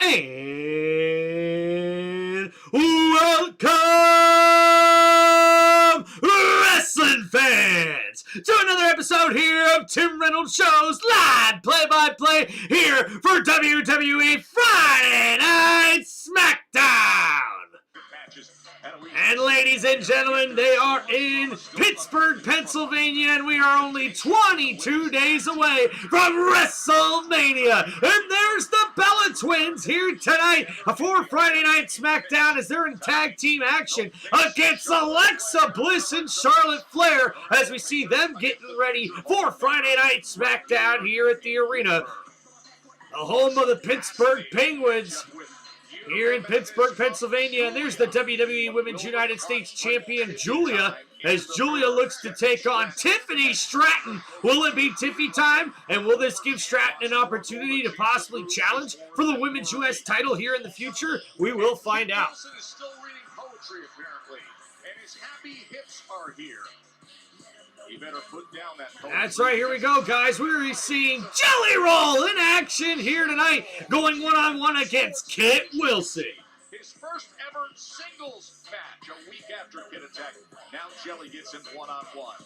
And welcome, wrestling fans, to another episode here of Tim Reynolds Show's live play-by-play here for WWE Friday Night SmackDown. And ladies and gentlemen, they are in Pittsburgh, Pennsylvania, and we are only 22 days away from WrestleMania. And there's the Bella Twins here tonight for Friday Night SmackDown as they're in tag team action against Alexa Bliss and Charlotte Flair as we see them getting ready for Friday Night SmackDown here at the arena, the home of the Pittsburgh Penguins. Here in Pittsburgh, Pennsylvania, and there's the WWE Women's United States Champion, Julia, as Julia looks to take on Tiffany Stratton. Will it be Tiffy time? And will this give Stratton an opportunity to possibly challenge for the Women's U.S. title here in the future? We will find out. Wilson is still reading poetry, apparently, and his happy hips are here. You better put down that poetry. That's right, here we go, guys. We're seeing Jelly Roll in action here tonight, going one-on-one against Kit Wilson. His first ever singles match a week after Kid Attack. Now Jelly gets him one-on-one.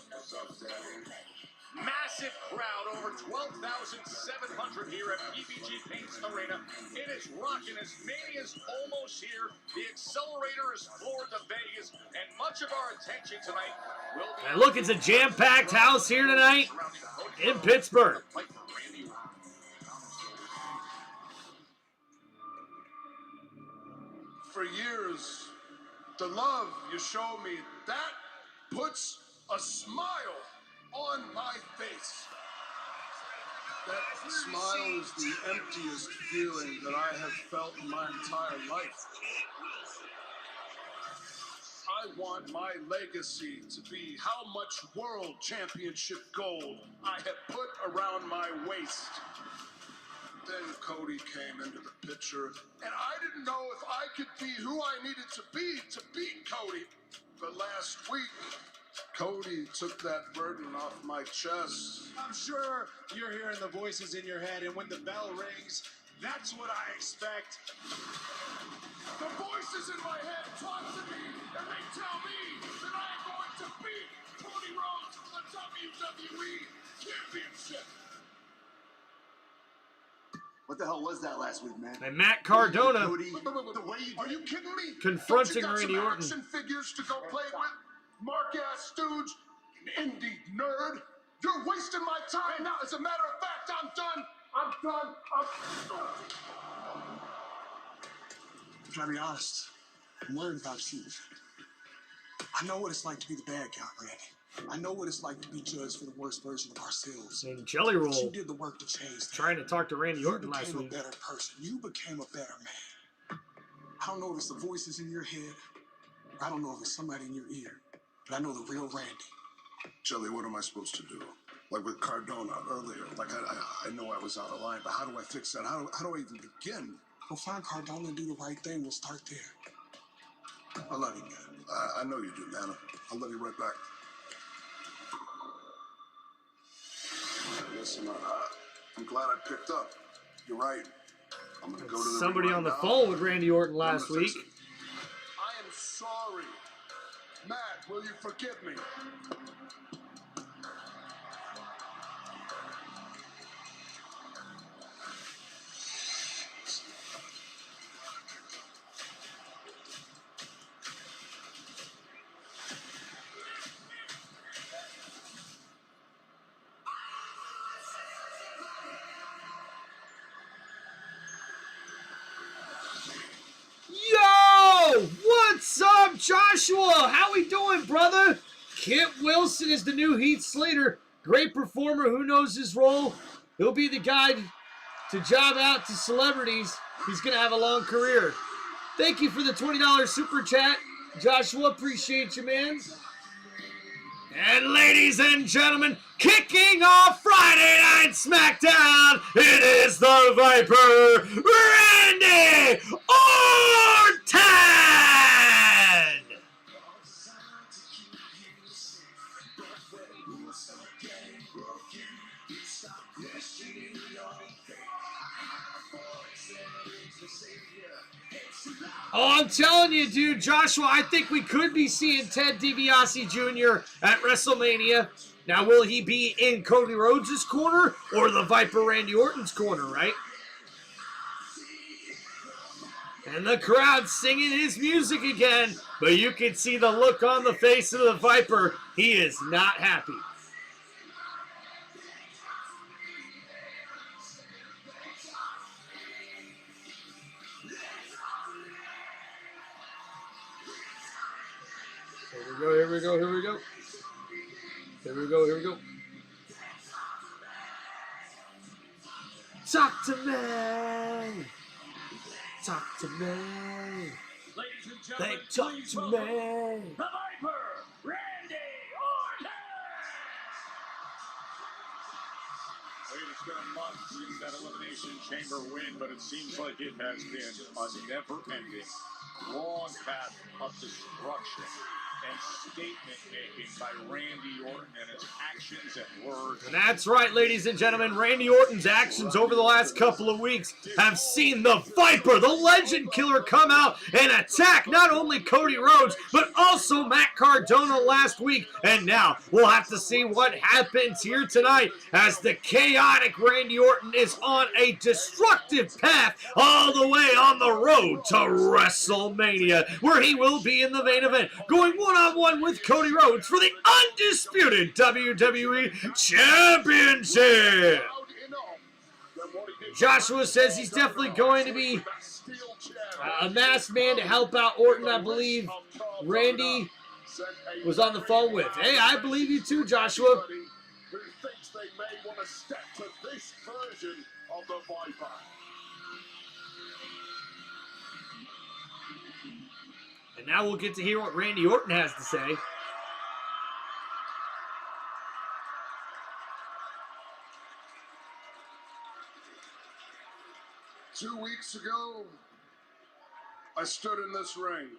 Massive crowd, over 12,700 here at PBG Paints Arena. It is rocking as Mania's almost here. The accelerator is floored to Vegas, and much of our attention tonight will be... And look, it's a jam-packed house here tonight in Pittsburgh. For years, the love you show me, that puts a smile on my face. That smile is the emptiest feeling that I have felt in my entire life. I want my legacy to be how much world championship gold I have put around my waist. Then Cody came into the picture, and I didn't know if I could be who I needed to beat Cody. But last week, Cody took that burden off my chest. I'm sure you're hearing the voices in your head, and when the bell rings, that's what I expect. The voices in my head talk to me, and they tell me that I am going to beat Cody Rhodes for the WWE Championship. What the hell was that last week, man? And Matt Cardona Cody, the way you Are you kidding me? confronting Don't you Randy got some Orton. action figures to go play with? Mark-ass stooge, indie nerd. You're wasting my time now. As a matter of fact, I'm done. I'm Can I be honest? I'm worried about you. I know what it's like to be the bad guy, Randy. I know what it's like to be judged for the worst version of ourselves. And Jelly But you Roll did the work to change that. trying to talk to Randy Orton last You week. became a better person. You became a better man. I don't know if it's the voices in your head, or I don't know if it's somebody in your ear, but I know the real Randy. Jelly, what am I supposed to do? Like with Cardona earlier. Like I know I was out of line, but how do I fix that? How do I even begin? Go find Cardona and do the right thing. We'll start there. I love you, man. I know you do, man. I'll love you right back. Listen, I'm glad I picked up. You're right. I'm gonna go to the Somebody ring on the right phone now. with Randy Orton I'm last gonna week. fix it. I am sorry. Matt, will you forgive me? Yo! What's up, Joshua? How we doing, brother? Kit Wilson is the new Heath Slater. Great performer who knows his role. He'll be the guy to job out to celebrities. He's going to have a long career. Thank you for the $20 super chat. Joshua, appreciate you, man. And ladies and gentlemen, kicking off Friday Night SmackDown, it is the Viper, Randy Orton! Oh, I'm telling you, dude, Joshua, I think we could be seeing Ted DiBiase Jr. at WrestleMania. Now, will he be in Cody Rhodes' corner or the Viper Randy Orton's corner, right? And the crowd singing his music again, but you can see the look on the face of the Viper. He is not happy. Here we go. Talk to me. Talk to me. Ladies and They gentlemen, talk please to welcome me. the Viper, Randy Orton! It's been a month since that Elimination Chamber win, but it seems like it has been a never-ending, long path of destruction and statement-making by Randy Orton and his actions and words. And that's right, ladies and gentlemen. Randy Orton's actions over the last couple of weeks have seen the Viper, the Legend Killer, come out and attack not only Cody Rhodes, but also Matt Cardona last week. And now we'll have to see what happens here tonight as the chaotic Randy Orton is on a destructive path all the way on the road to WrestleMania, where he will be in the main event, going one-on-one with Cody Rhodes for the undisputed WWE Championship. Joshua says he's definitely going to be a masked man to help out Orton. I believe Randy was on the phone with. Hey, I believe you too, Joshua. Who thinks they may want to step to this version of the Viper. And now we'll get to hear what Randy Orton has to say. Two weeks ago, I stood in this ring,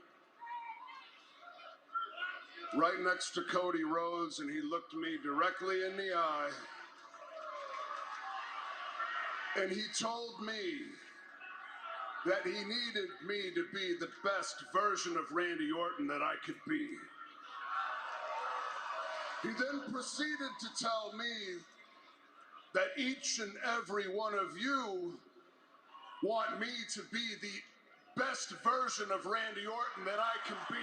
right next to Cody Rhodes, and he looked me directly in the eye, and he told me that he needed me to be the best version of Randy Orton that I could be. He then proceeded to tell me that each and every one of you want me to be the best version of Randy Orton that I can be.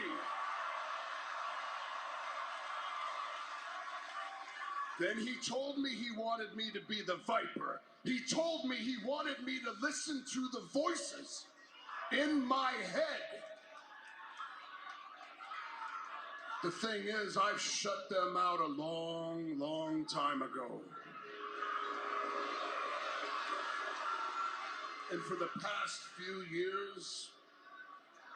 Then he told me he wanted me to be the Viper. He told me he wanted me to listen to the voices in my head. The thing is, I've shut them out a long, long time ago. And for the past few years,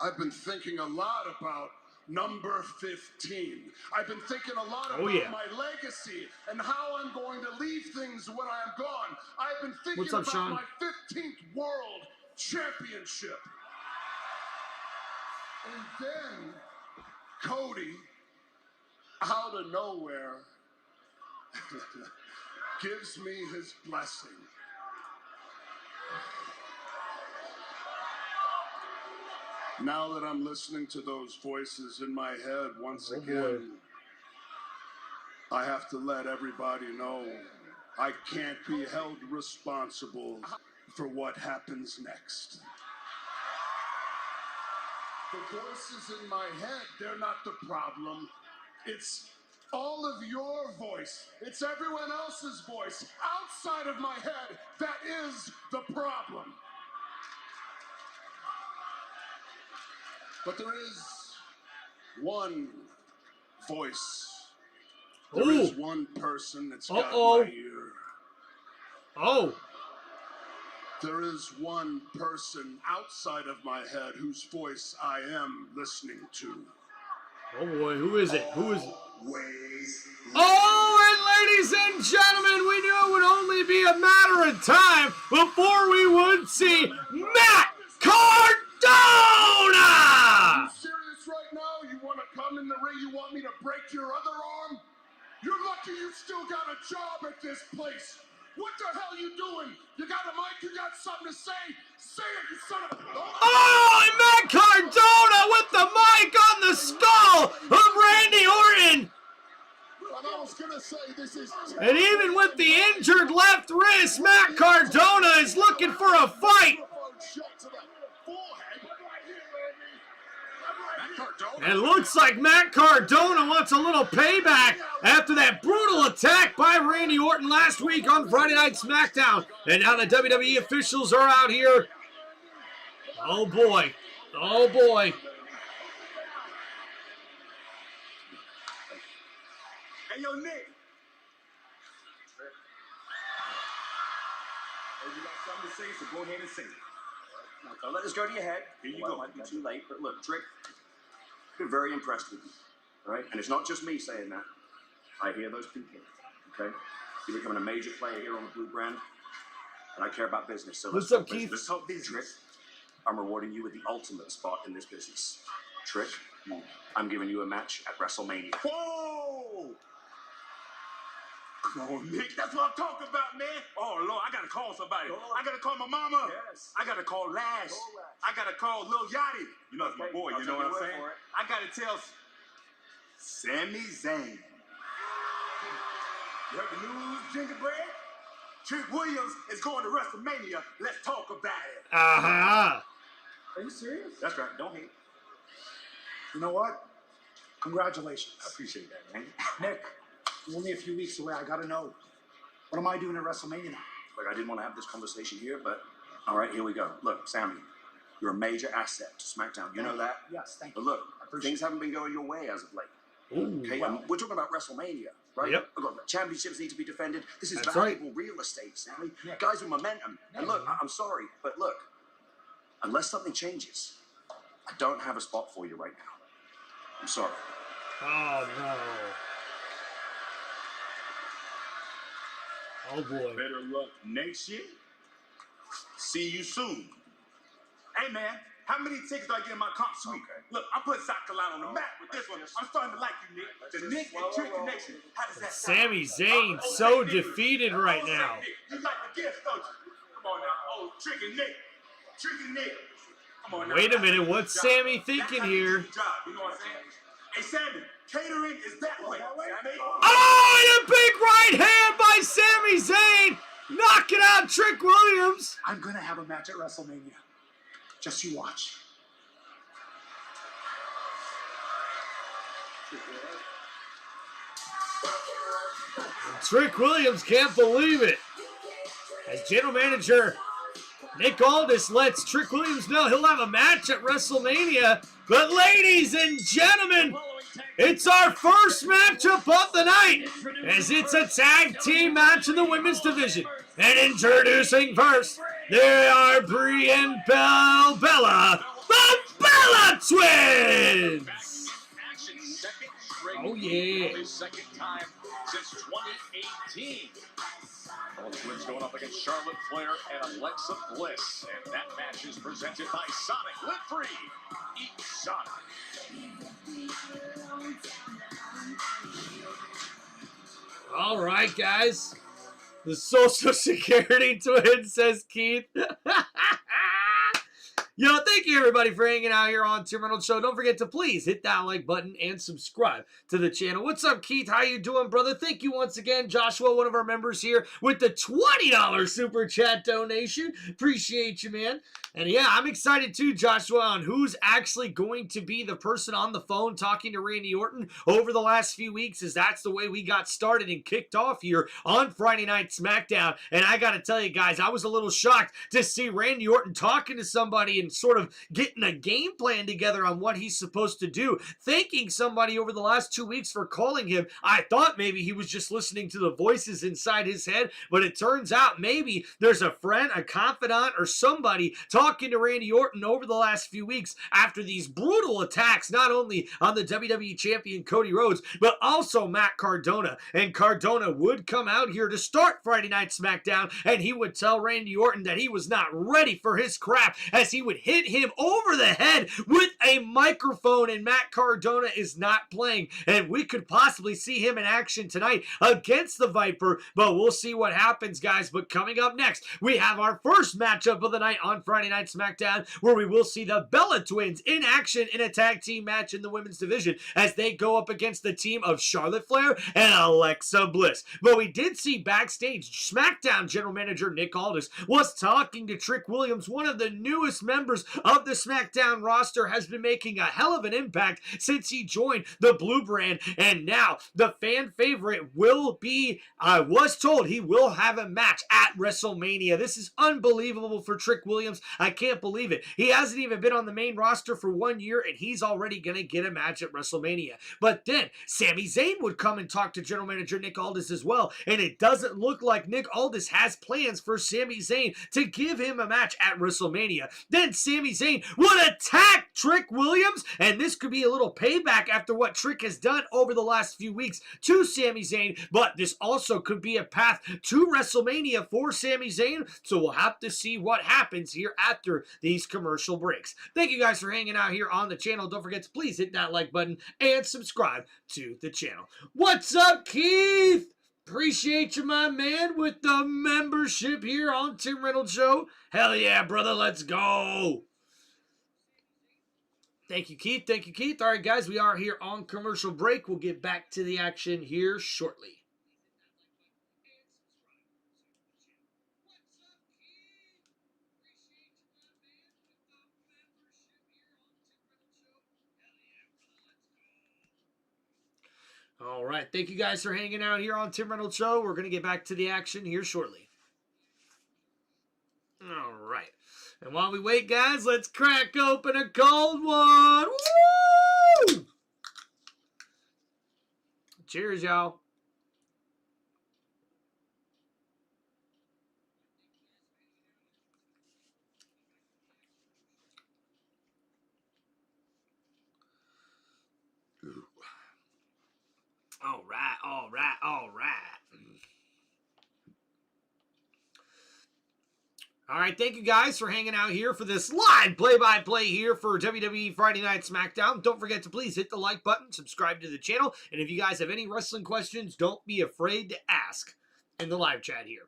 I've been thinking a lot about number 15. I've been thinking a lot about my legacy and how I'm going to leave things when I'm gone. I've been thinking about Sean? my 15th World Championship. And then Cody, out of nowhere, gives me his blessing. Now that I'm listening to those voices in my head once again, I have to let everybody know I can't be held responsible for what happens next. The voices in my head, they're not the problem. It's all of your voice. It's everyone else's voice outside of my head that is the problem. But there is one voice. There is one person that's got my ear. There is one person outside of my head whose voice I am listening to. Oh boy, who is it? Who is it? Oh, and ladies and gentlemen, we knew it would only be a matter of time before we would see Matt Cardona! Are you serious right now? You want to come in the ring? You want me to break your other arm? You're lucky you still got a job at this place. What the hell are you doing like you got something to say. Say it, you son of a... Oh, and Matt Cardona with the mic on the skull of Randy Orton. And I was gonna say this is... And even with the injured left wrist, Matt Cardona is looking for a fight. Shot to the forehead. Matt Cardona. It looks like Matt Cardona wants a little payback after that brutal attack by Randy Orton last week on Friday Night SmackDown. And now the WWE officials are out here. Oh boy. Oh boy. Hey, yo, Nick. You got something to say, so go ahead and say it. Now, don't let this go to your head. Here you go. It might be too late, but look, Trick, I've been very impressed with you, all right? And it's not just me saying that. I hear those people, okay? You're becoming a major player here on the Blue brand, and I care about business. So What's let's up, talk Keith? business. Let's talk business. Trick, I'm rewarding you with the ultimate spot in this business. Trick, I'm giving you a match at WrestleMania. Whoa! Come on, Nick. That's what I'm talking about, man. Oh, Lord, I got to call somebody. I got to call my mama. Yes. I got to call Lash. I got to call Lil Yachty. You know, it's my boy. You know what I'm saying? I got to tell Sami Zayn. You heard the news, Gingerbread? Trick Williams is going to WrestleMania. Let's talk about it. Uh-huh. Are you serious? That's right. Don't hate. You know what? Congratulations. I appreciate that, man. Nick, you're only a few weeks away. I gotta know. What am I doing at WrestleMania now? Look, I didn't want to have this conversation here, but all right, here we go. Look, Sammy, you're a major asset to SmackDown. You know that? Yes, thank But you. look, I appreciate things haven't been going your way as of late. Ooh. Okay, we're talking about WrestleMania, right? Yep. Look, the championships need to be defended. This is That's valuable real estate, Sammy. Yeah. Guys with momentum. And look, I'm sorry, but look, unless something changes, I don't have a spot for you right now. I'm sorry. Oh, no. Oh, boy. Better luck next year. See you soon. Hey, man, how many tickets do I get in my comp suite? Okay. Look, I'm putting South Carolina on the map with this one. I'm starting to like you, Nick. The Nick and Trick connection. How does that sound? Sami Zayn so defeated right now. You like the gifts, don't you? Come on now. Oh, Trick and Nick. Trick and Nick. Come on now. Wait a minute, what's Sammy thinking here? You know what I'm saying? Hey, Sammy, catering is that way. Sammy. Oh, and a big right hand by Sami Zayn, knocking out Trick Williams. I'm gonna have a match at WrestleMania. Just you watch. Trick Williams can't believe it. As general manager Nick Aldis lets Trick Williams know he'll have a match at WrestleMania. But ladies and gentlemen, it's our first matchup of the night, as it's a tag team match in the women's division. And introducing first, they are Brie and Bella, the Bella Twins! Action second straight. Oh, yeah. For the second time since 2018. All the twins going up against Charlotte Flair and Alexa Bliss. And that match is presented by Sonic. Live free. Eat Sonic. All right, guys. The Social Security twin, says Keith. Yo, thank you everybody for hanging out here on Tim Reynolds Show. Don't forget to please hit that like button and subscribe to the channel. What's up, Keith? How you doing, brother? Thank you once again, Joshua, one of our members here, with the $20 super chat donation. Appreciate you, man. And yeah, I'm excited too, Joshua, on who's actually going to be the person on the phone talking to Randy Orton over the last few weeks, as that's the way we got started and kicked off here on Friday Night SmackDown. And I got to tell you guys, I was a little shocked to see Randy Orton talking to somebody and sort of getting a game plan together on what he's supposed to do. Thanking somebody over the last 2 weeks for calling him. I thought maybe he was just listening to the voices inside his head, but it turns out maybe there's a friend, a confidant, or somebody talking to Randy Orton over the last few weeks after these brutal attacks, not only on the WWE Champion Cody Rhodes, but also Matt Cardona. And Cardona would come out here to start Friday Night SmackDown, and he would tell Randy Orton that he was not ready for his crap, as he would hit him over the head with a microphone, and Matt Cardona is not playing. And we could possibly see him in action tonight against the Viper, but we'll see what happens, guys. But coming up next, we have our first matchup of the night on Friday Night SmackDown, where we will see the Bella Twins in action in a tag team match in the women's division as they go up against the team of Charlotte Flair and Alexa Bliss. But we did see backstage, SmackDown General Manager Nick Aldis was talking to Trick Williams, one of the newest members of the SmackDown roster, has been making a hell of an impact since he joined the Blue Brand, and now the fan favorite will be, was told he will have a match at WrestleMania. This is unbelievable for Trick Williams. I can't believe it. He hasn't even been on the main roster for 1 year, and he's already going to get a match at WrestleMania. But then Sami Zayn would come and talk to General Manager Nick Aldis as well, and it doesn't look like Nick Aldis has plans for Sami Zayn to give him a match at WrestleMania. Then Sami Zayn would attack Trick Williams, and this could be a little payback after what Trick has done over the last few weeks to Sami Zayn, but this also could be a path to WrestleMania for Sami Zayn, so we'll have to see what happens here after these commercial breaks. Thank you guys for hanging out here on the channel. Don't forget to please hit that like button and subscribe to the channel. What's up, Keith? Appreciate you, my man, with the membership here on Tim Reynolds Show. Hell yeah, brother, let's go. Thank you, Keith. Thank you, Keith. All right, guys, we are here on commercial break. We'll get back to the action here shortly. All right, thank you guys for hanging out here on Tim Reynolds Show. We're going to get back to the action here shortly. All right. And while we wait, guys, let's crack open a cold one. Woo! Cheers, y'all. All right, all right, all right. All right, thank you guys for hanging out here for this live play-by-play here for WWE Friday Night SmackDown. Don't forget to please hit the like button, subscribe to the channel, and if you guys have any wrestling questions, don't be afraid to ask in the live chat here.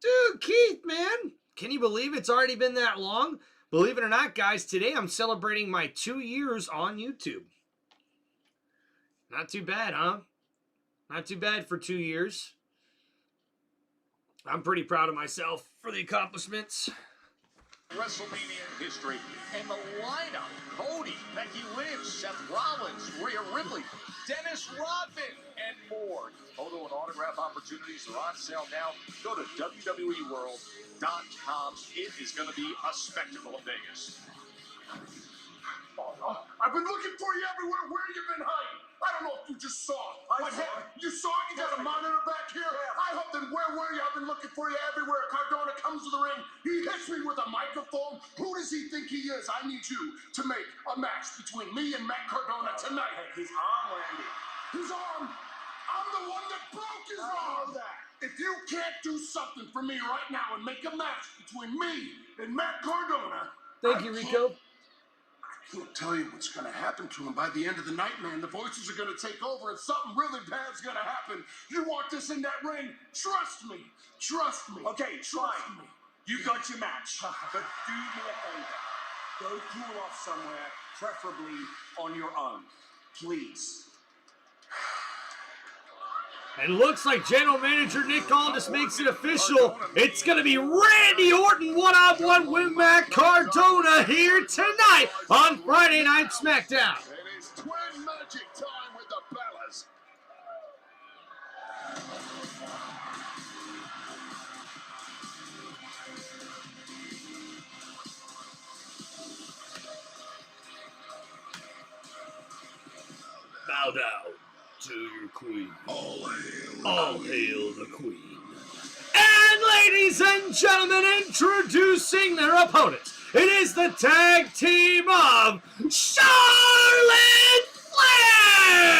Dude, Keith, man, can you believe it's already been that long? Believe it or not, guys, today I'm celebrating my 2 years on YouTube. Not too bad, huh? Not too bad for 2 years. I'm pretty proud of myself for the accomplishments. WrestleMania history. And the lineup: Cody, Becky Lynch, Seth Rollins, Rhea Ripley, Dennis Rodman, and more. Photo and autograph opportunities are on sale now. Go to WWEWorld.com. It is going to be a spectacle in Vegas. I've been looking for you everywhere. Where you been hiding? I don't know if you just saw. You saw it? You got a monitor back here? I hope then where were you? I've been looking for you everywhere. Cardona comes to the ring. He hits me with a microphone. Who does he think he is? I need you to make a match between me and Matt Cardona tonight. His arm, Randy. His arm? I'm the one that broke his arm. If you can't do something for me right now and make a match between me and Matt Cardona. Thank you, Rico. I can't tell you what's going to happen to him by the end of the night, man. The voices are going to take over and something really bad's going to happen. You want this in that ring? Trust me. Trust me. Okay, fine. You got your match. But do me a favor. Go cool off somewhere, preferably on your own. Please. And looks like General Manager Nick Aldis makes it official. It's going to be Randy Orton one-on-one with Matt Cardona here tonight on Friday Night SmackDown. It is twin magic time with the Bellas. Bow down to your queen. All hail the queen. And ladies and gentlemen, introducing their opponents, it is the tag team of Charlotte Flair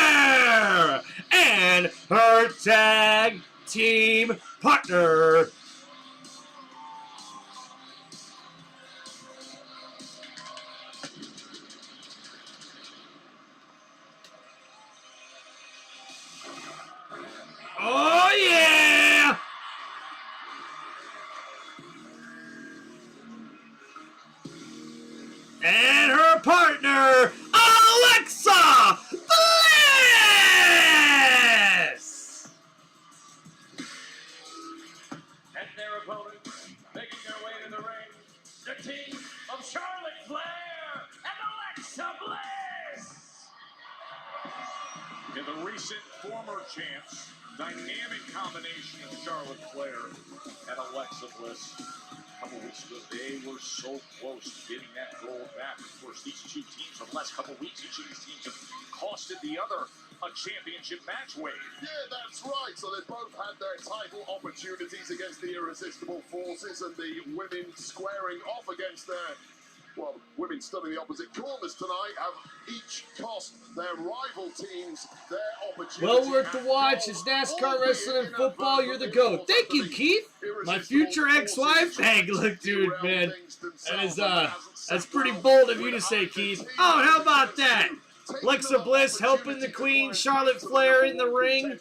tag team partner. Oh, yeah! And her partner, Alexa Bliss! And their opponent, making their way to the ring, the team of Charlotte Flair and Alexa Bliss. In the recent former champs, dynamic combination of Charlotte Flair and Alexa Bliss. A couple weeks ago, they were so close to getting that gold back. Of course, these two teams over the last couple weeks, each of these teams have costed the other a championship match wave. Yeah, that's right. So they both had their title opportunities against the Irresistible Forces, and the women squaring off against their, well, women stood in the opposite corners tonight have each cost their rival teams their opportunity. Well worth the watch. It's NASCAR, wrestling, and football. You're the GOAT. Thank you, Keith. My future ex-wife. Hey, look, dude, man. That is, that's pretty bold of you to say, Keith. Oh, how about that? Alexa Bliss helping the Queen, Charlotte Flair in the ring.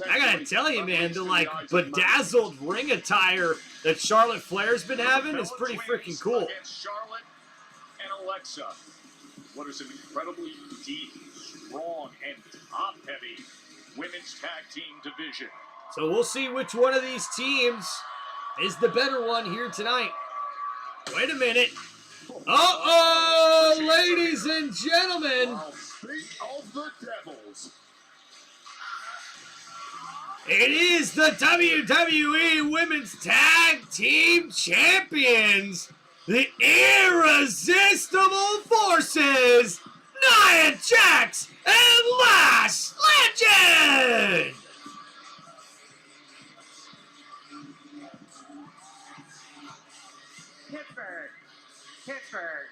I gotta tell you, man, the, like, bedazzled ring attire that Charlotte Flair's been having is pretty freaking cool. Charlotte and Alexa. What is an incredibly deep, strong, and top-heavy women's tag team division. So we'll see which one of these teams is the better one here tonight. Wait a minute. Uh-oh, ladies and gentlemen. Speak of the Devils. It is the WWE Women's Tag Team Champions, the Irresistible Forces, Nia Jax and Lash Legend! Pittsburgh.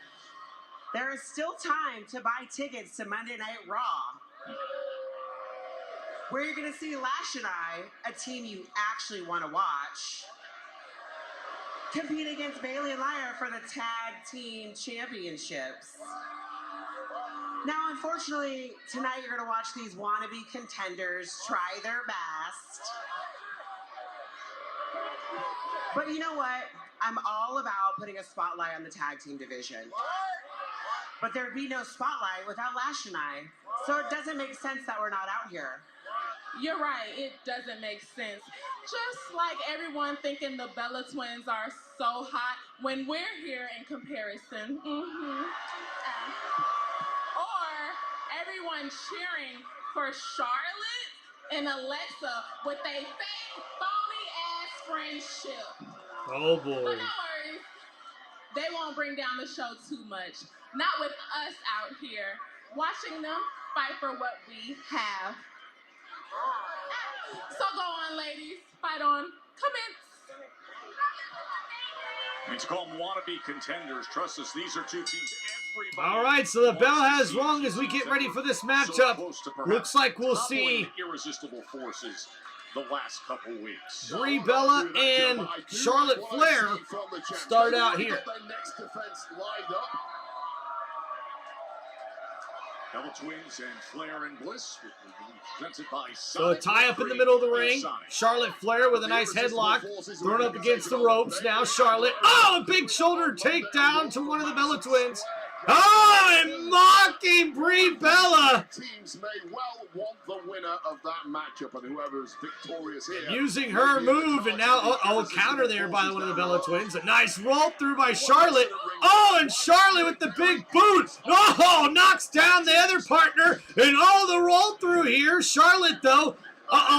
There is still time to buy tickets to Monday Night Raw, where you're going to see Lash and I, a team you actually want to watch, compete against Bayley and Lyra for the Tag Team Championships. Now, unfortunately, tonight you're going to watch these wannabe contenders try their best. But you know what? I'm all about putting a spotlight on the tag team division. But there'd be no spotlight without Lash and I. So it doesn't make sense that we're not out here. You're right, it doesn't make sense. Just like everyone thinking the Bella Twins are so hot when we're here in comparison. Or everyone cheering for Charlotte and Alexa with a fake, phony-ass friendship. Oh, boy. But no worries, they won't bring down the show too much. Not with us out here, watching them fight for what we have. So go on, ladies. Fight on. Commence. It's called wannabe contenders. Trust us, these are two teams. All right, so the bell has rung as we get ready for this matchup. Looks like we'll see Irresistible Forces the last couple weeks. Brie Bella and Charlotte Flair start out here. Bella Twins and Flair and Bliss presented by So a tie up in the middle of the ring. Charlotte Flair with a nice headlock thrown up against the ropes. Now Charlotte. Oh, a big shoulder takedown to one of the Bella Twins. Oh, and mocking Brie Bella. Teams may well want the winner of that matchup, and whoever is victorious here. Using her move, and now, counter there by one of the Bella Twins. A nice roll through by Charlotte. Oh, and Charlotte with the big boot. Oh, knocks down the other partner, and the roll through here. Charlotte, though,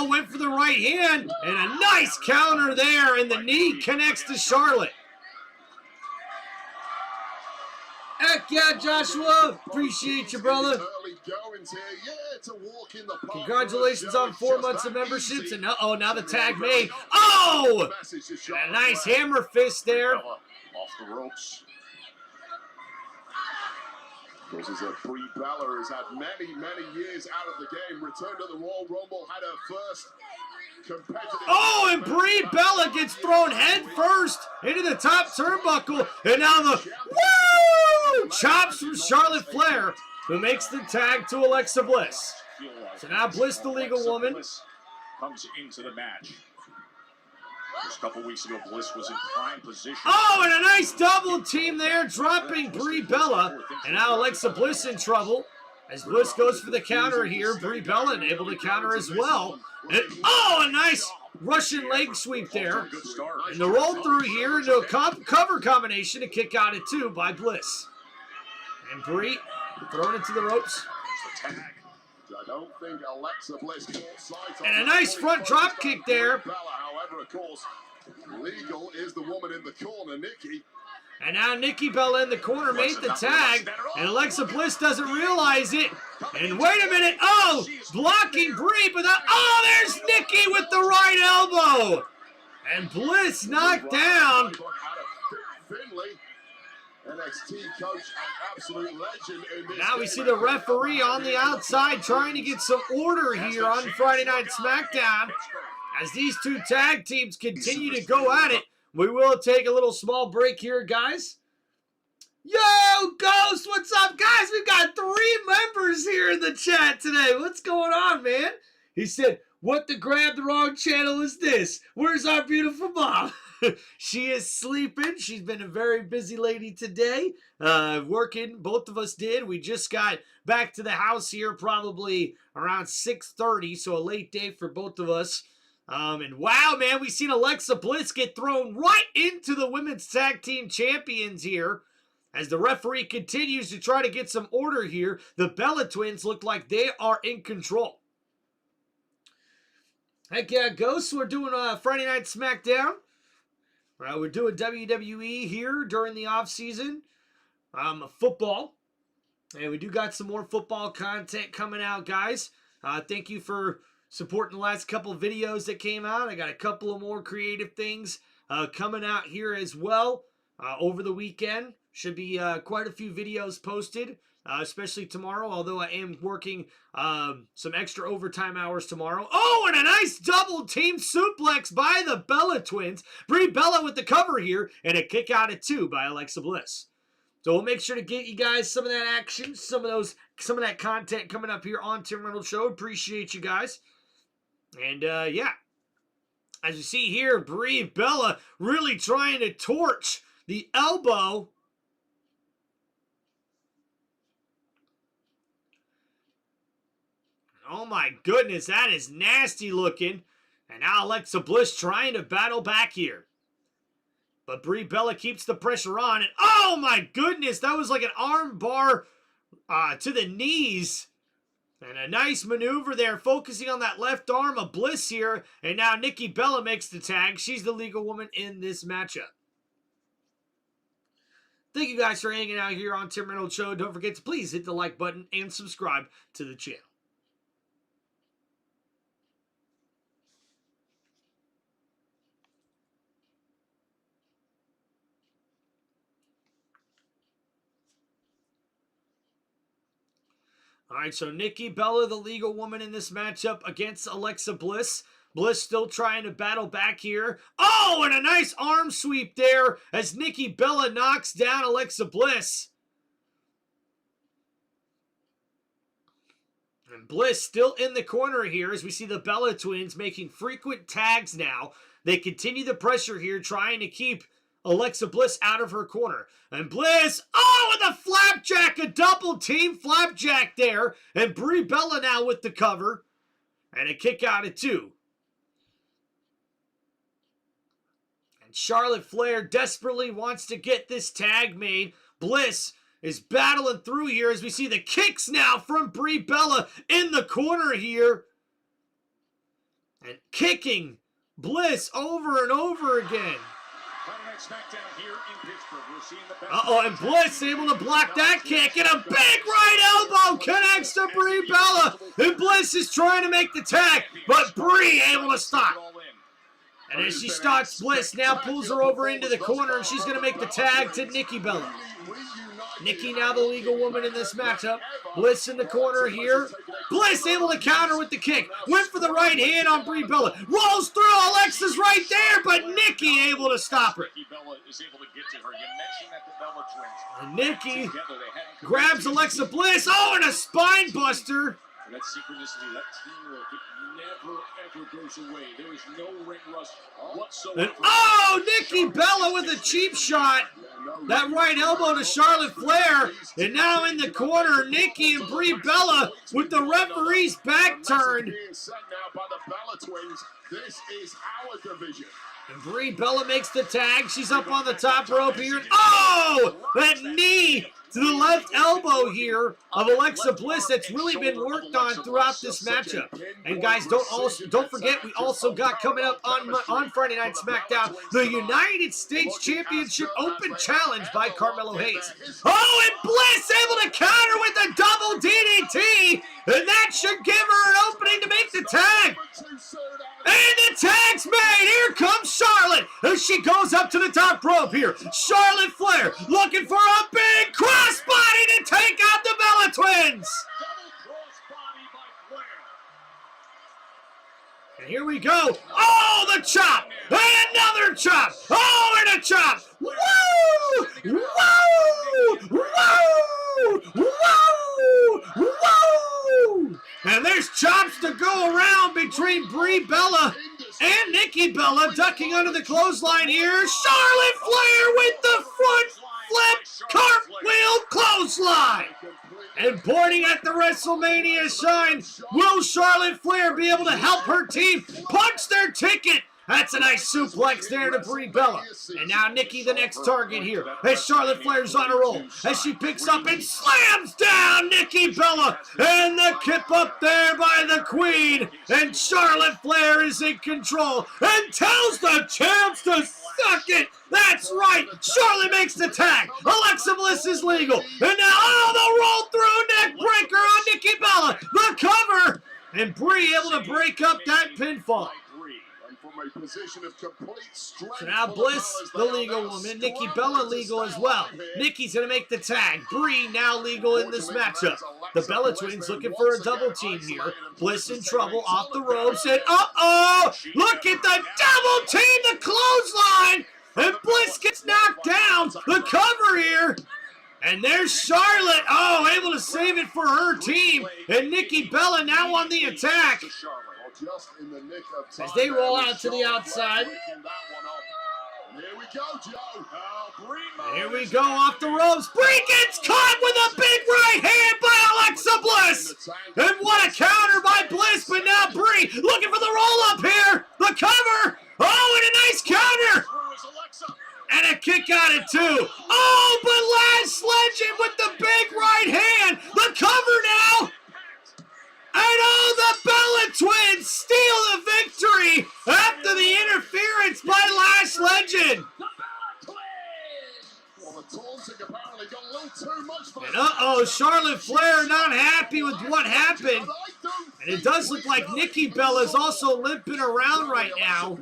went for the right hand, and a nice counter there, and the knee connects to Charlotte. Heck yeah, Joshua. Appreciate you, brother. Congratulations on 4 months of memberships. And now the tag made. Oh! And a nice hammer fist there. Off the ropes. This is a Brie Bella has had many years out of the game. Returned to the Royal Rumble, had her first Oh, and Brie Bella gets thrown head first into the top turnbuckle. And now the woo chops from Charlotte Flair, who makes the tag to Alexa Bliss. So now Bliss, the legal woman, comes into the match. Just a couple weeks ago, Bliss was in prime position. Oh, and a nice double team there, dropping Brie Bella. And now Alexa Bliss in trouble. As Bliss goes for the counter here, Brie Bella able to counter as well. And, oh, a nice Russian leg sweep there. And the roll through here into a cover combination to kick out at 2 by Bliss. And Brie thrown into the ropes. I don't think Alexa Bliss caught sight of and a nice front drop kick there. However, of course, legal is the woman in the corner, Nikki. And now Nikki Bella in the corner made the tag, and Alexa Bliss doesn't realize it. And wait a minute, oh, blocking Brie, but there's Nikki with the right elbow. And Bliss knocked down. Finley, NXT coach and absolute legend in this now we see the referee on the outside trying to get some order here on Friday Night SmackDown. As these two tag teams continue to go at it, we will take a little small break here, guys. Yo, Ghost, what's up, guys? We've got 3 members here in the chat today. What's going on, man? He said, what the grab the wrong channel is this? Where's our beautiful mom? She is sleeping. She's been a very busy lady today, working. Both of us did. We just got back to the house here probably around 6:30, so a late day for both of us. And wow, man, we've seen Alexa Bliss get thrown right into the women's tag team champions here. As the referee continues to try to get some order here, the Bella Twins look like they are in control. Heck yeah, Ghosts, we're doing Friday Night SmackDown. We're doing WWE here during the off-season. Football. And we do got some more football content coming out, guys. Thank you for supporting the last couple videos that came out. I got a couple of more creative things coming out here as well over the weekend. Should be quite a few videos posted, especially tomorrow, although I am working some extra overtime hours tomorrow. Oh, and a nice double team suplex by the Bella Twins. Brie Bella with the cover here, and a kick out at 2 by Alexa Bliss. So we'll make sure to get you guys some of that action, some of that content coming up here on Tim Reynolds Show. Appreciate you guys. And yeah, as you see here, Brie Bella really trying to torch the elbow. Oh my goodness, that is nasty looking. And now Alexa Bliss trying to battle back here. But Brie Bella keeps the pressure on. And oh my goodness, that was like an arm bar to the knees. And a nice maneuver there, focusing on that left arm of Bliss here. And now Nikki Bella makes the tag. She's the legal woman in this matchup. Thank you guys for hanging out here on Tim Reynolds Show. Don't forget to please hit the like button and subscribe to the channel. All right, so Nikki Bella, the legal woman in this matchup against Alexa Bliss. Bliss still trying to battle back here. Oh, and a nice arm sweep there as Nikki Bella knocks down Alexa Bliss. And Bliss still in the corner here as we see the Bella Twins making frequent tags now. They continue the pressure here, trying to keep Alexa Bliss out of her corner. And Bliss, oh, with a flapjack, a double team flapjack there. And Brie Bella now with the cover. And a kick out at 2. And Charlotte Flair desperately wants to get this tag made. Bliss is battling through here as we see the kicks now from Brie Bella in the corner here. And kicking Bliss over and over again. Uh-oh, and Bliss able to block that kick, and a big right elbow connects to Brie Bella. And Bliss is trying to make the tag, but Brie able to stop. And as she stalks Bliss, now pulls her over into the corner, and she's going to make the tag to Nikki Bella. Nikki now the legal woman in this matchup. Bliss in the corner here. Bliss able to counter with the kick. Went for the right hand on Brie Bella. Rolls through. Alexa's right there, but Nikki able to stop her. And Nikki grabs Alexa Bliss. Oh, and a spine buster. That synchronicity, that teamwork, it never, ever goes away. There is no ring rust whatsoever. And oh, Nikki Bella with a cheap shot. That right elbow to Charlotte Flair. And now in the corner, Nikki and Brie Bella with the referee's back turned. This is our division. And Brie Bella makes the tag. She's up on the top rope here. And oh, that knee to the left elbow here of Alexa Bliss that's really been worked on throughout this matchup. And guys, don't forget, we also got coming up on Friday Night SmackDown the United States Championship Open Challenge by Carmelo Hayes. Oh, and Bliss able to counter with a double DDT, and that should give her an opening to make the tag. And the tag's made. Here comes Charlotte as she goes up to the top rope here. Charlotte Flair looking for a big crossbody to take out the Bella Twins. And here we go. Oh, the chop. And another chop. Oh, and a chop. Woo! Woo! Woo! Woo! Woo! And there's chops to go around between Brie Bella and Nikki Bella, ducking under the clothesline here. Charlotte Flair with the front flip cartwheel clothesline. And pointing at the WrestleMania sign, will Charlotte Flair be able to help her team punch their ticket? That's a nice suplex there to Brie Bella. And now Nikki the next target here as Charlotte Flair's on a roll. As she picks up and slams down Nikki Bella. And the kip up there by the Queen. And Charlotte Flair is in control and tells the champs to suck it. That's right. Charlotte makes the tag. Alexa Bliss is legal. And now, oh, the roll through neck breaker on Nikki Bella. The cover. And Brie able to break up that pinfall. So now Bliss, the legal woman, Nikki Bella legal as well. Nikki's going to make the tag. Brie now legal in this matchup. The Bella Twins looking for a double team here. Bliss in trouble off the ropes. And uh-oh! Look at the double team, the clothesline! And Bliss gets knocked down. The cover here. And there's Charlotte. Oh, able to save it for her team. And Nikki Bella now on the attack. As they roll out to the outside. Here we go, Joe. Here we go off the ropes. Brie gets caught with a big right hand by Alexa Bliss. And what a counter by Bliss, but now Brie looking for the roll-up here. The cover. Oh, and a nice counter. And a kick out of two. Oh, but Lash Legend with the big right hand. The cover now. And oh, the Bella Twins steal the victory after the interference by Lash Legend. And uh-oh, Charlotte Flair not happy with what happened. And it does look like Nikki Bella is also limping around right now.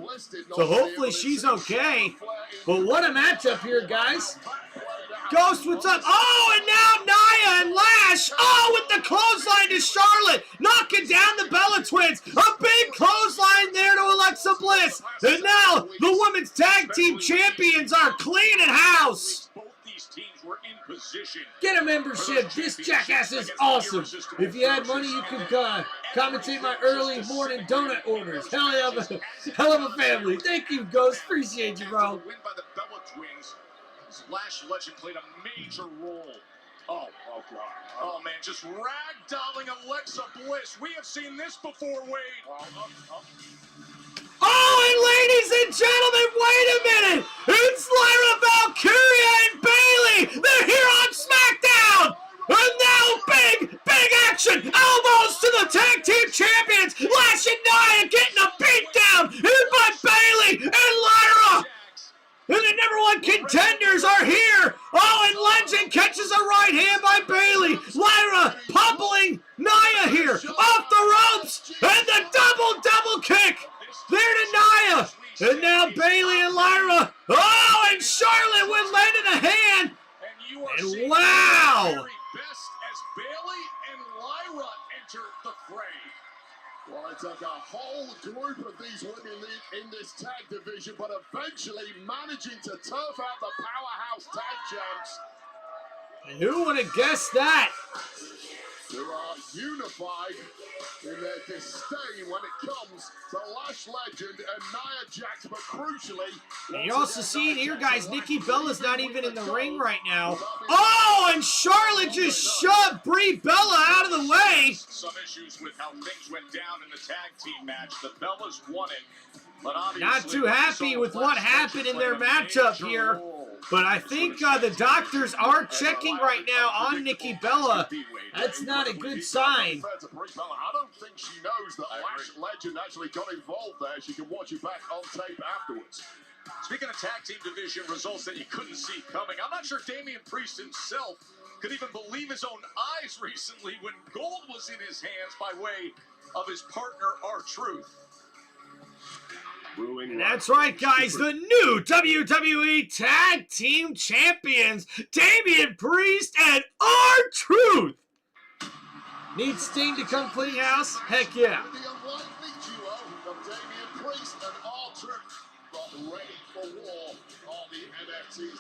So hopefully she's okay. But what a matchup here, guys. Ghost, what's up? Oh, and now Nia and Lash. Oh, with the clothesline to Charlotte. Knocking down the Bella Twins. A big clothesline there to Alexa Bliss. And now the women's tag team champions are cleaning house. Get a membership. This jackass is awesome. If you had money, you could commentate my early morning donut orders. Hell of a family. Thank you, Ghost. Appreciate you, bro. Lash Legend played a major role. Oh God. Oh, man, just ragdolling Alexa Bliss. We have seen this before, Wade. Oh, and ladies and gentlemen, wait a minute. It's Lyra Valkyria and Bayley. They're here on SmackDown. And now big action. Elbows to the tag team champions. Lash and Nia getting a beat down. Here by Bayley and Lyra. And the #1 contenders are here. Oh, and Legend catches a right hand by Bayley. Lyra pummeling Nia here off the ropes. And the double kick there to Nia. And now Bayley and Lyra. Oh, and Charlotte with landing a hand. And wow. Wow! very best as Bailey and Lyra enter the fray. Well, it took a whole group of these women in this tag division, but eventually managing to turf out the powerhouse tag champs. And who would have guessed that? Who are unified in their disdain when it comes to Lash Legend and Nia Jax, but crucially... And you also see it here, guys. Nikki Bella's not even in the ring right now. Oh, and Charlotte just shoved Brie Bella out of the way. Some issues with how things went down in the tag team match. The Bellas won it, but obviously Not too happy with what happened in their matchup here. But I think the doctors are checking right now on Nikki Bella. That's not a good sign. I don't think she knows that Lash Legend actually got involved there. She can watch it back on tape afterwards. Speaking of tag team division results that you couldn't see coming, I'm not sure Damian Priest himself could even believe his own eyes recently when gold was in his hands by way of his partner, R-Truth. And that's right, guys. The new WWE Tag Team Champions, Damian Priest and R-Truth. Need Sting to come clean house? Heck yeah. The unlikely duo of Damian Priest and R-Truth got ready for war on the NFTs.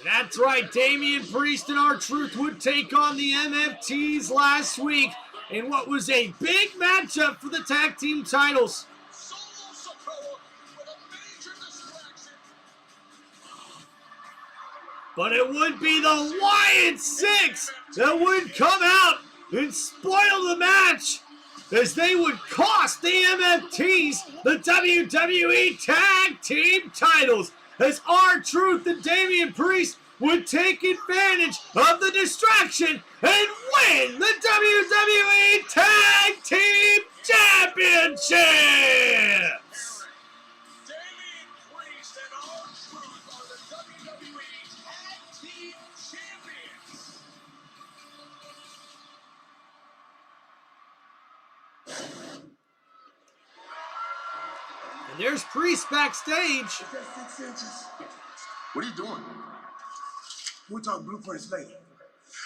That's right, Damian Priest and R-Truth would take on the MFTs last week in what was a big matchup for the tag team titles. But it would be the Wyatt Six that would come out and spoil the match, as they would cost the MFTs the WWE Tag Team titles, as R-Truth and Damian Priest would take advantage of the distraction and win the WWE Tag Team Championships! Damian Priest and R-Truth are the WWE Tag Team Champions. And there's Priest backstage. Is that 6 inches? What are you doing? We'll talk blueprints later.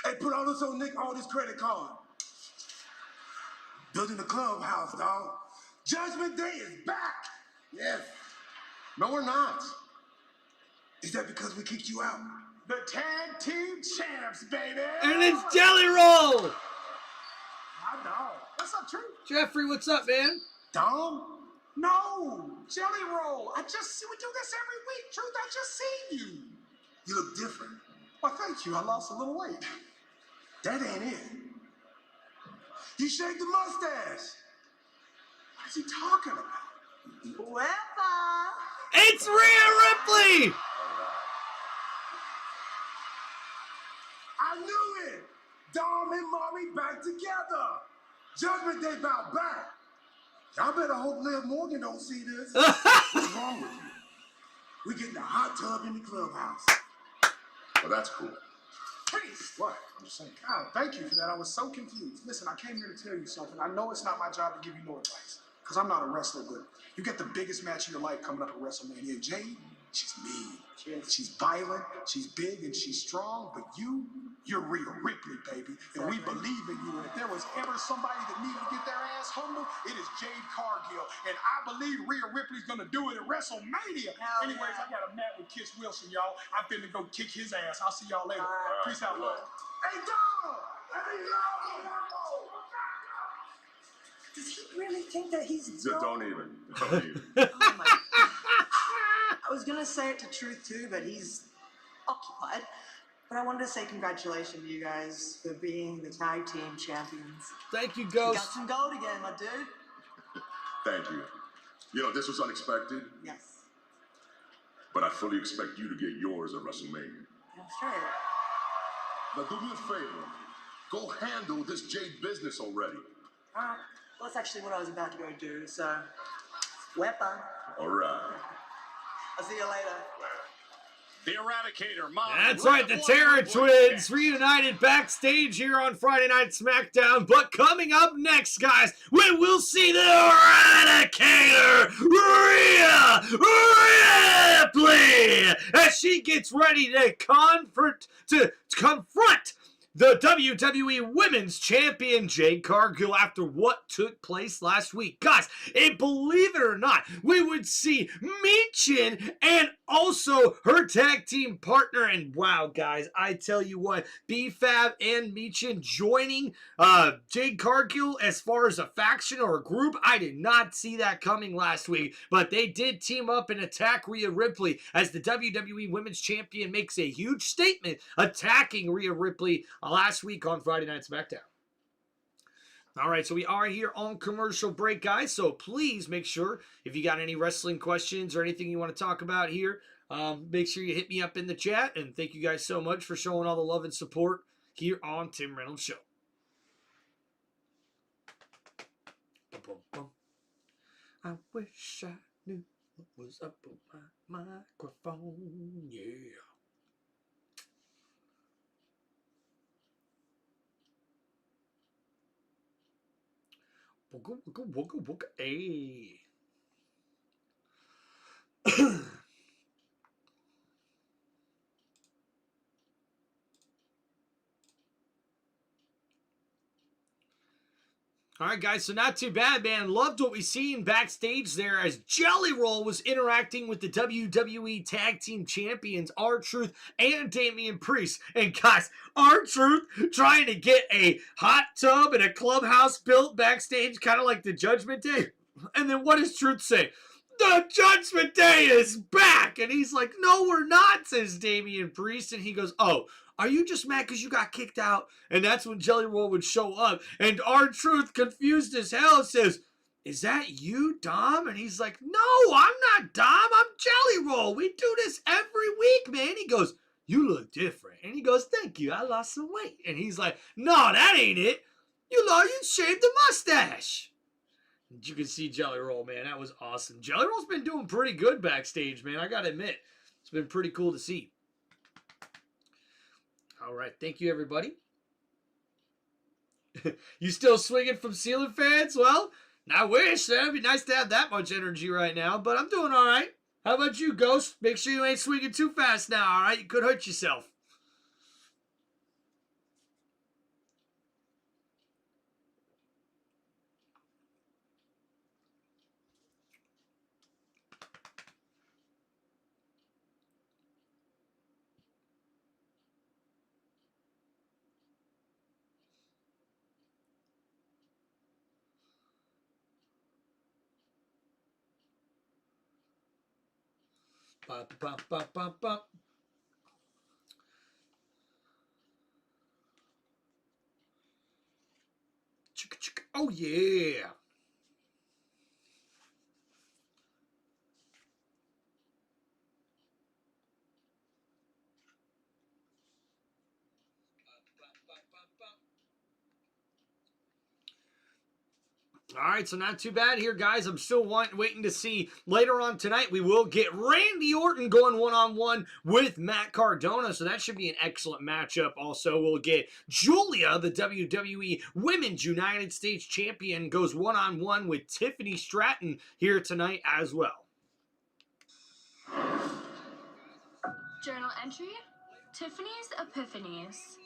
Hey, put all this on Nick, all this credit card. Building the clubhouse, dog. Judgment Day is back. Yes. No, we're not. Is that because we kicked you out? The tag team champs, baby. And it's Jelly Roll. My dog. What's up, Truth? Jeffrey, what's up, man? Dom? No, Jelly Roll. We do this every week, Truth. I just seen you. You look different. Well, thank you. I lost a little weight. That ain't it. You shaved the mustache. What is he talking about? Wepa. It's Rhea Ripley. I knew it. Dom and Mommy back together. Judgment Day bout back. Y'all better hope Liv Morgan don't see this. What's wrong with you? We getting a hot tub in the clubhouse. Well, that's cool. Priest! What? I'm just saying. God, thank you for that. I was so confused. Listen, I came here to tell you something. I know it's not my job to give you no advice, because I'm not a wrestler, but you get the biggest match of your life coming up at WrestleMania. Jade, she's mean. She's violent, she's big, and she's strong, but you're Rhea Ripley, baby. And we believe in you. And if there was ever somebody that needed to get their ass humbled, it is Jade Cargill. And I believe Rhea Ripley's gonna do it at WrestleMania. Anyways, I got a match with Kiss Wilson, y'all. I'm finna go kick his ass. I'll see y'all later. Peace out, love. Hey, Dom! Hey, yo! Does he really think that he's Don't even. Oh my. I was gonna say it to Truth too, but he's occupied. But I wanted to say congratulations to you guys for being the tag team champions. Thank you, You Ghost. got some gold again, my dude. Thank you. You know, this was unexpected, Yes. but I fully expect you to get yours at WrestleMania. I'm sure. Now, do me a favor. Go handle this Jade business already. Alright. Well, that's actually what I was about to go do, so weapon. All right. I'll see you later. The Eradicator, Mom. That's right, the Terror Twins reunited backstage here on Friday Night SmackDown. But coming up next, guys, we will see the Eradicator, Rhea Ripley, as she gets ready to confront the WWE Women's Champion Jade Cargill after what took place last week. Guys, and believe it or not, we would see Michin and also her tag team partner. And wow, guys, I tell you what, B-Fab and Michin joining Jade Cargill as far as a faction or a group, I did not see that coming last week. But they did team up and attack Rhea Ripley as the WWE Women's Champion makes a huge statement attacking Rhea Ripley last week on Friday Night SmackDown. All right, so we are here on commercial break, guys. So please make sure if you got any wrestling questions or anything you want to talk about here, make sure you hit me up in the chat. And thank you guys so much for showing all the love and support here on Tim Reynolds Show. I wish I knew what was up with my microphone, yeah. Wooga, wooga, wooga, wooga, ay. All right, guys, so not too bad, man. Loved what we seen backstage there as Jelly Roll was interacting with the WWE Tag Team Champions, R-Truth and Damian Priest. And guys, R-Truth trying to get a hot tub and a clubhouse built backstage, kind of like the Judgment Day. And then what does Truth say? The Judgment Day is back! And he's like, no, we're not, says Damian Priest. And he goes, oh, are you just mad because you got kicked out? And that's when Jelly Roll would show up. And R-Truth, confused as hell, says, is that you, Dom? And he's like, no, I'm not Dom. I'm Jelly Roll. We do this every week, man. He goes, you look different. And he goes, thank you. I lost some weight. And he's like, no, that ain't it. You shaved the mustache. And you can see Jelly Roll, man. That was awesome. Jelly Roll's been doing pretty good backstage, man. I got to admit. It's been pretty cool to see. All right, thank you, everybody. You still swinging from ceiling fans? Well, I wish. That'd be nice to have that much energy right now, but I'm doing all right. How about you, Ghost? Make sure you ain't swinging too fast now, all right? You could hurt yourself. Bop, bop, bop, bop, bop. Chicka, chicka. Oh, yeah. All right, so not too bad here, guys. I'm still waiting to see later on tonight. We will get Randy Orton going one-on-one with Matt Cardona, so that should be an excellent matchup. Also, we'll get Julia, the WWE Women's United States Champion, goes one-on-one with Tiffany Stratton here tonight as well. Journal entry, Tiffany's Epiphanies.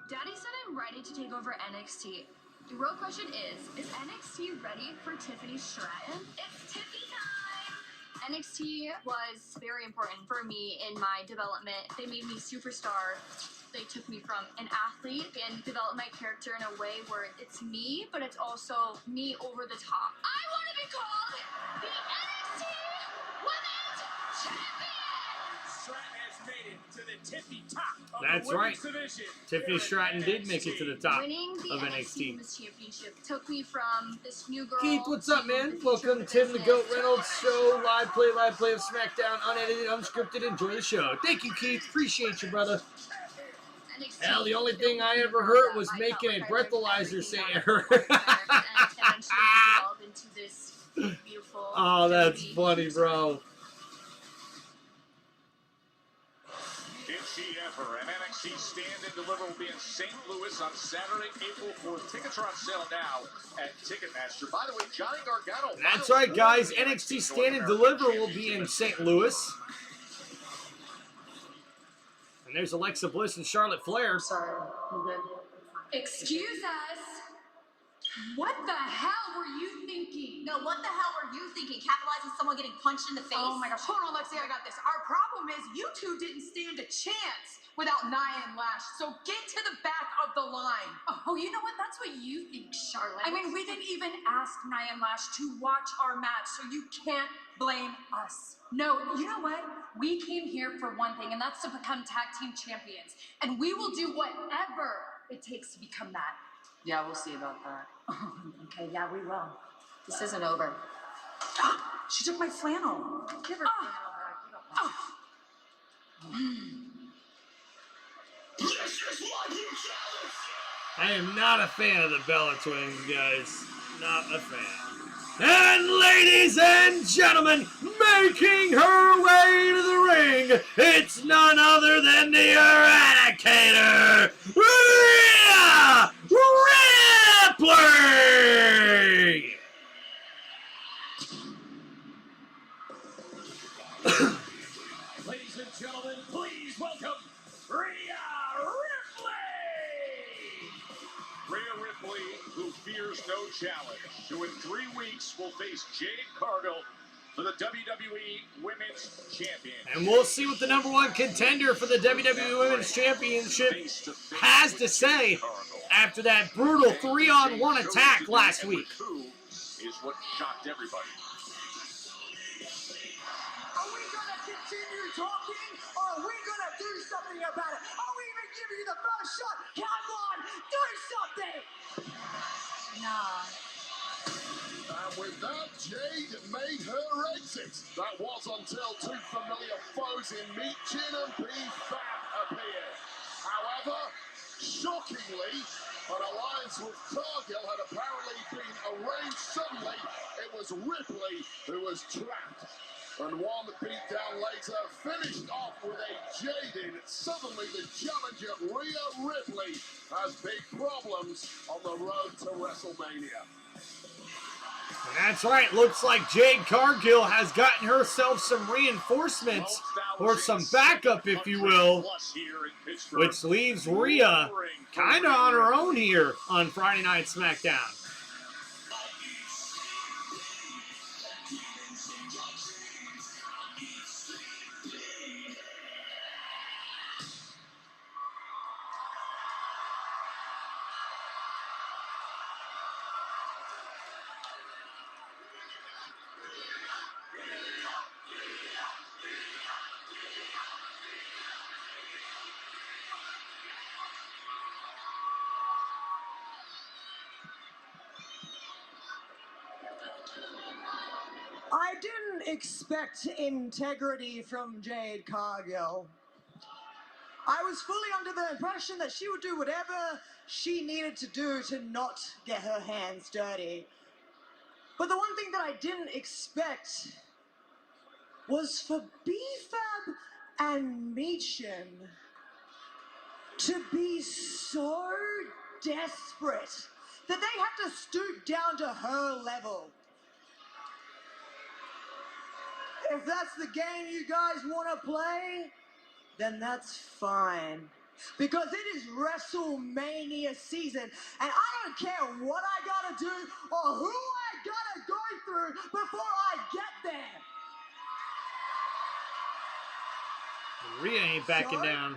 Daddy said I'm ready to take over NXT. The real question is NXT ready for Tiffany Stratton? It's Tiffy time! NXT was very important for me in my development. They made me superstar. They took me from an athlete and developed my character in a way where it's me, but it's also me over the top. I want to be called the NXT Women's Champion! Stratton has made it to the tippy top of That's the right. division. Tiffany Stratton did make it to the top Winning the of NXT NXT. Women's Championship took me from this new girl. Keith, what's up, to man? the future Welcome of to Tim the Goat business. Reynolds Show. Live play of SmackDown, unedited, unscripted. Enjoy the show. Thank you, Keith. Appreciate you, brother. NXT Hell, the only thing I built ever me heard up. was I making felt a like I learned breathalyzer say everything error. about it and eventually evolved into this beautiful. Oh, that's WWE funny, bro. If she ever, an NXT Stand and Deliver will be in St. Louis on Saturday, April 4th. Tickets are on sale now at Ticketmaster. By the way, Johnny Gargano. That's right, guys. NXT Stand and Deliver will be in St. Louis. And there's Alexa Bliss and Charlotte Flair. Sorry, I'm good. Excuse us. What the hell were you thinking? No, what the hell were you thinking? Capitalizing someone getting punched in the face? Oh my gosh, hold on, Lexi, I got this. Our problem is you two didn't stand a chance without Nia and Lash, so get to the back of the line. Oh, you know what? That's what you think, Charlotte. I mean, we didn't even ask Nia and Lash to watch our match, so you can't blame us. No, you know what? We came here for one thing, and that's to become tag team champions. And we will do whatever it takes to become that. Yeah, we'll see about that. Okay, yeah, we will. This isn't over. She took my flannel. Give her flannel back. We don't I am not a fan of the Bella Twins, guys. Not a fan. And ladies and gentlemen, making her way to the ring, it's none other than the Eradicator, Rhea Ripley! Ladies and gentlemen, please welcome Rhea Ripley! Rhea Ripley, who fears no challenge, who in 3 weeks will face Jade Cargill for the WWE Women's Champion. And we'll see what the #1 contender for the WWE Women's Championship has to say after that brutal 3-on-1 attack last week. Who is what shocked everybody. Are we gonna continue talking, or are we gonna do something about it? Are we even giving you the first shot? Come on, do something! Nah. And with that, Jade made her exit. That was until 2 familiar foes in Meat Chin and B-Fab appeared. However, shockingly, an alliance with Cargill had apparently been arranged suddenly. It was Ripley who was trapped. And one beatdown later finished off with a jaded. Suddenly the challenger Rhea Ripley has big problems on the road to WrestleMania. That's right, looks like Jade Cargill has gotten herself some reinforcements, or some backup, if you will, which leaves Rhea kind of on her own here on Friday Night SmackDown. I didn't expect integrity from Jade Cargill. I was fully under the impression that she would do whatever she needed to do to not get her hands dirty. But the one thing that I didn't expect was for B-Fab and Meechin to be so desperate that they had to stoop down to her level. If that's the game you guys want to play, then that's fine. Because it is WrestleMania season, and I don't care what I gotta do or who I gotta go through before I get there. Rhea ain't backing down.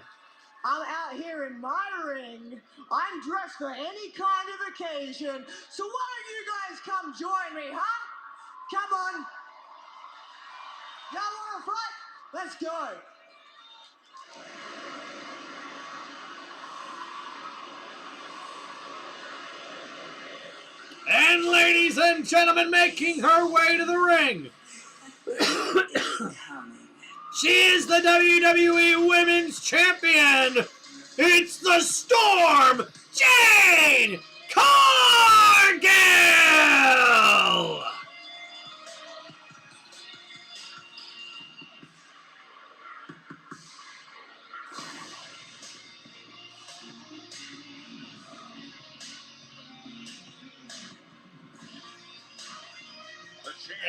I'm out here in my ring. I'm dressed for any kind of occasion. So why don't you guys come join me, huh? Come on. Y'all wanna fight? Let's go. And ladies and gentlemen, making her way to the ring, she is the WWE Women's Champion. It's the Storm, Jade Cargill.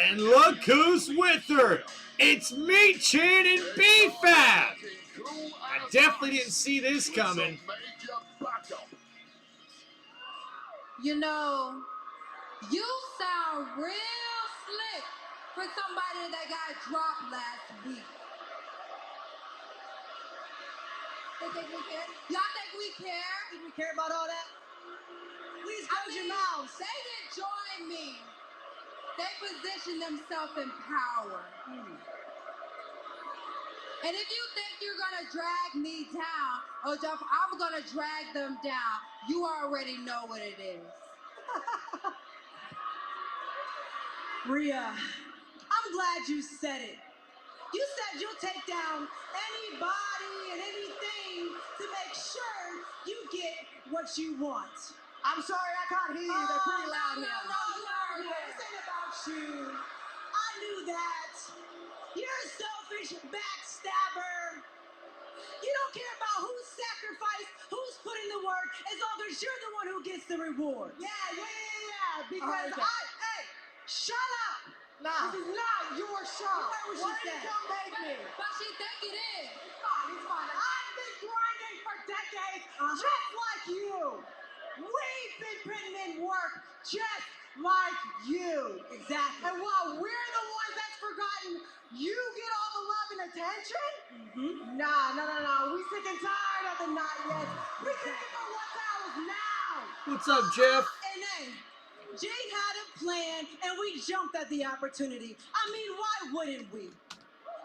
And look who's with her. It's Meechin and B-Fab. I definitely didn't see this coming. You know, you sound real slick for somebody that got dropped last week. They think we care? Y'all think we care? Think we care about all that? Please close your mouths. They didn't join me. They positioned themselves in power. And if you think you're gonna drag me down, or I'm gonna drag them down, you already know what it is. Rhea, I'm glad you said it. You said you'll take down anybody and anything to make sure you get what you want. I'm sorry, I can't hear you. They're pretty loud here. No, this ain't about you. I knew that. You're a selfish backstabber. You don't care about who's sacrificed, who's put in the work, as long as you're the one who gets the reward. Yeah. Because hey, shut up. Nah. This is not your show. You heard what she said. Don't make me. But she think it is. It's fine. I've been grinding for decades, just like you. We've been putting in work, just like you. Exactly. And while we're the ones that's forgotten, you get all the love and attention? Nah. We sick and tired of the not yet. We thinking for what's ours now. What's up, Jeff? And hey, Jade had a plan, and we jumped at the opportunity. I mean, why wouldn't we?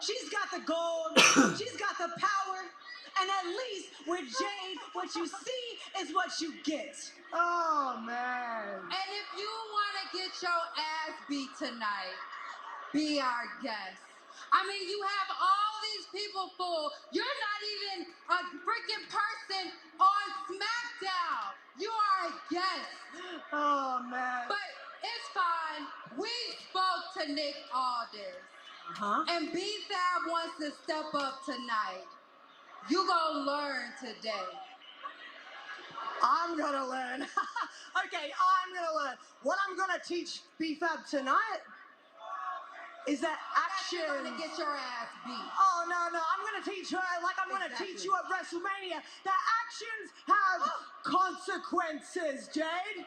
She's got the gold, she's got the power, and at least with Jade, what you see is what you get. Oh, man. And if you want to get your ass beat tonight, be our guest. I mean, you have all these people fooled. You're not even a freaking person on SmackDown. You are a guest. Oh, man. But it's fine. We spoke to Nick Aldis. And B-Fab wants to step up tonight. You gonna learn today. I'm gonna learn. Okay, I'm gonna learn. What I'm gonna teach B-Fab tonight is that action. You're gonna get your ass beat. Oh, no. I'm gonna teach her like I'm gonna teach you at WrestleMania that actions have consequences, Jade.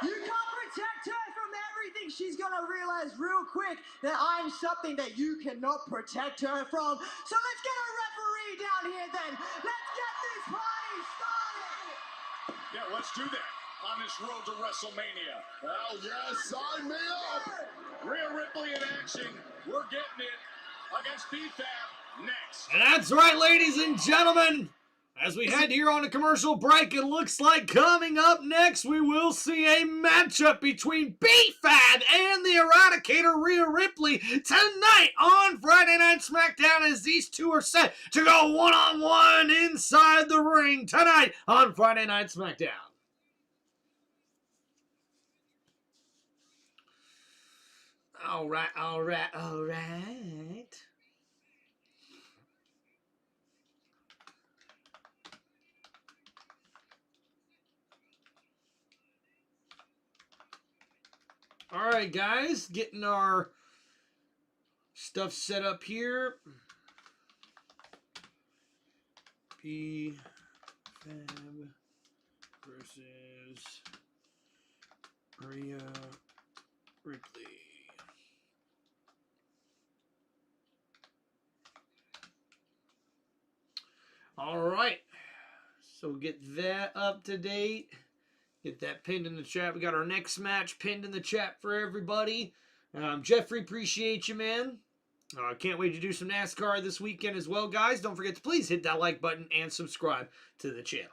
You can't protect her from everything. She's gonna realize real quick that I'm something that you cannot protect her from. So let's get a referee down here then. Let's get this party started. Yeah, let's do that on this road to WrestleMania. Hell yes, sign me up. Rhea Ripley in action. We're getting it against B-Fab next. And that's right, ladies and gentlemen. As we head here on a commercial break, it looks like coming up next, we will see a matchup between B-Fab and the Eradicator Rhea Ripley tonight on Friday Night SmackDown, as these two are set to go one-on-one inside the ring tonight on Friday Night SmackDown. All right. All right, guys, getting our stuff set up here. B-Fab versus Rhea Ripley. All right, so get that up to date. Get that pinned in the chat. We got our next match pinned in the chat for everybody. Jeffrey, appreciate you, man. Can't wait to do some NASCAR this weekend as well, guys. Don't forget to please hit that like button and subscribe to the channel.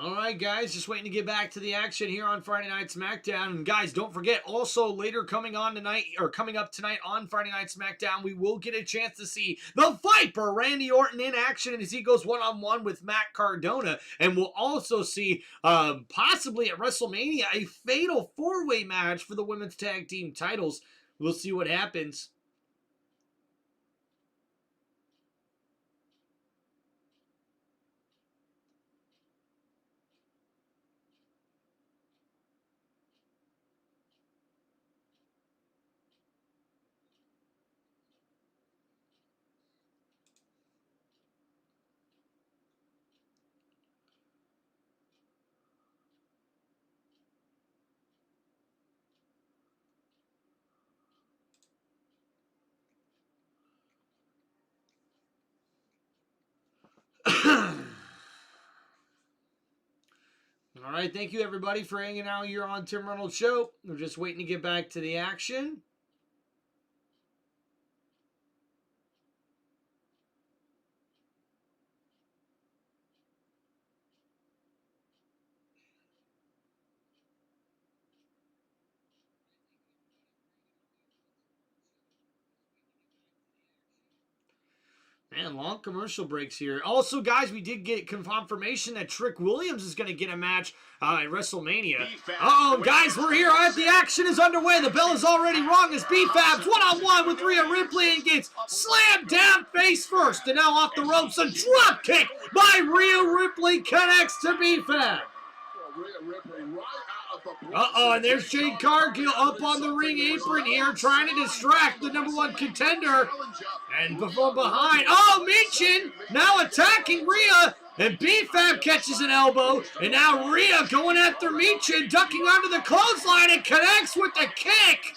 All right, guys, just waiting to get back to the action here on Friday Night SmackDown. And guys, don't forget, also later coming up tonight on Friday Night SmackDown, we will get a chance to see the Viper, Randy Orton, in action as he goes one-on-one with Matt Cardona. And we'll also see, possibly at WrestleMania, a fatal four-way match for the women's tag team titles. We'll see what happens. All right, thank you everybody for hanging out here on Tim Reynolds Show. We're just waiting to get back to the action. Man, long commercial breaks here. Also, guys, we did get confirmation that Trick Williams is going to get a match at WrestleMania. Uh-oh, guys, we're here. All right, the action is underway. The bell is already rung as B-Fab's one-on-one with Rhea Ripley and gets slammed down face first. And now off the ropes, a drop kick by Rhea Ripley connects to B-Fab. Uh-oh, and there's Jade Cargill up on the ring apron here, trying to distract the #1 contender. And from behind, oh, Michin now attacking Rhea, and B-Fab catches an elbow, and now Rhea going after Michin, ducking onto the clothesline and connects with the kick.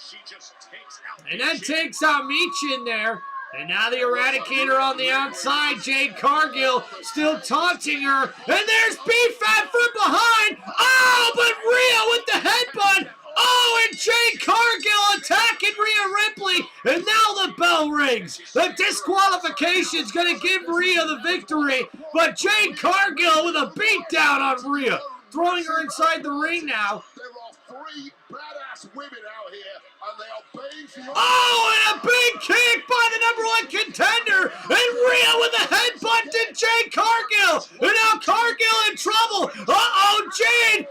And then takes out Michin there. And now the Eradicator on the outside, Jade Cargill still taunting her. And there's B-Fab from behind. Oh, but Rhea with the headbutt. Oh, and Jade Cargill attacking Rhea Ripley. And now the bell rings. The disqualification's going to give Rhea the victory. But Jade Cargill with a beatdown on Rhea, throwing her inside the ring now. There are 3 badass women out here, and they are paying for your... Oh, and a big kick by the #1 contender, and Rhea with a headbutt to Jade Cargill, and now Cargill in trouble. Uh-oh, Jade.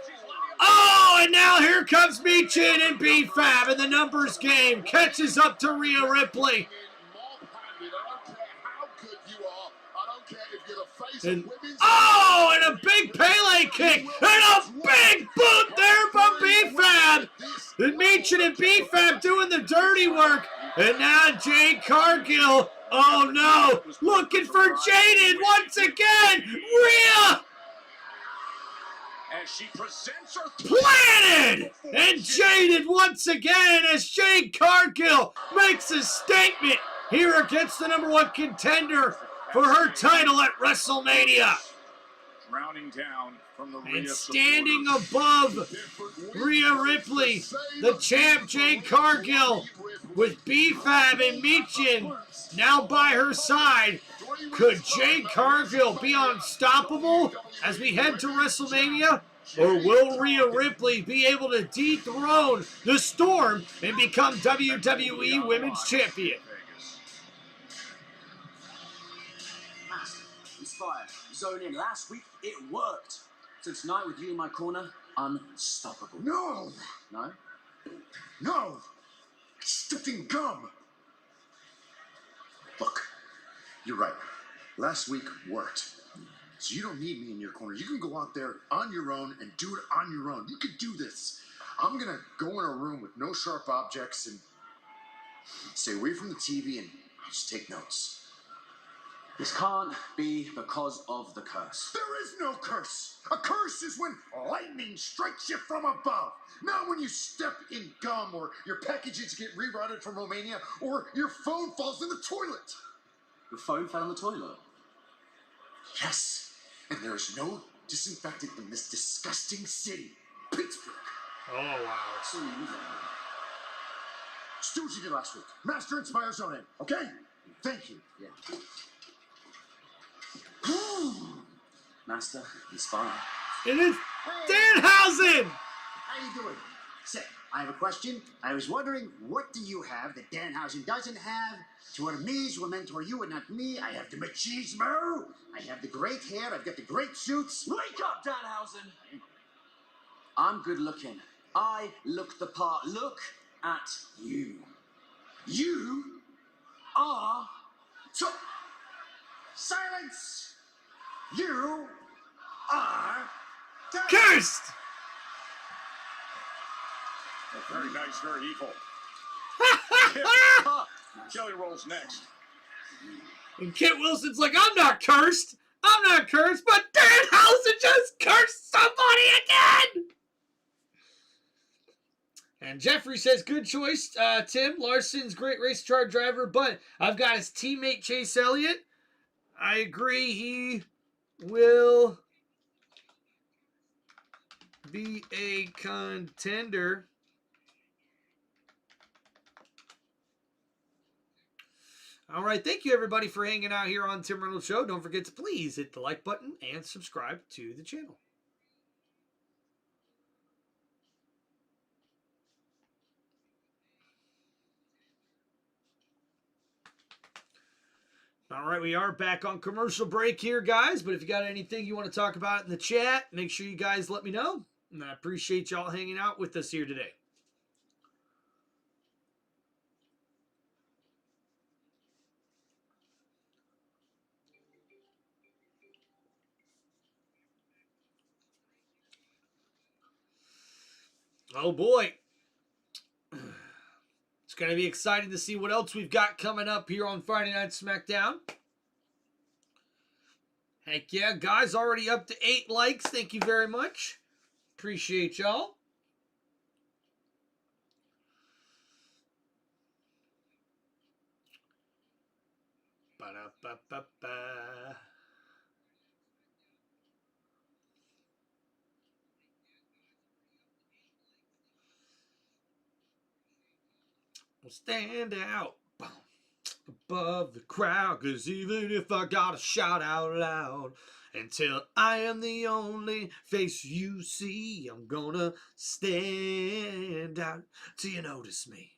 Oh, and now here comes Michin and B-Fab, and the numbers game catches up to Rhea Ripley. And, oh, and a big Pele kick, and a big boot there from B-Fab. And Michin and B-Fab doing the dirty work. And now Jade Cargill, oh no, looking for Jaded once again. Rhea! As she presents her Planted! And Jaded once again as Jade Cargill makes a statement here against the #1 contender for her title at WrestleMania. drowning down from the And standing above Rhea Ripley, the champ Jade Cargill, with B-Fab and Michin now by her side. Could Jade Cargill be unstoppable as we head to WrestleMania? Or will Rhea Ripley be able to dethrone the Storm and become WWE Women's Champion? Inspire, zone in. Last week, it worked. So tonight, with you in my corner, unstoppable. No! No? No! It's sticking gum! Look, you're right. Last week worked. So you don't need me in your corner. You can go out there on your own and do it on your own. You can do this. I'm gonna go in a room with no sharp objects and stay away from the TV and just take notes. This can't be because of the curse. There is no curse. A curse is when lightning strikes you from above. Not when you step in gum or your packages get rerouted from Romania or your phone falls in the toilet. Your phone fell in the toilet? Yes. And there is no disinfectant in this disgusting city, Pittsburgh. Oh, wow. So you then. Just do what you did last week. Master Inspire Zone in, okay? Thank you. Yeah. Master, inspire. It is Danhausen! How you doing? Say, I have a question. I was wondering, what do you have that Danhausen doesn't have? To our me's will mentor you and not me. I have the machismo. I have the great hair. I've got the great suits. Wake up, Danhausen! I'm good looking. I look the part. Look at you. You are... So, silence! You are... Cursed! Very nice, very evil. Jelly rolls next. And Kit Wilson's like, I'm not cursed, but Danhausen just cursed somebody again! And Jeffrey says, good choice, Tim. Larson's great race car driver, but I've got his teammate Chase Elliott. I agree, he will be a contender. All right, thank you everybody for hanging out here on Tim Reynolds Show. Don't forget to please hit the like button and subscribe to the channel. All right, we are back on commercial break here, guys. But if you got anything you want to talk about in the chat, make sure you guys let me know. And I appreciate y'all hanging out with us here today. Oh, boy. It's going to be exciting to see what else we've got coming up here on Friday Night SmackDown. Heck yeah, guys, already up to 8 likes. Thank you very much. Appreciate y'all. Ba-da-ba-ba-ba. We'll stand out above the crowd, 'cause even if I gotta shout out loud, until I am the only face you see, I'm gonna stand out till you notice me.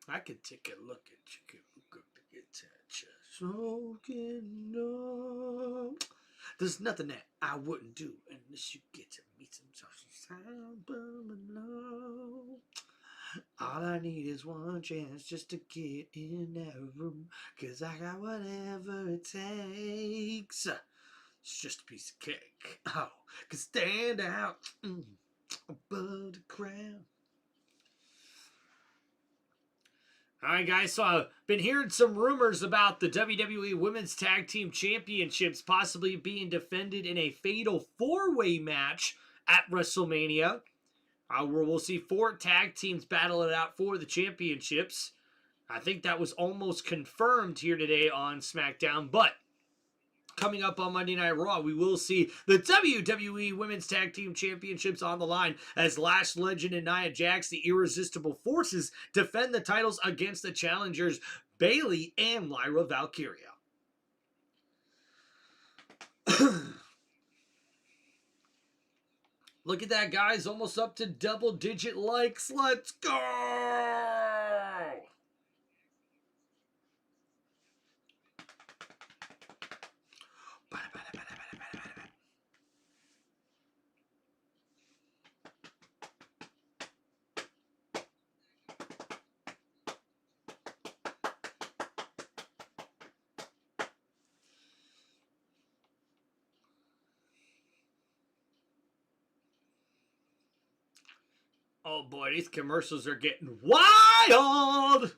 I could take a look at you, could look up and get touch you. Smoking no. There's nothing that I wouldn't do unless you get to meet some sound below. All I need is one chance just to get in that room, 'cause I got whatever it takes. It's just a piece of cake. Oh, can stand out above the crowd. All right, guys, so I've been hearing some rumors about the WWE Women's Tag Team Championships possibly being defended in a fatal 4-way match at WrestleMania, where we'll see 4 tag teams battle it out for the championships. I think that was almost confirmed here today on SmackDown, but coming up on Monday Night Raw, we will see the WWE Women's Tag Team Championships on the line as Lash Legend and Nia Jax, the Irresistible Forces, defend the titles against the challengers Bayley and Lyra Valkyria. Look at that, guys. Almost up to double-digit likes. Let's go! Oh boy, these commercials are getting wild!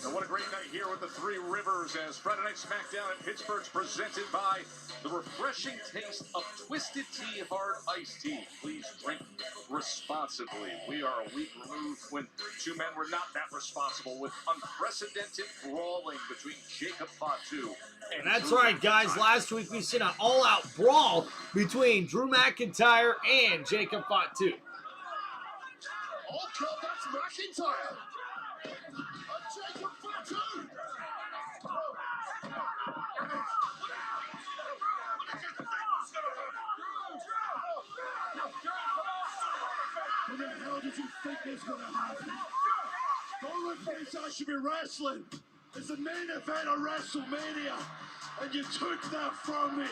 And what a great night here with the Three Rivers as Friday Night SmackDown in Pittsburgh's presented by the refreshing taste of Twisted Tea Hard Iced Tea. Please drink responsibly. We are a week removed when two men were not that responsible with unprecedented brawling between Jacob Fatu and That's Drew right, guys. McIntyre. Last week we seen an all-out brawl between Drew McIntyre and Jacob Fatu. Okay, that's McIntyre. And Jacob Fatu. What the hell did you think was going to happen? The only place I should be wrestling is the main event of WrestleMania, and you took that from me.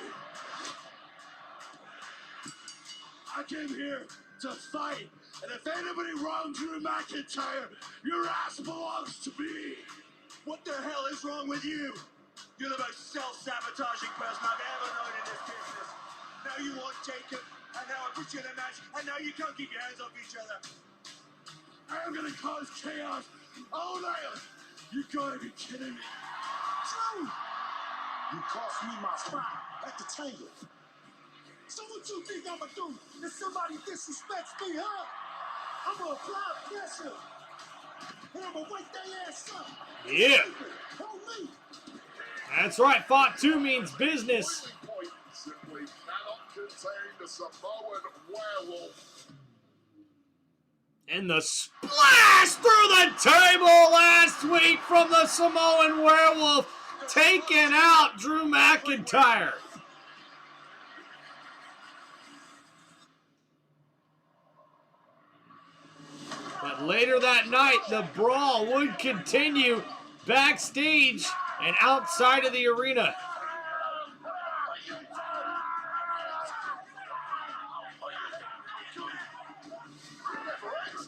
I came here to fight, and if anybody wronged Drew McIntyre, your ass belongs to me. What the hell is wrong with you? You're the most self-sabotaging person I've ever known in this business. Now you want Jacob, and now I put you in a match, and now you can't keep your hands off each other. I'm gonna cause chaos all night. You gotta be kidding me. Drew! You cost me my spot at the table. So what you think I'ma do if somebody disrespects me, huh? I'ma apply pressure. And I'ma wake their ass up. Yeah. Hold me. That's right. Fatu means business. Point simply cannot contain the Samoan werewolf. And the splash through the table last week from the Samoan Werewolf, taking out Drew McIntyre. But later that night, the brawl would continue backstage and outside of the arena.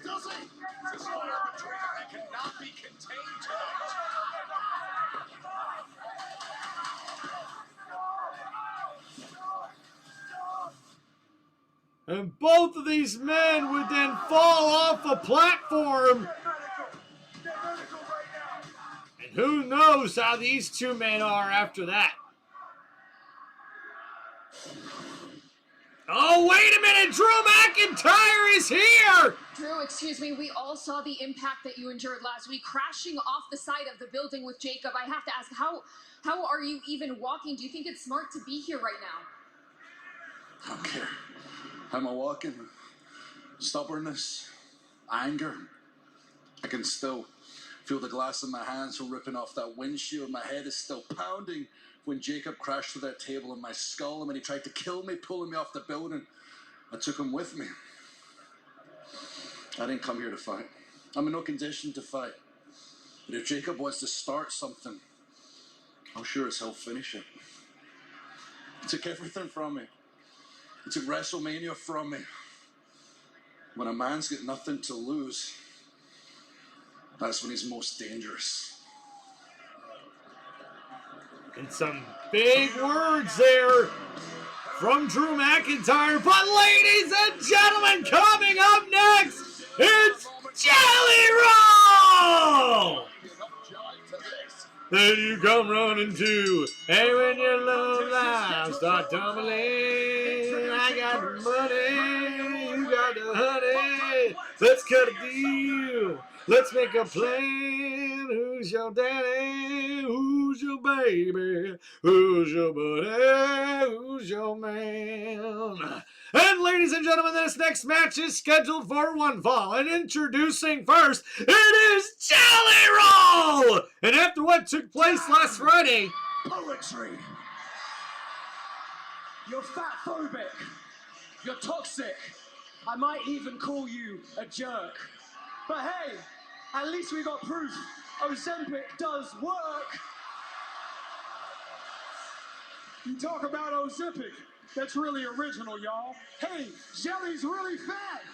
Does he? This fire between them, they cannot be contained tonight. And both of these men would then fall off a platform. And who knows how these two men are after that. Oh, wait a minute! Drew McIntyre is here! Drew, excuse me, we all saw the impact that you endured last week, crashing off the side of the building with Jacob. I have to ask, how are you even walking? Do you think it's smart to be here right now? I don't care. How am I walking? Stubbornness, anger. I can still feel the glass in my hands from ripping off that windshield. My head is still pounding when Jacob crashed through that table in my skull, and when he tried to kill me, pulling me off the building, I took him with me. I didn't come here to fight. I'm in no condition to fight. But if Jacob wants to start something, I'm sure as hell finish it. He took everything from me. He took WrestleMania from me. When a man's got nothing to lose, that's when he's most dangerous. And some big words there from Drew McIntyre. But ladies and gentlemen, coming up next, it's Jelly Roll! Then you come running to, hey, when your love life start tumbling, I got the money, you got the honey, let's cut a deal, let's make a plan, who's your daddy, who's your baby, who's your buddy, who's your man? And ladies and gentlemen, this next match is scheduled for one fall. And introducing first, it is Jelly Roll! And after what took place last Friday... Poetry! You're fat-phobic. You're toxic. I might even call you a jerk. But hey, at least we got proof. Ozempic does work. You talk about Ozempic. That's really original, y'all. Hey, Jelly's really fat.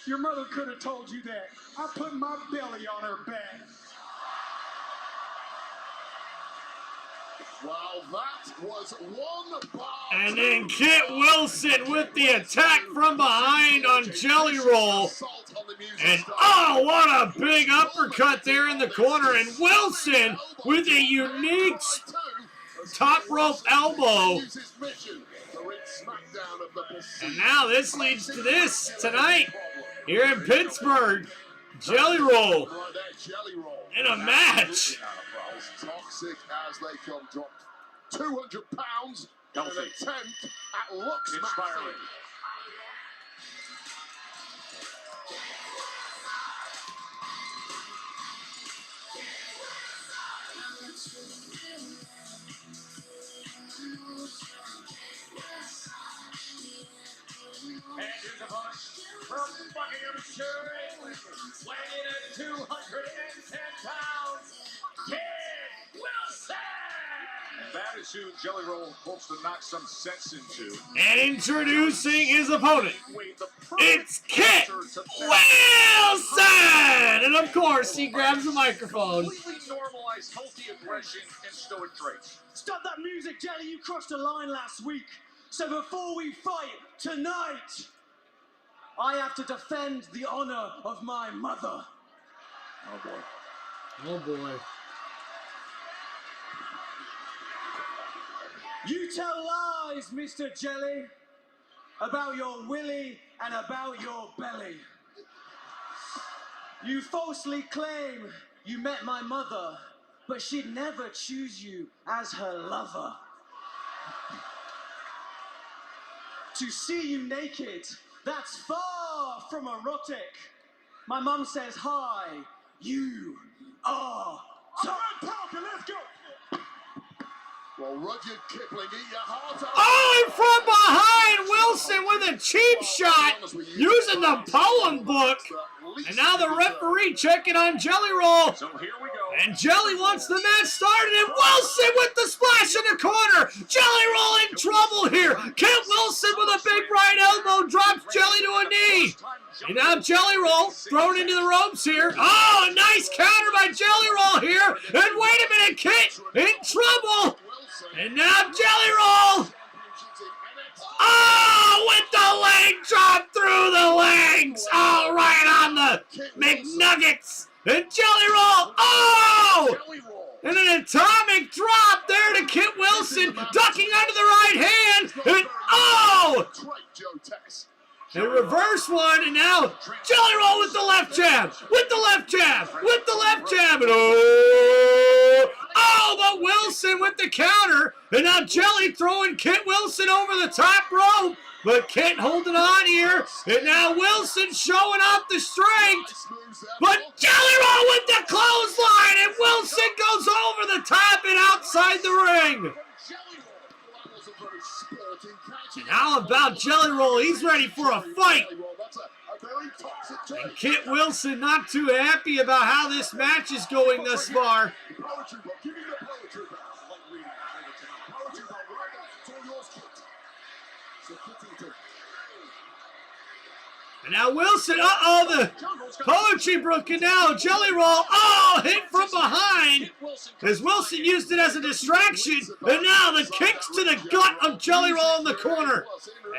Your mother could have told you that. I put my belly on her back. Well, that was one bar. And then Kit Wilson with the attack from behind on Jelly Roll. And oh, what a big uppercut there in the corner. And Wilson with a unique top rope elbow. And now this leads to this tonight here in Pittsburgh. Jelly Roll in a match. Toxic as they come, dropped 200 pounds in an attempt at looks inspiring. And here's a bonus from Buckinghamshire, England, weighing in at 210 pounds, Kit Wilson! That is who Jelly Roll hopes to knock some sense into. And introducing his opponent, it's Kit Wilson! And of course, he grabs the microphone. Completely normalized healthy aggression and stoic traits. Stop that music, Jelly. You crossed a line last week. So before we fight tonight, I have to defend the honor of my mother. Oh, boy. Oh, boy. You tell lies, Mr. Jelly, about your willy and about your belly. You falsely claim you met my mother, but she'd never choose you as her lover. To see you naked, that's far from erotic. My mum says, hi, you are top. Parker, let's go. Well, Rudyard Kipling, eat your heart out. Oh, and from behind, Wilson with a cheap shot using the poem book. And now the referee checking on Jelly Roll. So here we go. And Jelly wants the match started, and Wilson with the splash in the corner. Jelly Roll in trouble here. Kit Wilson with a big right elbow drops Jelly to a knee. And now Jelly Roll thrown into the ropes here. Oh, a nice counter by Jelly Roll here. And wait a minute, Kit in trouble. And now Jelly Roll. Oh, with the leg drop through the legs. Oh, right on the McNuggets. And Jelly Roll. Oh! And an atomic drop there to Kit Wilson, ducking under the right hand. And oh! A reverse one, and now Jelly Roll with the left jab, with the left jab, with the left jab, and oh! Oh, but Wilson with the counter, and now Jelly throwing Kit Wilson over the top rope, but Kit holding on here, and now Wilson showing off the strength, but Jelly Roll with the clothesline, and Wilson goes over the top and outside the ring. And how about Jelly Roll? He's ready for a fight. And Kit Wilson not too happy about how this match is going thus far. And now Wilson, the poetry book, and now Jelly Roll, hit from behind, as Wilson used it as a distraction, and now the kicks to the gut of Jelly Roll in the corner.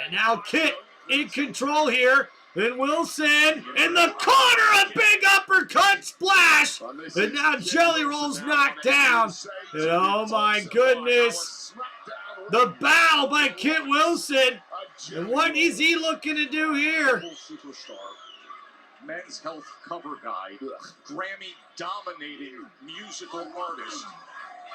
And now Kit in control here, and Wilson in the corner, a big uppercut splash, and now Jelly Roll's knocked down, and oh my goodness, the bow by Kit Wilson. And what is he looking to do here? Superstar, men's health cover guy, Grammy-dominating musical artist.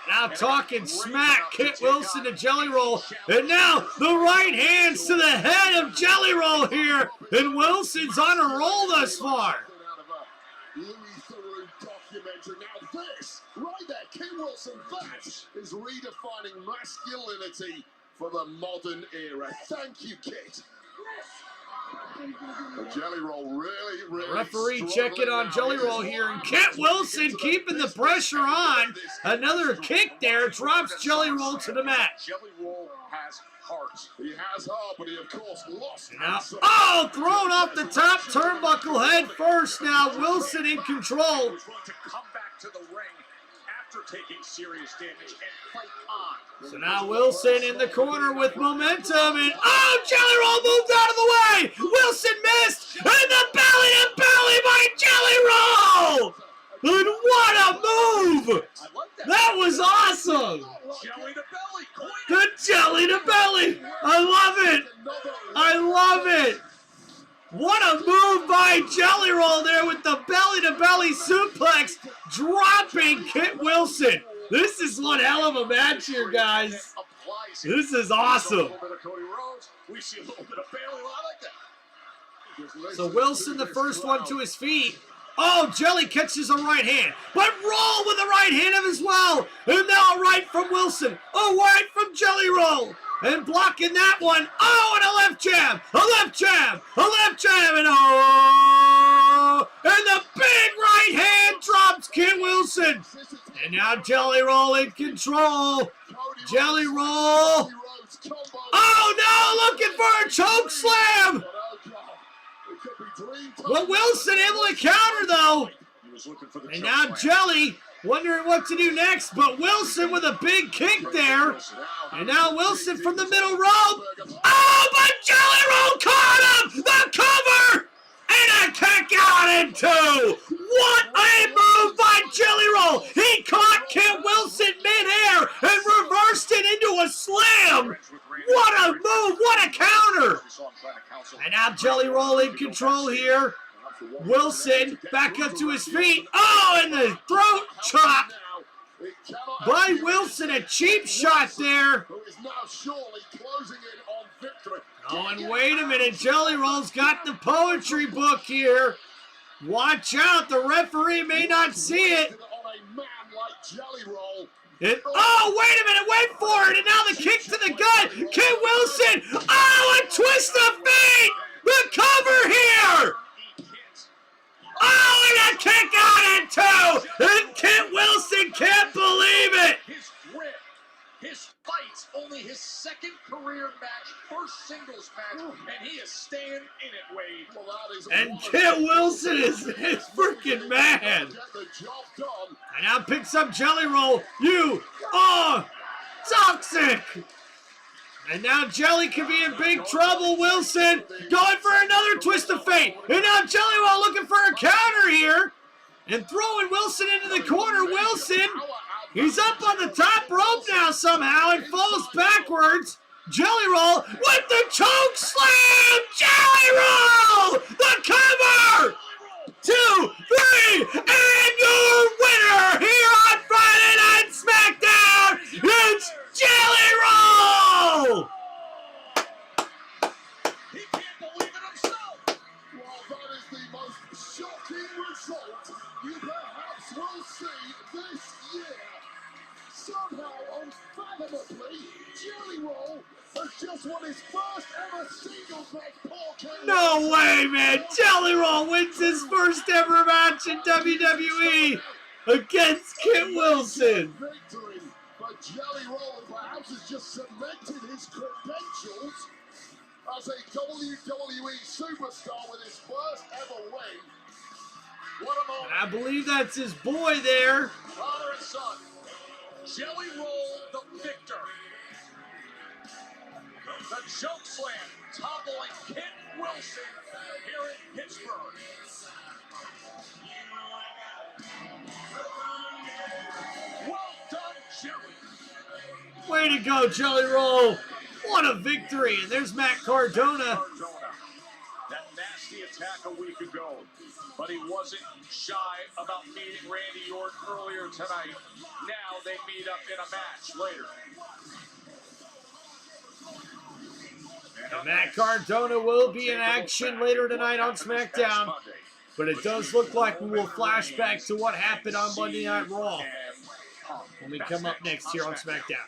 Now talking smack, Kit Wilson to Jelly Roll. And now the right hands to the head of Jelly Roll here. And Wilson's on a roll thus far. Now this, right there, Kit Wilson, that is redefining masculinity for the modern era. Thank you, Kit. The Jelly Roll really referee checking on Jelly Roll here, and Kit Wilson keeping the pressure on. Another kick there drops Jelly Roll to the mat. Jelly Roll has heart. He has heart, but he of course lost. Now, thrown off the top turnbuckle head first. Now Wilson in control. He's going to come back to the ring after taking serious damage and fight on. So now Wilson in the corner with momentum, and oh, Jelly Roll moved out of the way! Wilson missed, and the belly-to-belly by Jelly Roll! And what a move! That was awesome! Jelly to belly. The jelly to belly! I love it! I love it! What a move by Jelly Roll there with the belly-to-belly suplex, dropping Kit Wilson. This is one hell of a match here, guys. This is awesome. So Wilson, the first one to his feet. Oh, Jelly catches a right hand, but Roll with a right hand as well. And now a right from Wilson, a right from Jelly Roll. And blocking that one. Oh, and a left jab, a left jab, a left jab, and oh! And the big right hand drops Kit Wilson. And now Jelly Roll in control. Jelly Roll. Oh, no, looking for a choke slam. Well, Wilson able to counter, though. And now Jelly wondering what to do next, but Wilson with a big kick there. And now Wilson from the middle rope. Oh, but Jelly Roll caught him! The cover! And a kick out in two! What a move by Jelly Roll! He caught Kit Wilson midair and reversed it into a slam! What a move! What a counter! And now Jelly Roll in control here. Wilson back up to his feet. Oh, and the throat chop by Wilson. A cheap shot there. Oh, and wait a minute. Jelly Roll's got the poetry book here. Watch out. The referee may not see it. Oh, wait a minute. Wait for it. And now the kick to the gut. Kit Wilson. Oh, a twist of fate. The cover here. Oh, and a kick out in two! And Kit Wilson can't believe it! His grip, his fights, only his second career match, first singles match, and he is staying in it, Wade. And Kit Wilson is freaking mad. And now picks up Jelly Roll. You are toxic! And now Jelly could be in big trouble. Wilson going for another twist of fate. And now Jelly Roll looking for a counter here. And throwing Wilson into the corner. Wilson, he's up on the top rope now somehow and falls backwards. Jelly Roll with the choke slam. Jelly Roll! The cover! 2, 3, and your winner here on Friday Night SmackDown, it's Jelly Roll! He can't believe it himself. Well, that is the most shocking result you perhaps will see this year. Somehow, unfathomably, Jelly Roll has just won his first ever singles match. No way, man! Jelly Roll wins his first ever match in WWE against Kit Wilson. Victory, but Jelly Roll perhaps has just cemented his credentials as a WWE superstar with his first ever win. What a moment! I believe that's his boy there. Father and son, Jelly Roll the victor. The choke slam toppling Kit Wilson here in Pittsburgh. Well done, Jelly. Way to go, Jelly Roll. What a victory. And there's Matt Cardona. That nasty attack a week ago. But he wasn't shy about meeting Randy Orton earlier tonight. Now they meet up in a match later. And Matt Cardona will be in action later tonight on SmackDown. But it does look like we will flash back to what happened on Monday Night Raw when we come up next here on SmackDown.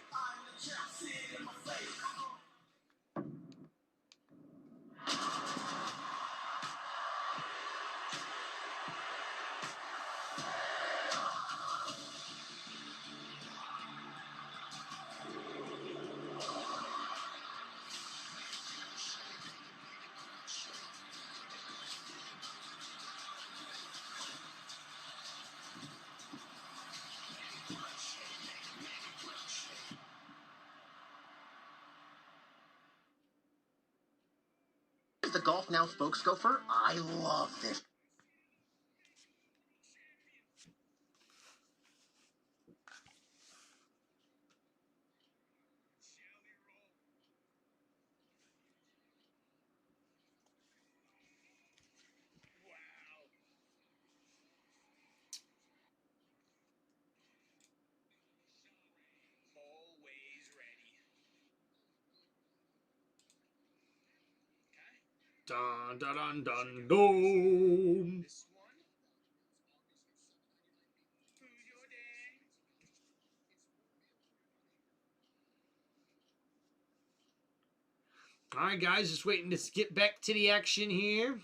Golf Now spokesgopher. I love this. Dun dun dun dun dun. All right, guys, just waiting to get back to the action here.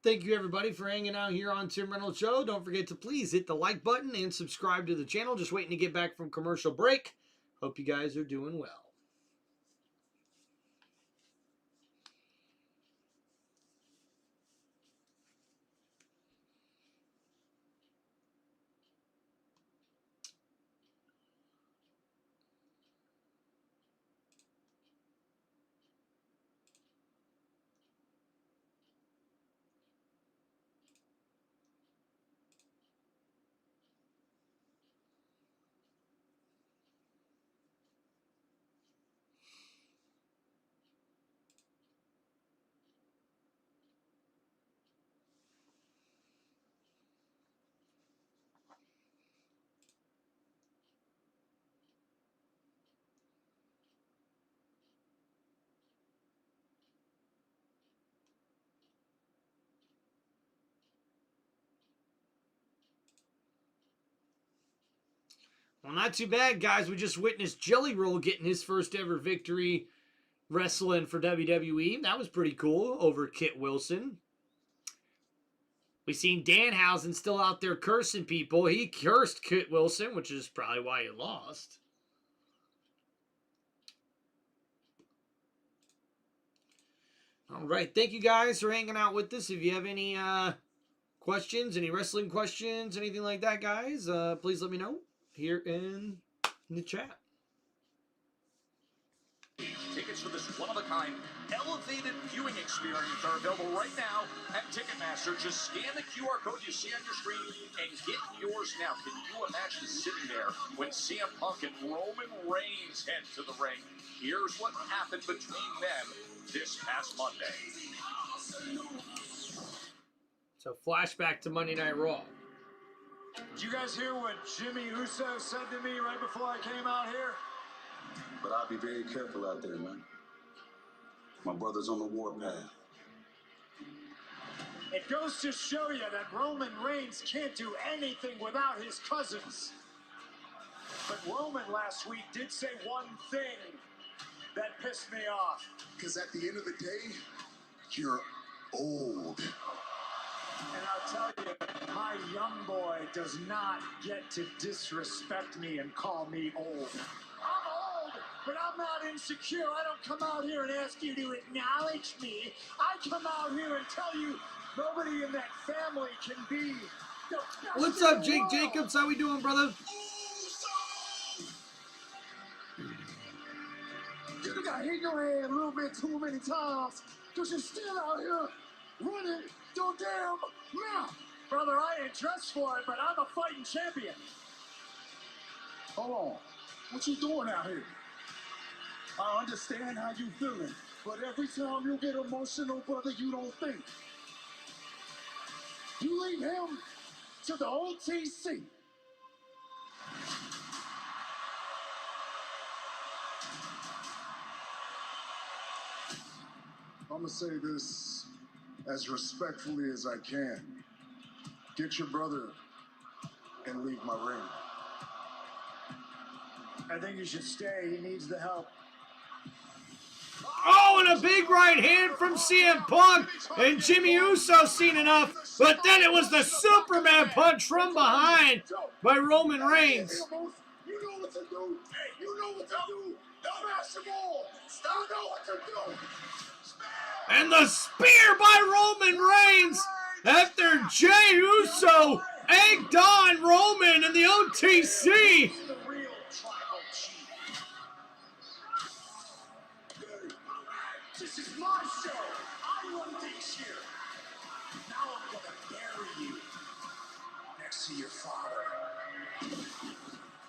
Thank you, everybody, for hanging out here on Tim Reynolds Show. Don't forget to please hit the like button and subscribe to the channel. Just waiting to get back from commercial break. Hope you guys are doing well. Well, not too bad, guys. We just witnessed Jelly Roll getting his first ever victory wrestling for WWE. That was pretty cool over Kit Wilson. We seen Danhausen still out there cursing people. He cursed Kit Wilson, which is probably why he lost. All right. Thank you guys for hanging out with us. If you have any questions, any wrestling questions, anything like that, guys, please let me know here in the chat. Tickets for this one-of-a-kind, elevated viewing experience are available right now at Ticketmaster. Just scan the QR code you see on your screen and get yours now. Can you imagine sitting there when CM Punk and Roman Reigns head to the ring? Here's what happened between them this past Monday. So flashback to Monday Night Raw. Did you guys hear what Jimmy Uso said to me right before I came out here? But I'll be very careful out there, man. My brother's on the warpath. It goes to show you that Roman Reigns can't do anything without his cousins. But Roman last week did say one thing that pissed me off. Because at the end of the day, you're old. And I'll tell you, my young boy does not get to disrespect me and call me old. I'm old, but I'm not insecure. I don't come out here and ask you to acknowledge me. I come out here and tell you nobody in that family can be the best. What's up, Jake Jacobs? How we doing, brother? You got hit your head a little bit too many times because you're still out here running your damn mouth. Brother, I ain't dressed for it, but I'm a fighting champion. Hold on. What you doing out here? I understand how you feeling. But every time you get emotional, brother, you don't think. You leave him to the OTC. I'm going to say this as respectfully as I can. Get your brother and leave my ring. I think you should stay. He needs the help. Oh, and a big right hand from CM Punk, and Jimmy Uso seen enough, but then it was the Superman punch from behind by Roman Reigns. You know what to do. You know what to do. Smash him all. You know what to do. And the spear by Roman Reigns after Jey Uso egged on Roman in the OTC. This is my show. I run things here. Now I'm gonna bury you next to your father.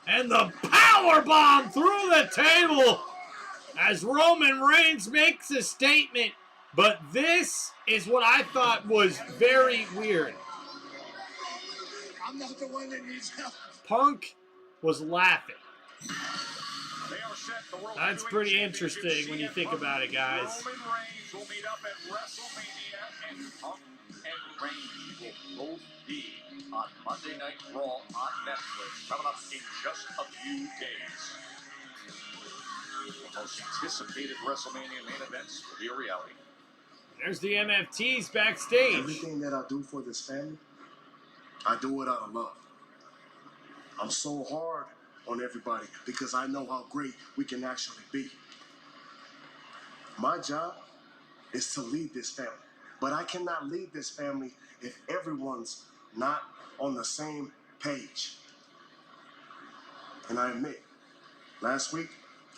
And the power bomb through the table as Roman Reigns makes a statement. But this is what I thought was very weird. I'm not the one that needs help. Punk was laughing. They are set. The World That's Heavyweight pretty Championship interesting when you think about it, guys. Roman Reigns will meet up at WrestleMania, and Punk and Reigns will both be on Monday Night Raw on Netflix, coming up in just a few days. The most anticipated WrestleMania main events will be a reality. There's the MFTs backstage. Everything that I do for this family, I do it out of love. I'm so hard on everybody because I know how great we can actually be. My job is to lead this family, but I cannot lead this family if everyone's not on the same page. And I admit, last week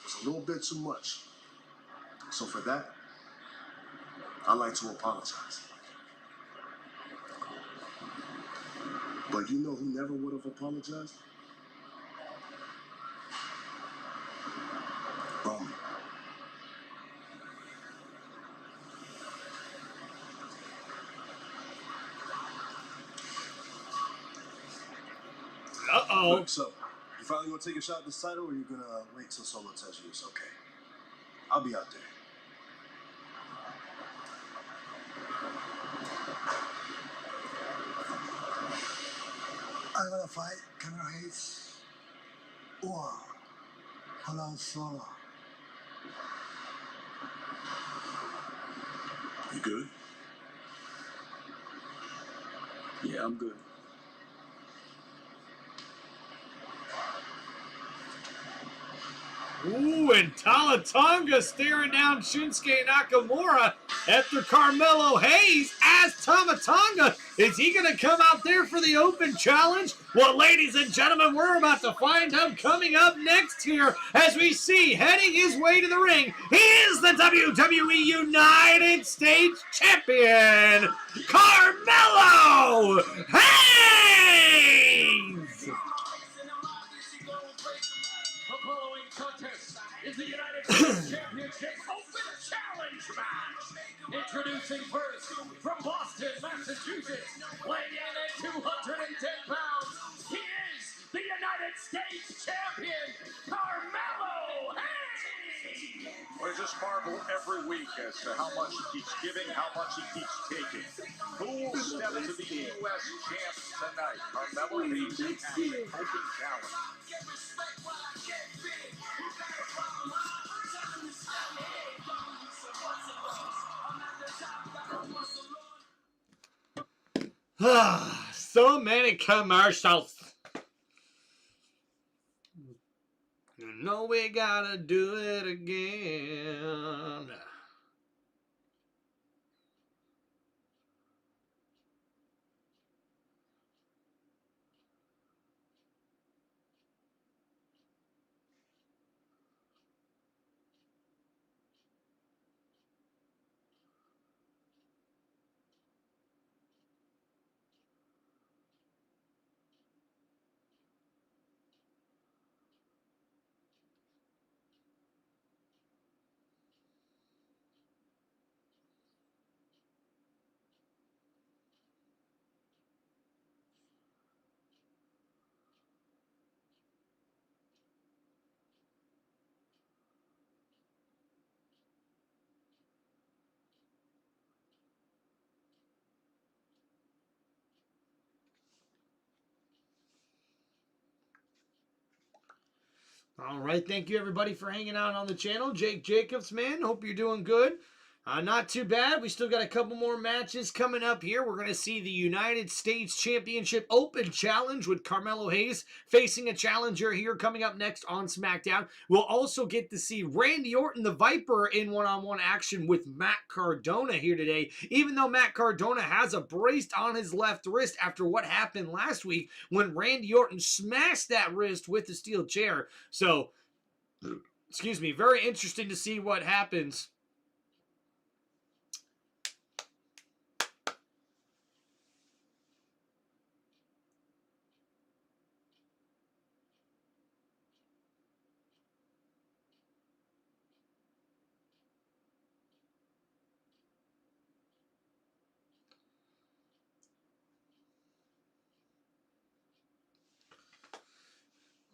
was a little bit too much. So for that, I'd like to apologize. But you know who never would have apologized? Roman. Uh-oh. Look, so, you finally gonna take a shot at this title, or you gonna wait till Solo tells you it's okay? I'll be out there. I'm gonna fight Cameron Hayes or Halal Solo. You good? Yeah, I'm good. Ooh, and Talatonga staring down Shinsuke Nakamura after Carmelo Hayes asks Tamatonga, is he going to come out there for the open challenge? Well, ladies and gentlemen, we're about to find out coming up next here as we see heading his way to the ring. He is the WWE United States Champion, Carmelo Hayes! The following contest is the United States Championship Open Challenge match. Introducing first, from Boston, Massachusetts, weighing in at 210 pounds, he is the United States Champion, Carmelo Hayes! We just marvel every week as to how much he keeps giving, how much he keeps taking. Who will step to the U.S. champ tonight? Carmelo Hayes in the Open Challenge. So many commercials. You know we gotta do it again. All right, thank you everybody for hanging out on the channel. Jake Jacobs, man, hope you're doing good. Not too bad. We still got a couple more matches coming up here. We're going to see the United States Championship Open Challenge with Carmelo Hayes facing a challenger here coming up next on SmackDown. We'll also get to see Randy Orton, the Viper, in one-on-one action with Matt Cardona here today. Even though Matt Cardona has a brace on his left wrist after what happened last week when Randy Orton smashed that wrist with the steel chair. So, excuse me, very interesting to see what happens.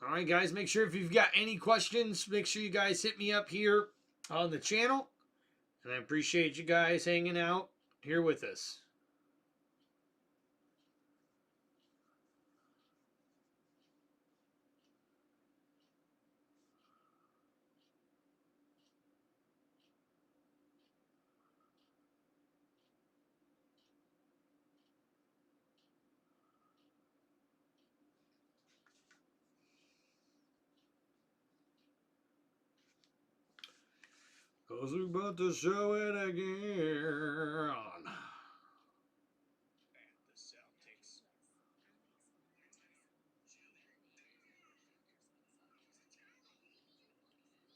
All right, guys, make sure if you've got any questions, make sure you guys hit me up here on the channel. And I appreciate you guys hanging out here with us. Cause we're about to show it again.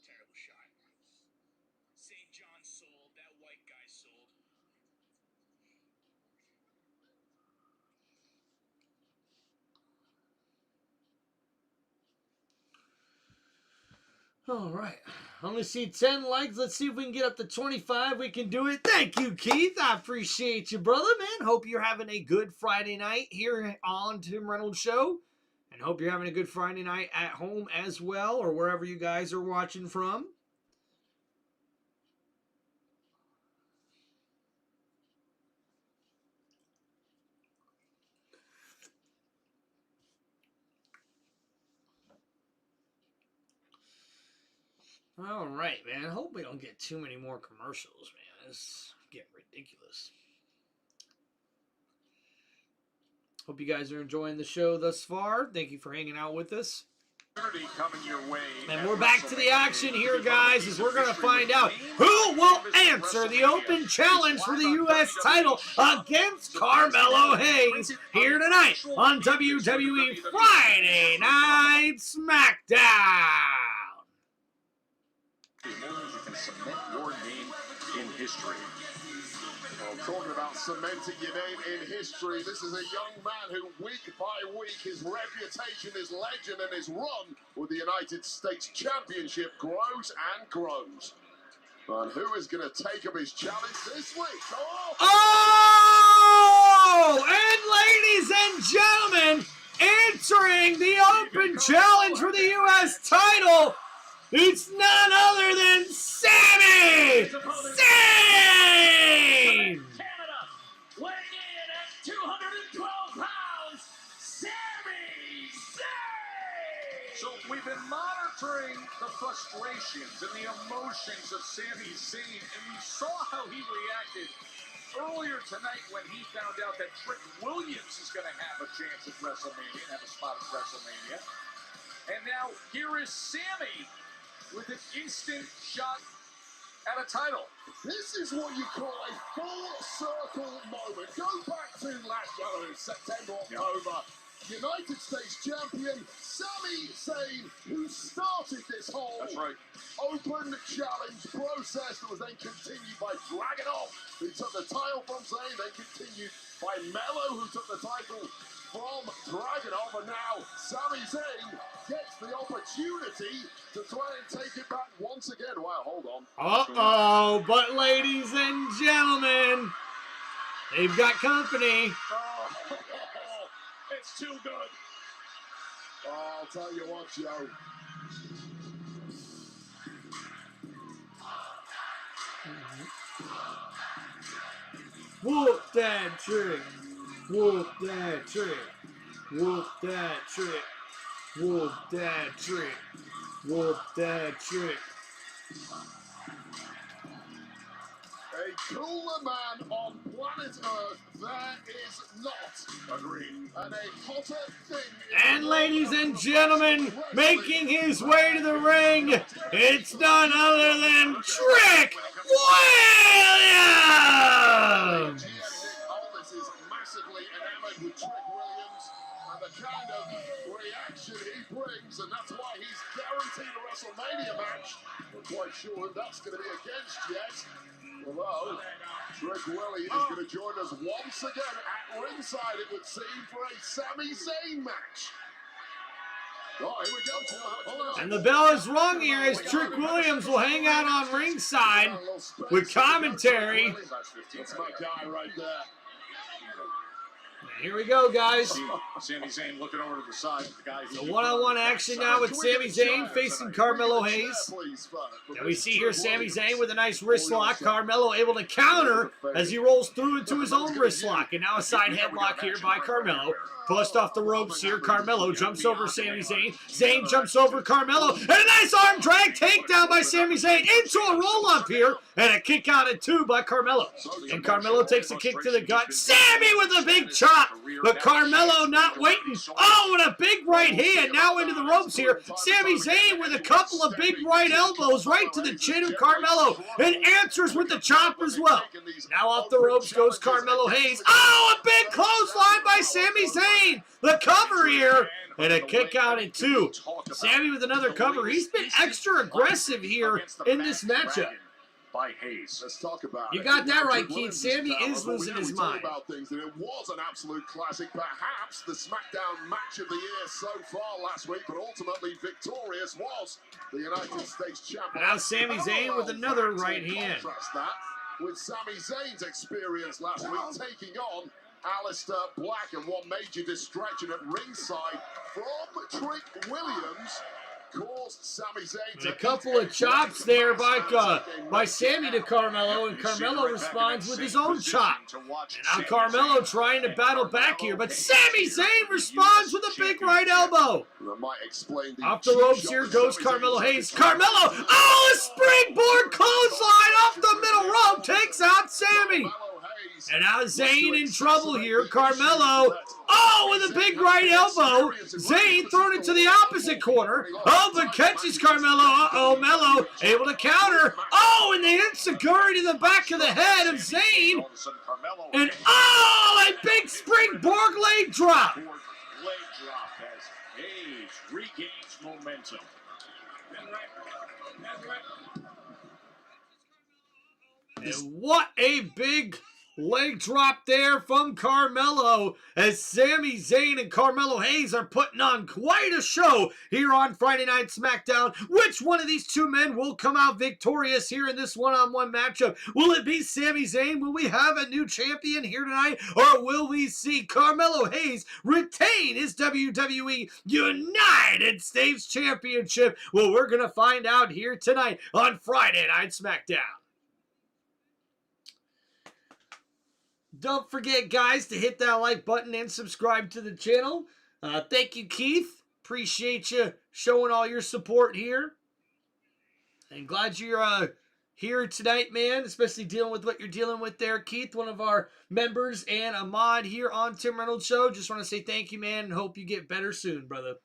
Terrible shot. St. John sold. That white guy sold. All right. I only see 10 likes. Let's see if we can get up to 25. We can do it. Thank you, Keith. I appreciate you, brother, man. Hope you're having a good Friday night here on Tim Reynolds Show. And hope you're having a good Friday night at home as well, or wherever you guys are watching from. All right, man. I hope we don't get too many more commercials, man. It's getting ridiculous. Hope you guys are enjoying the show thus far. Thank you for hanging out with us. Coming your way. And we're back to the action here, guys, as we're going to find out who will answer the open challenge for the U.S. title against Carmelo Hayes here tonight on WWE Friday Night SmackDown. You can cement your name in history. Well, talking about cementing your name in history, this is a young man who, week by week, his reputation, his legend, and his run with the United States Championship grows and grows. But who is going to take up his challenge this week? Oh! And ladies and gentlemen, entering the open challenge for the U.S. title, it's none other than Sami Zayn! Canada, weighing in at 212 pounds, Sami Zayn! So we've been monitoring the frustrations and the emotions of Sami Zayn, and we saw how he reacted earlier tonight when he found out that Trick Williams is going to have a chance at WrestleMania and have a spot at WrestleMania. And now here is Sami with an instant shot at a title. This is what you call a full circle moment. Go back to last year, September, October. United States champion Sami Zayn, who started this whole open challenge process that was then continued by Dragunov, who took the title from Zayn, then continued by Melo, who took the title from Dragunov, and now Sami Zayn gets the opportunity to try and take it back once again. Wow, hold on. Uh-oh, but ladies and gentlemen, they've got company. Oh, it's too good. Oh, I'll tell you what, Joe. Whoop that trick. Whoop that trick. Whoop that trick. Whoop that trick. Whoop that trick. A cooler man on planet Earth there is not. Agreed. And a hotter thing. And ladies and gentlemen, making his way to the ring, it's none other than Trick Williams! Aldis is massively enamored with Trick Williams and the kind of reaction he brings, and that's why he's guaranteed a WrestleMania match. We're quite sure who that's going to be against yet. Although, Trick Willie is going to join us once again at ringside, it would seem, for a Sami Zayn match. Oh, here we go. And the bell is rung here as Trick Williams will hang out on ringside with commentary. That's my guy right there. Here we go, guys. Sami Zayn looking over to the side. The guy So one-on-one action now with Sami Zayn facing Carmelo Hayes. And we see here Sami Zayn with a nice wrist lock. Carmelo able to counter as he rolls through into his own wrist lock. And now a side headlock here by Carmelo. Pushed off the ropes here. Carmelo jumps over Sami Zayn. Zayn jumps over Carmelo. And a nice arm drag takedown by Sami Zayn into a roll-up here. And a kick out at 2 by Carmelo. And Carmelo takes a kick to the gut. Sami with a big chop. But Carmelo not waiting. Oh, and a big right hand now into the ropes here. Sami Zayn with a couple of big right elbows right to the chin of Carmelo. And answers with the chop as well. Now off the ropes goes Carmelo Hayes. Oh, a big clothesline by Sami Zayn. The cover here. And a kick out at 2. Sami with another cover. He's been extra aggressive here in this matchup. By Hayes. Let's talk about you got that right, Keith. Sami is losing his mind. About things, and it was an absolute classic, perhaps the SmackDown match of the year so far last week, but ultimately victorious was the United States champion. Now Sami Zayn with another right hand. Contrast that with Sami Zayn's experience last week, taking on Aleister Black, and one major distraction at ringside from Trick Williams. And a couple of chops there by Sami to Carmelo, and Carmelo responds with his own chop. And now Carmelo trying to battle back here, but Sami Zayn responds with a big right elbow. Off the ropes here goes Carmelo Hayes. Carmelo, oh, a springboard clothesline off the middle rope, takes out Sami. And now Zayn in trouble here. Carmelo, oh, with a big right elbow. Zayn thrown it to the opposite corner. Oh, but catches Carmelo. Uh-oh, Mello able to counter. Oh, and the enziguri to the back of the head of Zayn. And oh, a big springboard leg drop. Leg drop as Hayes regains momentum. And what a big leg drop there from Carmelo as Sami Zayn and Carmelo Hayes are putting on quite a show here on Friday Night SmackDown. Which one of these two men will come out victorious here in this one-on-one matchup? Will it be Sami Zayn? Will we have a new champion here tonight? Or will we see Carmelo Hayes retain his WWE United States Championship? Well, we're going to find out here tonight on Friday Night SmackDown. Don't forget, guys, to hit that like button and subscribe to the channel. Thank you, Keith. Appreciate you showing all your support here. And glad you're here tonight, man, especially dealing with what you're dealing with there, Keith, one of our members and a mod here on Tim Reynolds Show. Just want to say thank you, man, and hope you get better soon, brother.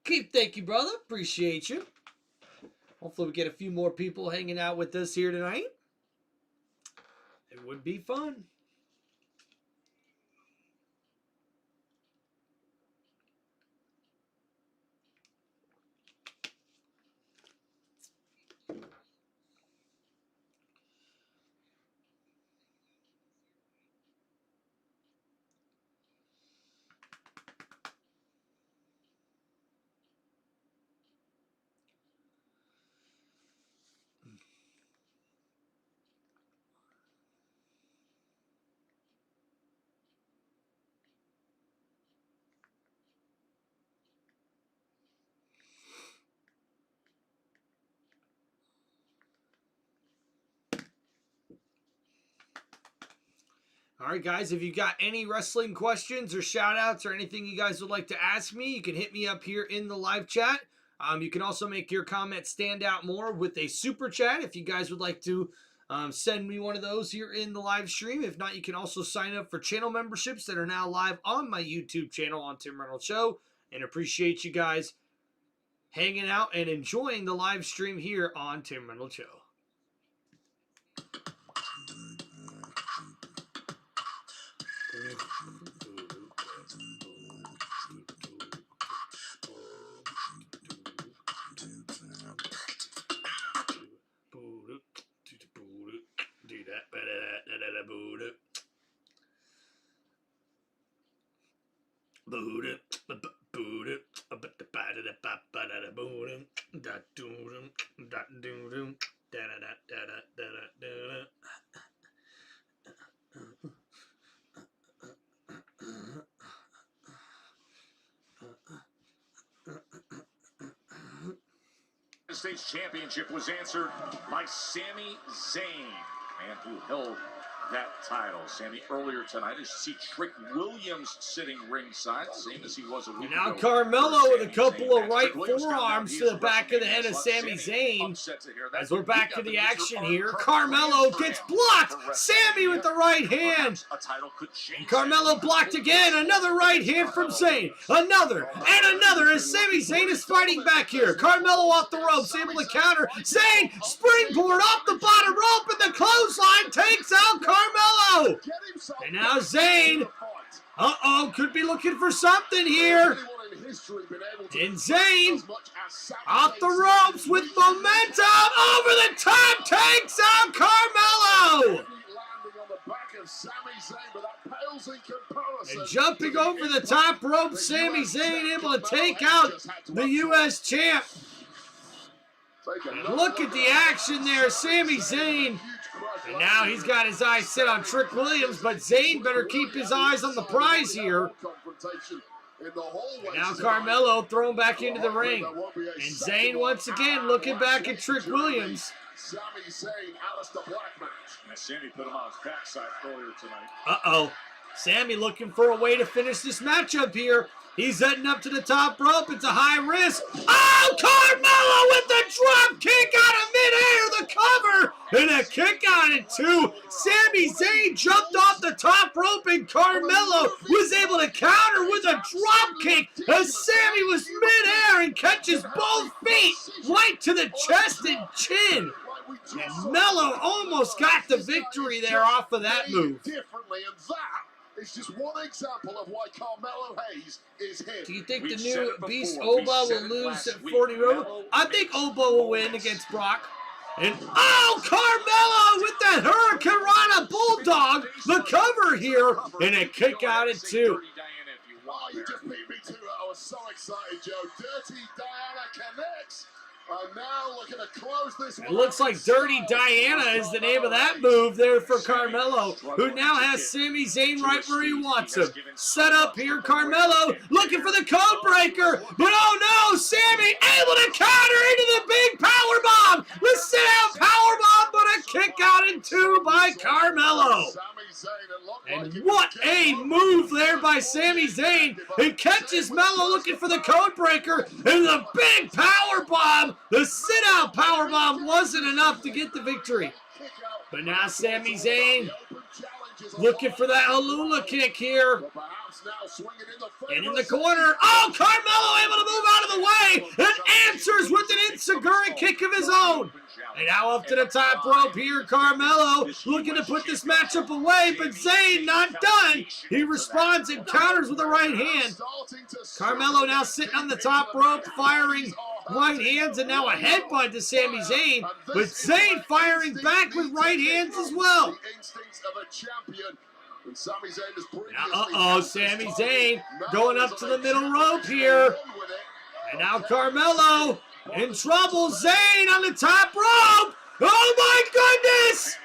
Keith, thank you, brother. Appreciate you. Hopefully we get a few more people hanging out with us here tonight. It would be fun. All right, guys, if you got any wrestling questions or shout-outs or anything you guys would like to ask me, you can hit me up here in the live chat. You can also make your comments stand out more with a super chat if you guys would like to send me one of those here in the live stream. If not, you can also sign up for channel memberships that are now live on my YouTube channel on Tim Reynolds Show. And appreciate you guys hanging out and enjoying the live stream here on Tim Reynolds Show. The States Championship was answered by Sami Zayn, man who held that title. Sami earlier tonight, as you see Trick Williams sitting ringside, same as he was a week now ago. Carmelo with a couple of right forearms to the back of the head of Sami Zayn. As we're back to the action here, Carmelo gets blocked. Sami with the right hand. And Carmelo blocked again. Another right hand from Zayn. Another and another as Sami Zayn is fighting back here. Carmelo off the ropes, able to counter. Zayn springboard off the bottom rope, and the clothesline takes out Carmelo. And now Zayn, could be looking for something here. And Zayn, off the ropes with momentum, over the top, takes out Carmelo. And jumping over the top rope, Sami Zayn able to take out the U.S. champ. And look at the action there, Sami Zayn. And now he's got his eyes set on Trick Williams, but Zayn better keep his eyes on the prize here. And now Carmelo thrown back into the ring. And Zayn once again looking back at Trick Williams. Sami Zayn, Alistair Black match. And Sami put him on his backside earlier tonight. Sami looking for a way to finish this matchup here. He's heading up to the top rope. It's a high risk. Oh, Carmelo with the drop kick out of midair. The cover and a kick out at 2. Sami Zayn jumped off the top rope and Carmelo was able to counter with a drop kick as Sami was midair and catches both feet right to the chest and chin. And Melo almost got the victory there off of that move. It's just one example of why Carmelo Hayes is here. Do you think the new Beast Oba will lose at 40 row? I think Oba will win against Brock. And Carmelo with that Hurricane Rana Bulldog, the cover here, and a kick out at 2. Oh, you just beat me to it. I was so excited, Joe. Dirty Diana connects. And now looking to close this. It looks like Dirty Diana is the name of that move there for Carmelo, who now has Sami Zayn right where he wants him. Set up here, Carmelo looking for the code breaker, but oh no, Sami able to counter into the big power bomb. The sit-out power bomb, but a kick out in 2 by Carmelo. And what a move there by Sami Zayn. He catches Melo looking for the code breaker, and the big power bomb. The sit-out powerbomb wasn't enough to get the victory. But now Sami Zayn looking for that Halula kick here. And in the corner, Carmelo able to move out of the way and answers with an Enziguri kick of his own. And now up to the top rope here, Carmelo looking to put this matchup away, but Zayn not done. He responds and counters with a right hand. Carmelo now sitting on the top rope, firing right hands, and now a headbutt to Sami Zayn, but Zayn firing back with right hands as well. Now, Sami Zayn going up to the middle rope here. And now Carmelo in trouble. Zayn on the top rope. Oh my goodness!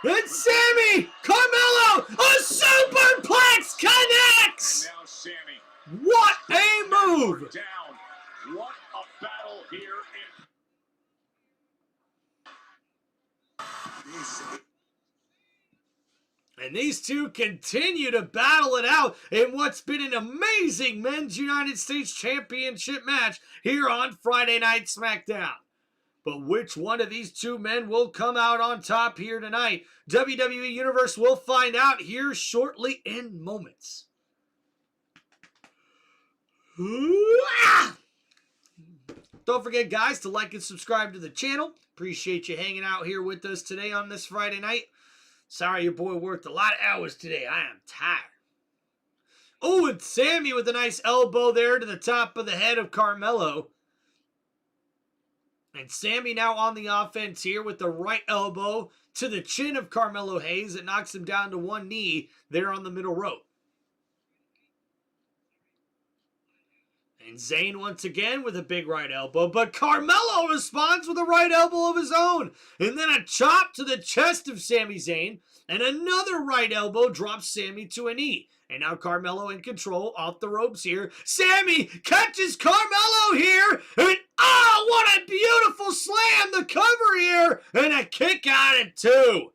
It's Sami! Carmelo! A superplex connects! What a move! What a battle here And these two continue to battle it out in what's been an amazing Men's United States Championship match here on Friday Night SmackDown. But which one of these two men will come out on top here tonight? WWE Universe will find out here shortly in moments. Don't forget, guys, to like and subscribe to the channel. Appreciate you hanging out here with us today on this Friday night. Sorry your boy worked a lot of hours today. I am tired. Oh, and Sammy with a nice elbow there to the top of the head of Carmelo. And Sammy now on the offense here with the right elbow to the chin of Carmelo Hayes. It knocks him down to one knee there on the middle rope. And Zayn once again with a big right elbow. But Carmelo responds with a right elbow of his own. And then a chop to the chest of Sami Zayn. And another right elbow drops Sammy to a knee. And now Carmelo in control off the ropes here. Sammy catches Carmelo here. And oh, what a beautiful slam. The cover here. And a kick out at 2.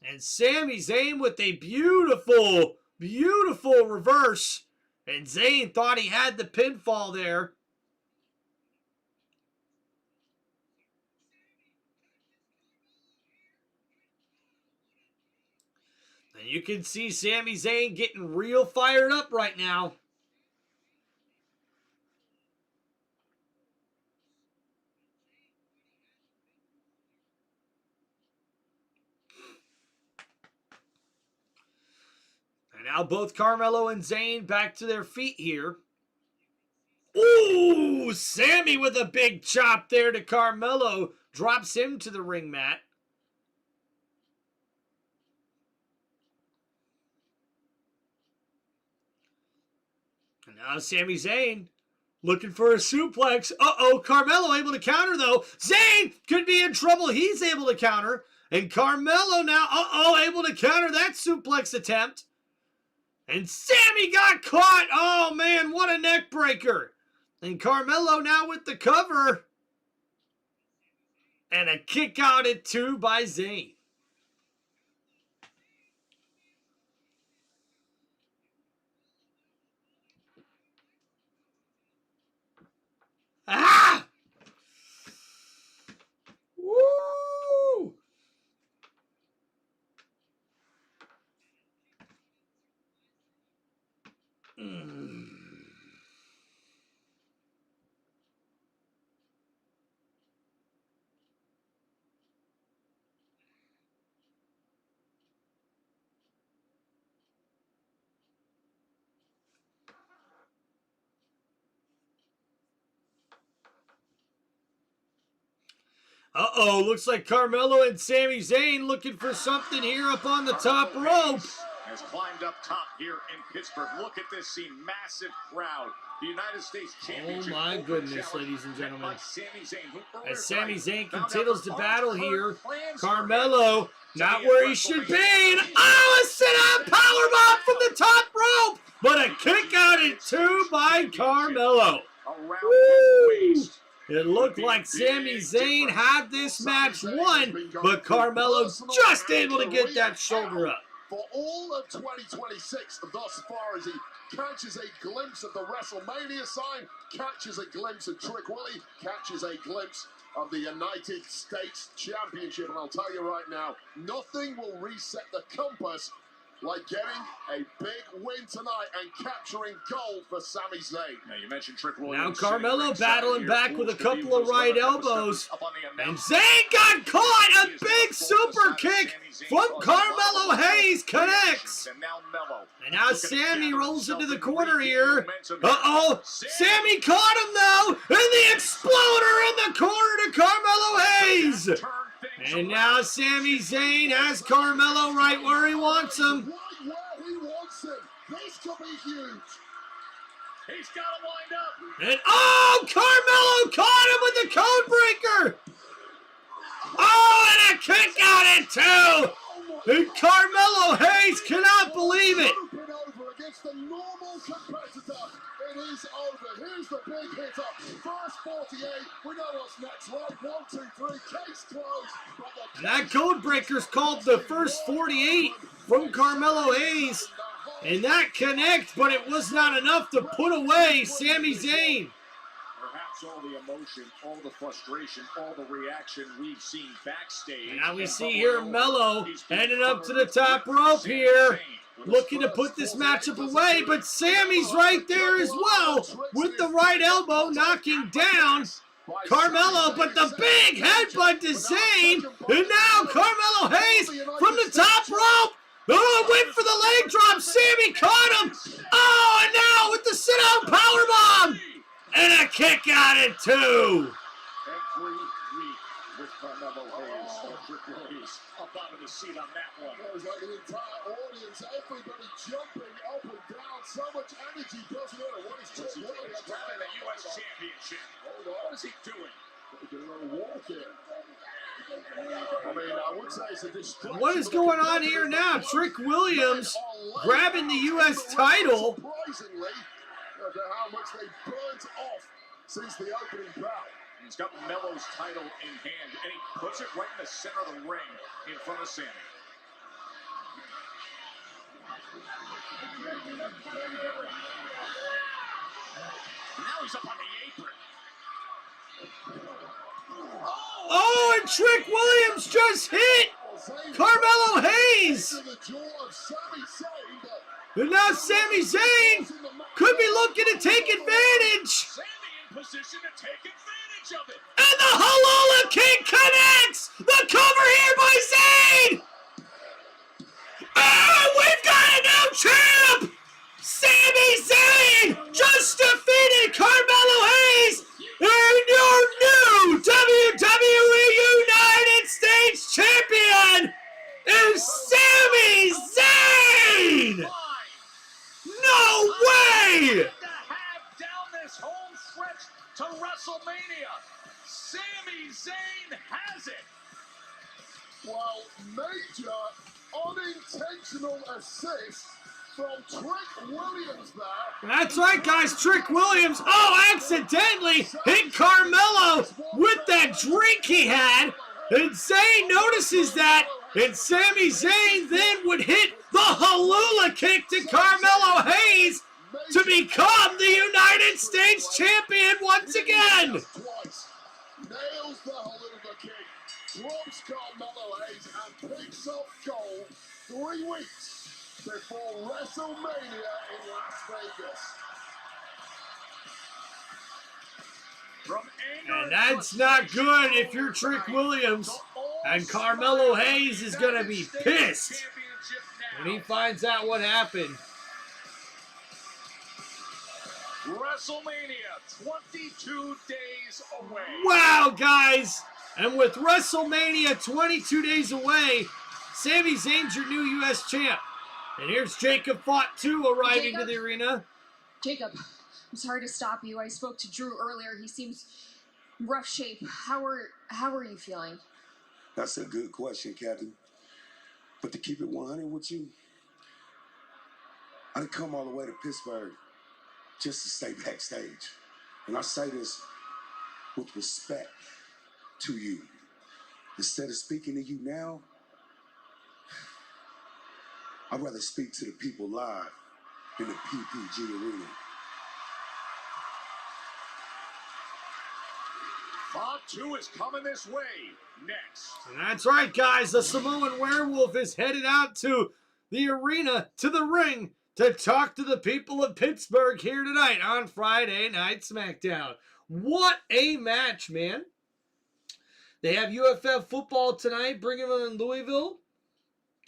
And Sami Zayn with a beautiful, beautiful reverse. And Zayn thought he had the pinfall there. And you can see Sami Zayn getting real fired up right now. And now both Carmelo and Zayn back to their feet here. Ooh, Sammy with a big chop there to Carmelo. Drops him to the ring mat. And now Sami Zayn looking for a suplex. Uh-oh, Carmelo able to counter though. Zayn could be in trouble. He's able to counter. And Carmelo now, able to counter that suplex attempt. And Sammy got caught. Oh, man, what a neck breaker. And Carmelo now with the cover. And a kick out at 2 by Zayn. Ah! Woo! Uh-oh, looks like Carmelo and Sami Zayn looking for something here up on the top rope. Has climbed up top here in Pittsburgh. Look at this scene, massive crowd. The United States Championship. Oh my goodness, ladies and gentlemen. Sami Zayn, as Sami Zayn continues to battle here, Carmelo not where he should be. And a sit-out powerbomb from the top rope. But a kick out at 2 by Carmelo. Woo! It looked like Sami Zayn had this match won, but Carmelo just able to get that shoulder up. For all of 2026 thus far, as he catches a glimpse of the WrestleMania sign, catches a glimpse of Trick Willie, catches a glimpse of the United States Championship. And I'll tell you right now, nothing will reset the compass like getting a big win tonight and capturing gold for Sami Zayn. Now you mentioned Trick Willie. Now Carmelo battling back with a couple of right elbows. And Zayn got caught. A big super kick from Carmelo Hayes connects. And now Sammy rolls into the corner here. Uh-oh. Sammy caught him though. And the exploder in the corner to Carmelo Hayes. And now Sami Zayn has Carmelo right where he wants him. Right where he wants him. This could be huge. He's got him lined up. And Carmelo caught him with the code breaker. And a kick out at 2. And Carmelo Hayes cannot believe it. Over against the normal competitor. It is over. Here's the big hitter. First 48. We know what's next, right? 1, 2, 3. Case closed. And that code breaker's called the first 48. from Carmelo Hayes. And that connect, but it was not enough to put away Sami Zayn. Perhaps all the emotion, all the frustration, all the reaction we've seen backstage. And now we see here Melo heading up to the top rope here, looking to put this matchup away, but Sammy's right there as well with the right elbow knocking down Carmelo, but the big headbutt to Zayn, and now Carmelo Hayes from the top rope. Oh, went for the leg drop. Sammy caught him. Oh, and now with the sit-out powerbomb. And a kick out at 2. Every week with Carmelo Hayes, Triple Hayes up out of the seat on that one. It was like the entire audience, everybody jumping up and down. So much energy doesn't matter. What is Triple Hayes? Grabbing the U.S. Championship. What is he doing? Get a walk here. I mean, I would say it's a distraction. What is going on here now? Trick Williams grabbing the U.S. title. Surprisingly, how much they burnt off since the opening bout. He's got Melo's title in hand, and he puts it right in the center of the ring in front of Sammy. Now he's up on the apron. Oh, and Trick Williams just hit Carmelo Hayes. And now Sami Zayn could be looking to take advantage. Sammy in position to take advantage of it. And the Halala Kick connects. The cover here by Zayn. And we've got a new champ. Sami Zayn just defeated Carmelo Hayes. And your new WWE United States Champion is Sami Zayn! No way! To have down this home stretch to WrestleMania, Sami Zayn has it. Well, major unintentional assist from Trick Williams there. That's right, guys. Trick Williams, accidentally hit Carmelo with that drink he had. And Zayn notices that. And Sami Zayn then would hit the Halula Kick to Carmelo Hayes to become the United States Champion once again. Twice. Nails the Halula Kick, drops Carmelo Hayes, and picks up gold 3 weeks before WrestleMania in Las Vegas. And that's not good if you're Trick Williams. And Carmelo Hayes is going to be pissed when he finds out what happened. WrestleMania, 22 days away. Wow, guys. And with WrestleMania 22 days away, Sami Zayn's your new U.S. champ. And here's Jacob Fought 2 arriving to the arena. Jacob, I'm sorry to stop you. I spoke to Drew earlier. He seems in rough shape. How are you feeling? That's a good question, Captain. But to keep it 100 with you, I done come all the way to Pittsburgh just to stay backstage. And I say this with respect to you. Instead of speaking to you now, I'd rather speak to the people live in the PPG arena. Part 2 is coming this way next. And that's right, guys. The Samoan Werewolf is headed out to the arena, to the ring, to talk to the people of Pittsburgh here tonight on Friday Night SmackDown. What a match, man. They have UFF football tonight, bringing them in Louisville.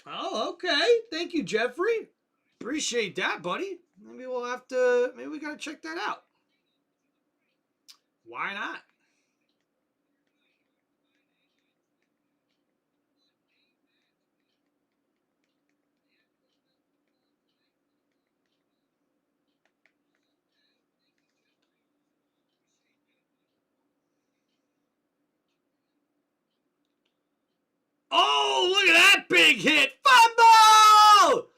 Oh, okay. Thank you, Jeffrey. Appreciate that, buddy. Maybe we got to check that out. Why not? Oh, look at that big hit. Fumble!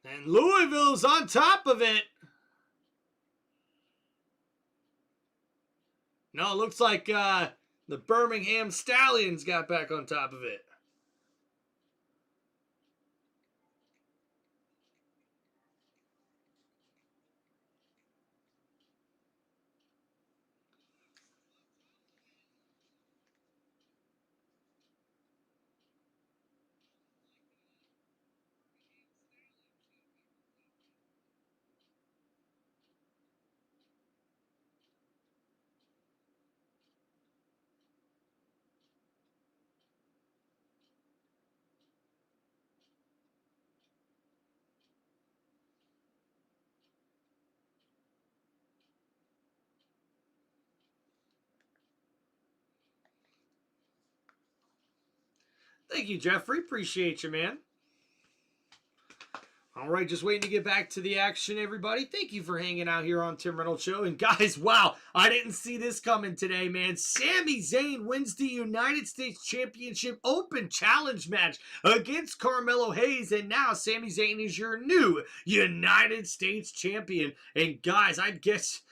And Louisville's on top of it. No, it looks like the Birmingham Stallions got back on top of it. Thank you, Jeffrey. Appreciate you, man. All right, just waiting to get back to the action, everybody. Thank you for hanging out here on Tim Reynolds Show. And guys, wow, I didn't see this coming today, man. Sami Zayn wins the United States Championship Open Challenge match against Carmelo Hayes. And now Sami Zayn is your new United States champion. And guys, I guess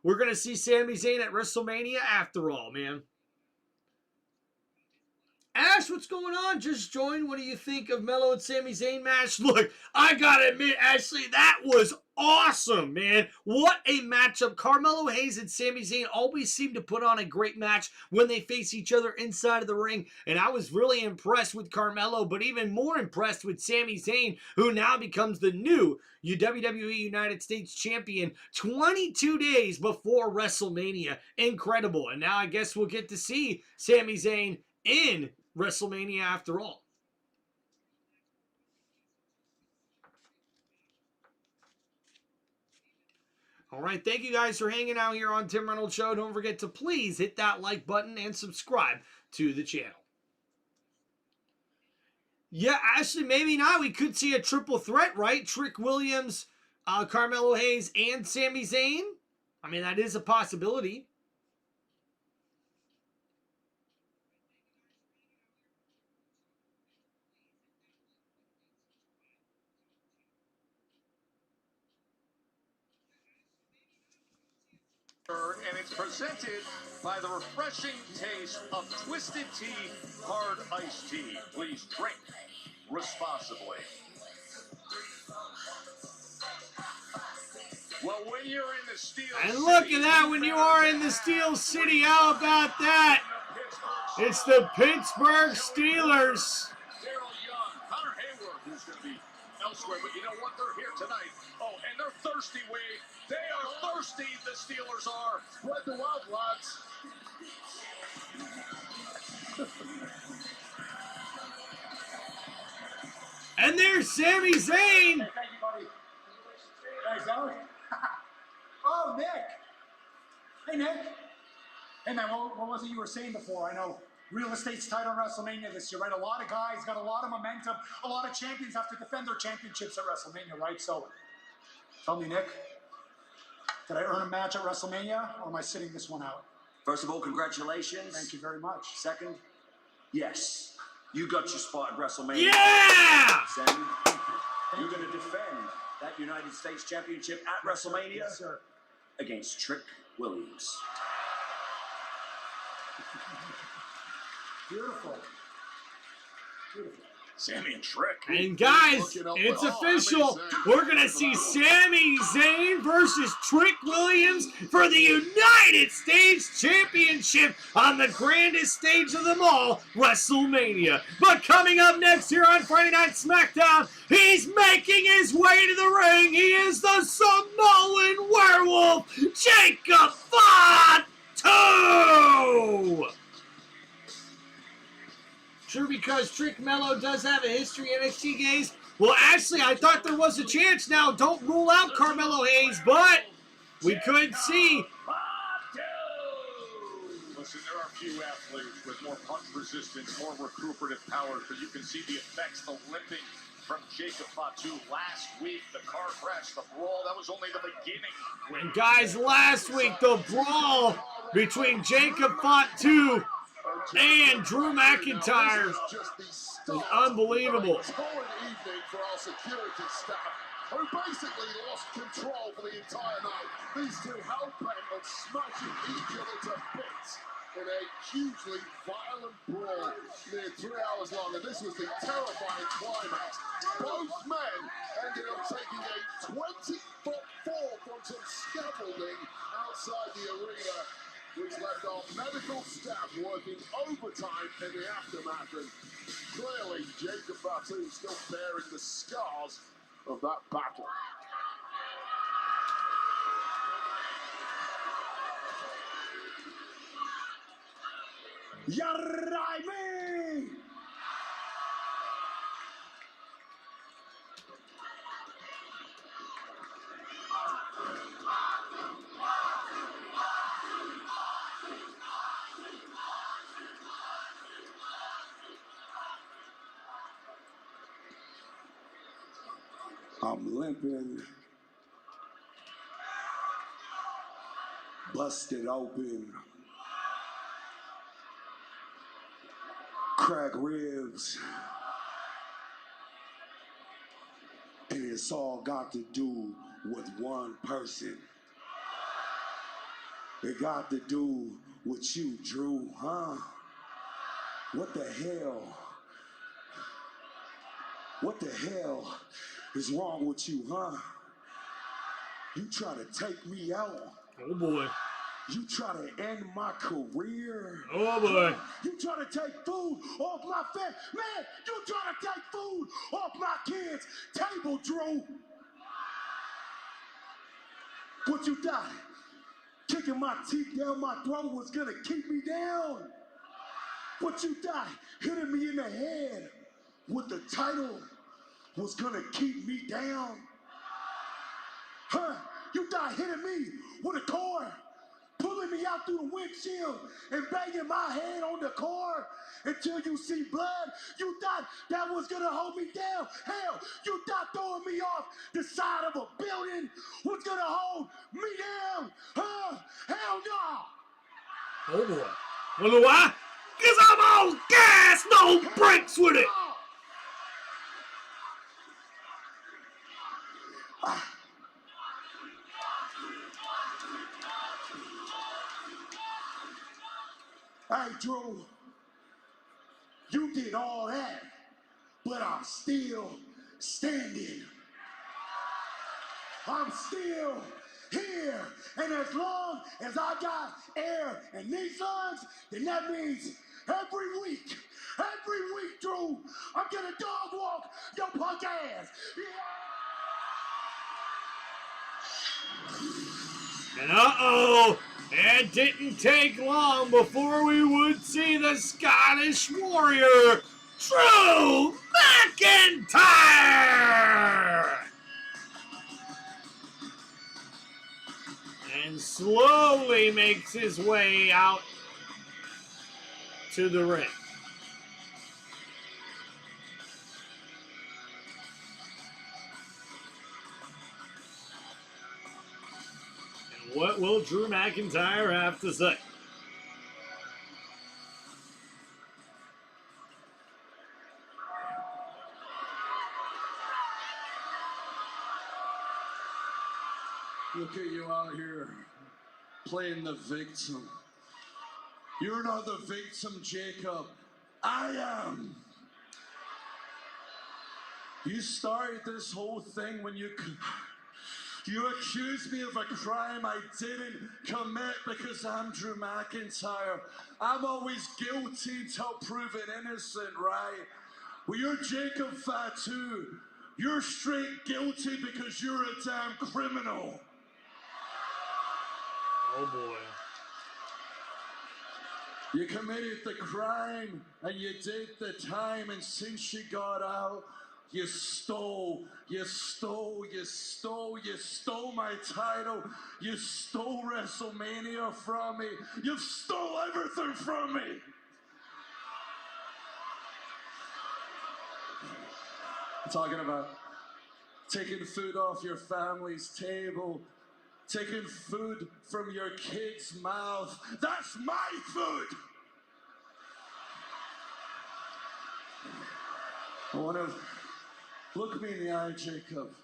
we're going to see Sami Zayn at WrestleMania after all, man. Ash, what's going on? Just joined. What do you think of Melo and Sami Zayn match? Look, I gotta admit, Ashley, that was awesome, man. What a matchup. Carmelo Hayes and Sami Zayn always seem to put on a great match when they face each other inside of the ring. And I was really impressed with Carmelo, but even more impressed with Sami Zayn, who now becomes the new WWE United States Champion 22 days before WrestleMania. Incredible. And now I guess we'll get to see Sami Zayn in WrestleMania after all. All right, thank you guys for hanging out here on Tim Reynolds Show. Don't forget to please hit that like button and subscribe to the channel. Yeah, actually, maybe not. We could see a triple threat, right? Trick Williams, Carmelo Hayes, and Sami Zayn. I mean, that is a possibility. And it's presented by the refreshing taste of Twisted Tea Hard Iced Tea. Please drink responsibly. Well, when you're in the Steel And City, look at that, when you are in the Steel City, how about that? It's the Pittsburgh Steelers. Daryl Young, Connor Hayward, who's going to be elsewhere, but you know what? They're here tonight. Oh, and they're thirsty, Wade. They are thirsty, the Steelers are. Spread the wealth, lads. And there's Sami Zayn. Hey, thank you, buddy. Thanks, Alex. Oh, Nick. Hey, Nick. Hey, man, what was it you were saying before? I know real estate's tight on WrestleMania this year, right? A lot of guys got a lot of momentum. A lot of champions have to defend their championships at WrestleMania, right? So, tell me, Nick, did I earn a match at WrestleMania, or am I sitting this one out? First of all, congratulations. Thank you very much. Second, yes, you got your spot at WrestleMania. Yeah! Sammy, you're going to defend that United States Championship at WrestleMania Yes, sir. against Trick Williams. Beautiful. Beautiful. Sammy and Trick. And guys, it's official. We're going to see Sami Zayn versus Trick Williams for the United States Championship on the grandest stage of them all, WrestleMania. But coming up next here on Friday Night SmackDown, he's making his way to the ring. He is the Samoan werewolf, Jacob Fatu! True, because Trick Mello does have a history in NXT games. Well, actually, I thought there was a chance now. Don't rule out Carmelo Hayes, but we could see. Listen, there are few athletes with more punch resistance, more recuperative power, but you can see the effects, the limping from Jacob Fatu last week. The car crash, the brawl, that was only the beginning. And guys, last week, the brawl between Jacob Fatu and Drew McIntyre is unbelievable. Horrid evening for our security staff, who basically lost control for the entire night. These two hell-bent on smashing each other to bits in a hugely violent brawl near 3 hours long, and this was the terrifying climax. Both men ended up taking a 20-foot fall from some scaffolding outside the arena, which left our medical staff working overtime in the aftermath. And clearly, Jacob Fatu is still bearing the scars of that battle. Yarraime! I'm limping, busted open, cracked ribs, and it's all got to do with one person. It got to do with you, Drew, huh? What the hell? What the hell is wrong with you, huh? You try to take me out. Oh boy. You try to end my career. Oh boy. You try to take food off my family. Man, you try to take food off my kids' table, Drew. But you thought kicking my teeth down my throat was gonna keep me down. But you thought hitting me in the head with the title was gonna keep me down. Huh? You thought hitting me with a car, pulling me out through the windshield and banging my head on the car until you see blood. You thought that was gonna hold me down. Hell, you thought throwing me off the side of a building was gonna hold me down. Huh? Hell no. Oh boy. Wonder why? Cause I'm on gas, no brakes with it. Hey, Drew, you did all that, but I'm still standing. I'm still here. And as long as I got air in these lungs, then that means every week, Drew, I'm gonna dog walk your punk ass. Yeah. And uh-oh, it didn't take long before we would see the Scottish Warrior, Drew McIntyre! And slowly makes his way out to the ring. And what will Drew McIntyre have to say? Look at you out here playing the victim. You're not the victim, Jacob. I am. You started this whole thing when you accused me of a crime I didn't commit because I'm Drew McIntyre. I'm always guilty until proven innocent, right? Well, you're Jacob Fatu. You're straight guilty because you're a damn criminal. Oh boy. You committed the crime and you did the time, and since you got out, you stole my title. You stole WrestleMania from me. You stole everything from me. I'm talking about taking food off your family's table, taking food from your kid's mouth. That's my food. I want to look me in the eye, Jacob.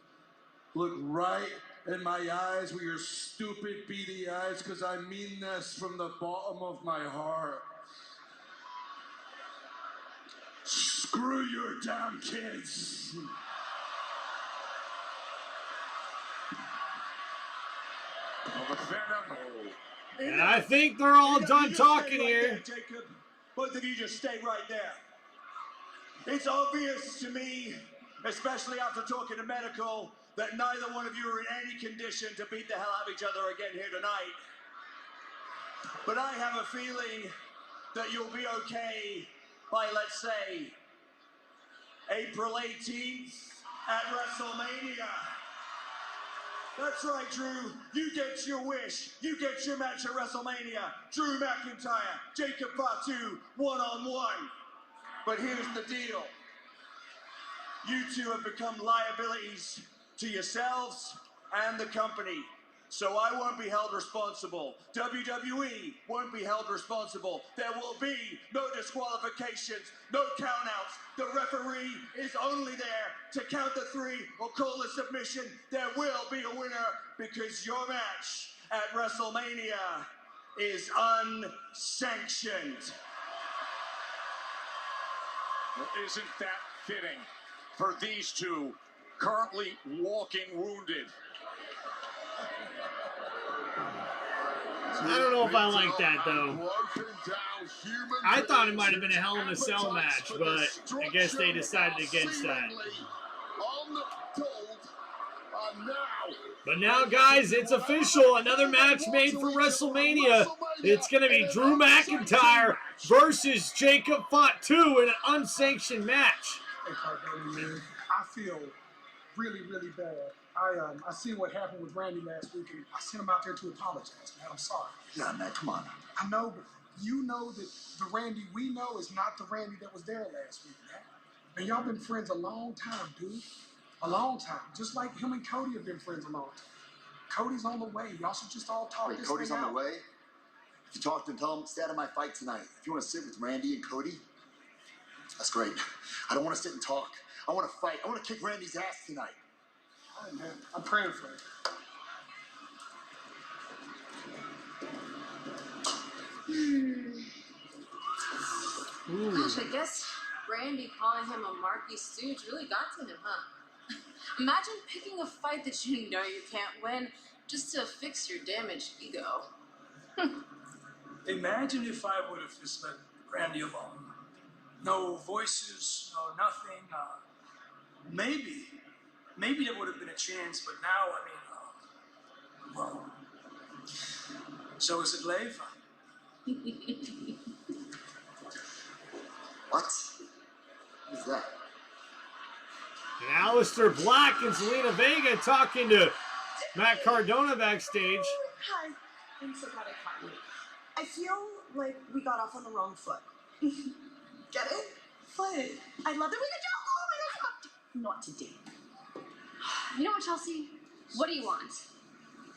Look right in my eyes with your stupid, beady eyes, because I mean this from the bottom of my heart. Screw your damn kids. And I think they're all done talking here. Jacob, both of you just stay right there. It's obvious to me, especially after talking to medical, that neither one of you are in any condition to beat the hell out of each other again here tonight. But I have a feeling that you'll be okay by, let's say, April 18th at WrestleMania. That's right, Drew. You get your wish. You get your match at WrestleMania. Drew McIntyre, Jacob Fatu, one-on-one. But here's the deal. You two have become liabilities to yourselves and the company. So I won't be held responsible. WWE won't be held responsible. There will be no disqualifications, no countouts. The referee is only there to count the 3 or call a submission. There will be a winner because your match at WrestleMania is unsanctioned. Well, isn't that fitting for these two currently walking wounded? I don't know if I like that, though. I thought it might have been a Hell in a Cell match, but I guess they decided against that. But now, guys, it's official. Another match made for WrestleMania. It's going to be Drew McIntyre versus Jacob Fatu in an unsanctioned match. Hey, Cardona, man, I feel really, really bad. I seen what happened with Randy last week, and I sent him out there to apologize, man. I'm sorry. Yeah, man, come on. I know, but you know that the Randy we know is not the Randy that was there last week, man. And y'all been friends a long time, dude. A long time. Just like him and Cody have been friends a long time. Cody's on the way. Y'all should just all talk Wait, this Cody's thing on out. the way? If you talk to him, tell him, stay out of my fight tonight. If you want to sit with Randy and Cody, that's great. I don't want to sit and talk. I want to fight. I want to kick Randy's ass tonight. All right, man. I'm praying for you. Gosh, I guess Randy calling him a Marky Stooge really got to him, huh? Imagine picking a fight that you know you can't win just to fix your damaged ego. Imagine if I would have just let Randy alone. No voices, no nothing. Maybe there would have been a chance, but now, well, so is it Lev? What? Who's that? And Aleister Black and Zelina Vega talking to Matt Cardona backstage. Hi. I'm so glad I caught you. I feel like we got off on the wrong foot. Get it? But I love that we could do. Oh my God. Not today. You know what, Chelsea? What do you want?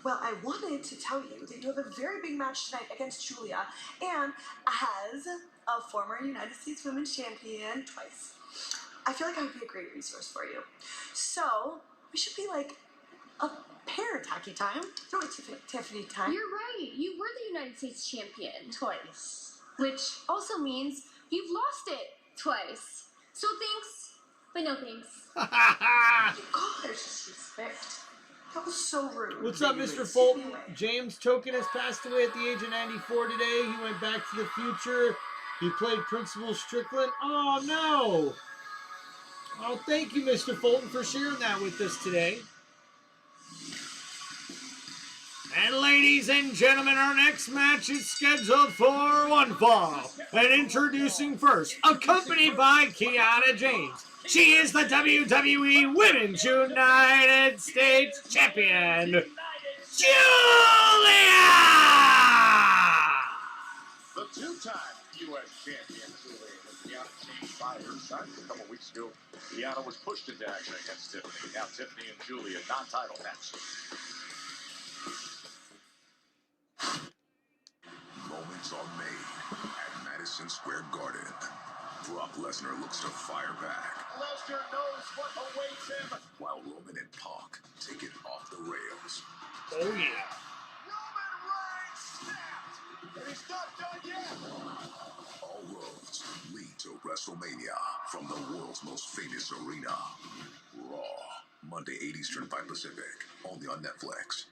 Well, I wanted to tell you that you have a very big match tonight against Julia, and as a former United States Women's Champion twice, I feel like I would be a great resource for you. So we should be like a pair tacky time. No, it's Tiffany time. You're right. You were the United States champion twice, which also means you've lost it twice. So thanks, but no thanks. God, there's disrespect. That was so rude. What's up, Mr. Fulton? James Token has passed away at the age of 94 today. He went back to the future. He played Principal Strickland. Oh, no. Oh, thank you, Mr. Fulton, for sharing that with us today. And ladies and gentlemen, our next match is scheduled for one fall. And introducing first, accompanied by Kiana James. She is the WWE Women's United States Champion, Julia! The two-time U.S. champion, Julia, with Kiana James by her side. A couple weeks ago, Kiana was pushed into action against Tiffany. Now Tiffany and Julia, non-title match. Moments are made at Madison Square Garden. Brock Lesnar looks to fire back, Lesnar knows what awaits him. while Roman and Pac take it off the rails. Oh, yeah. Roman Reigns snapped, and he's not done yet. All roads lead to WrestleMania from the world's most famous arena, Raw. Monday, 8 Eastern, 5 Pacific, only on Netflix.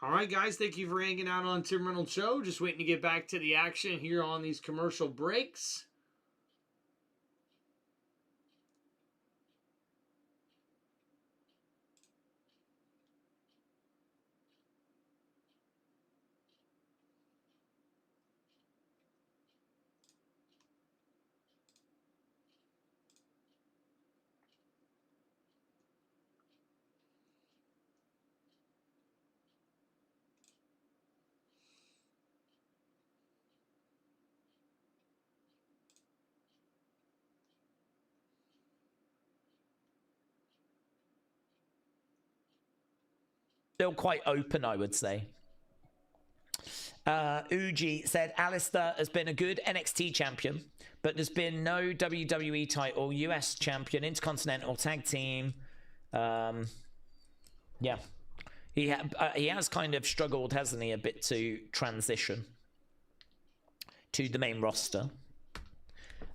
All right, guys, thank you for hanging out on Tim Reynolds Show. Just waiting to get back to the action here on these commercial breaks. Still quite open, I would say. Uji said Alistair has been a good NXT champion, but there's been no WWE title, US champion, Intercontinental Tag Team. Yeah. He has kind of struggled, hasn't he, a bit to transition to the main roster.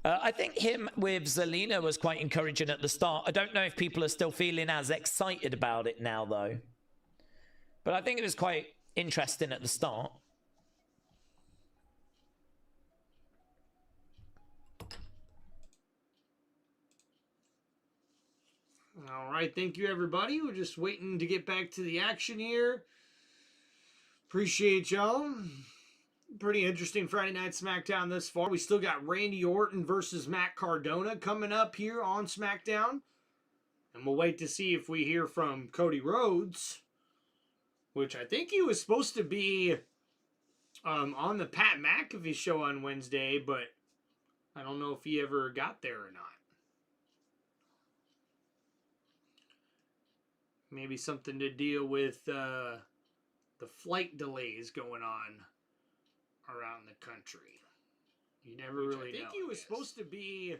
I think him with Zelina was quite encouraging at the start. I don't know if people are still feeling as excited about it now, though. But I think it was quite interesting at the start. All right, thank you, everybody. We're just waiting to get back to the action here. Appreciate y'all. Pretty interesting Friday Night SmackDown thus far. We still got Randy Orton versus Matt Cardona coming up here on SmackDown. And we'll wait to see if we hear from Cody Rhodes, which I think he was supposed to be on the Pat McAfee show on Wednesday, but I don't know if he ever got there or not. Maybe something to deal with the flight delays going on around the country. You never really know. I think he was supposed to be...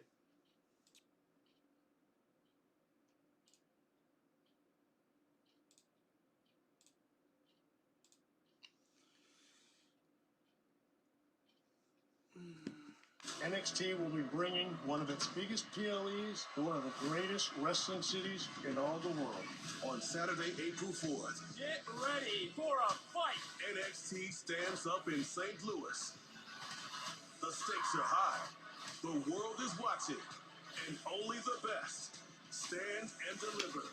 NXT will be bringing one of its biggest PLEs to one of the greatest wrestling cities in all the world. On Saturday, April 4th, Get ready for a fight. NXT stands up in St. Louis. The stakes are high. The world is watching. And only the best stand and deliver.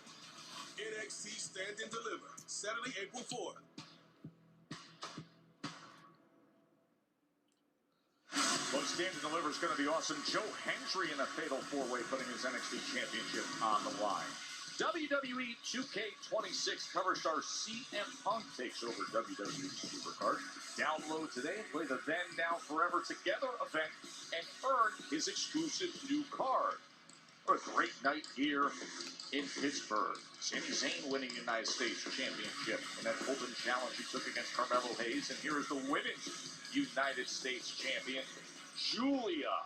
NXT Stand and Deliver, Saturday, April 4th. Well, Stand and Deliver is going to be awesome. Joe Hendry in a fatal four-way putting his NXT Championship on the line. WWE 2K26 cover star CM Punk takes over WWE Supercard. Download today and play the Then Now Forever Together event and earn his exclusive new card. What a great night here in Pittsburgh. Sami Zayn winning United States Championship in that open challenge he took against Carmelo Hayes. And here is the Women's United States Champion, Julia.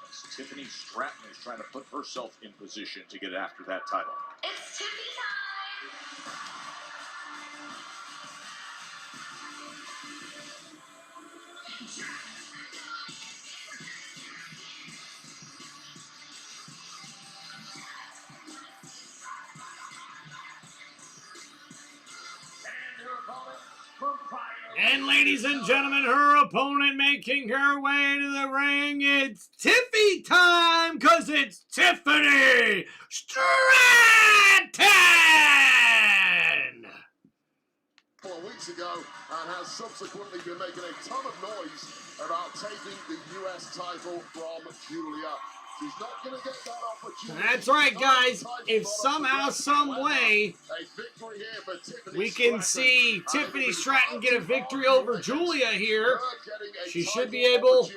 As Tiffany Stratton is trying to put herself in position to get after that title. It's Tiffy time! And ladies and gentlemen, her opponent making her way to the ring. It's Tiffy time, because it's Tiffany Stratton! A couple of weeks ago, and has subsequently been making a ton of noise about taking the US title from Julia. She's not going to get that opportunity. That's right, guys. If somehow, some way, we can see Tiffany Stratton get a victory over Julia here, she should be able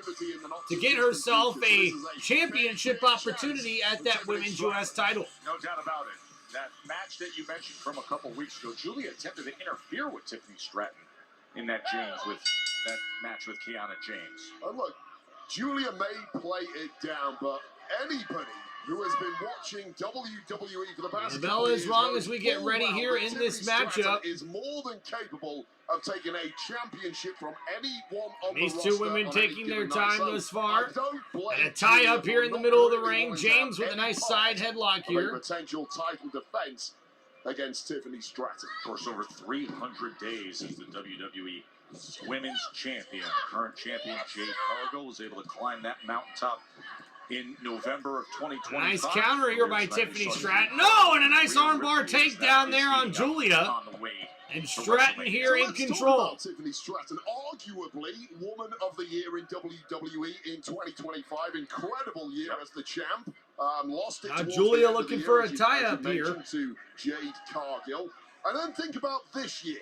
to get herself a championship opportunity at that Women's US title. No doubt about it. That match that you mentioned from a couple weeks ago, Julia attempted to interfere with Tiffany Stratton in that match with Kiana James. Look, Julia may play it down, but anybody who has been watching WWE for the past the bell is rung as we get ready here in this matchup. Is more than capable of taking a championship from anyone on These the two roster women on taking any their given night. time So thus far. I don't blame And a tie Julia up here for in the not middle of the really ring. wanting to have James with a any nice part side headlock of a here. potential title defense. against Tiffany Stratton. Of course, over 300 days as the WWE Women's Champion. Current champion Jade Cargill was able to climb that mountaintop in November of 2025. Nice counter here by Tiffany Stratton. No, and a nice armbar takedown there on Julia. And Stratton here in control. Talk about Tiffany Stratton, arguably Woman of the Year in WWE in 2025. Incredible year as the champ. Lost it. Now Julia looking for a tie-up here. To Jade Cargill. And then think about this year.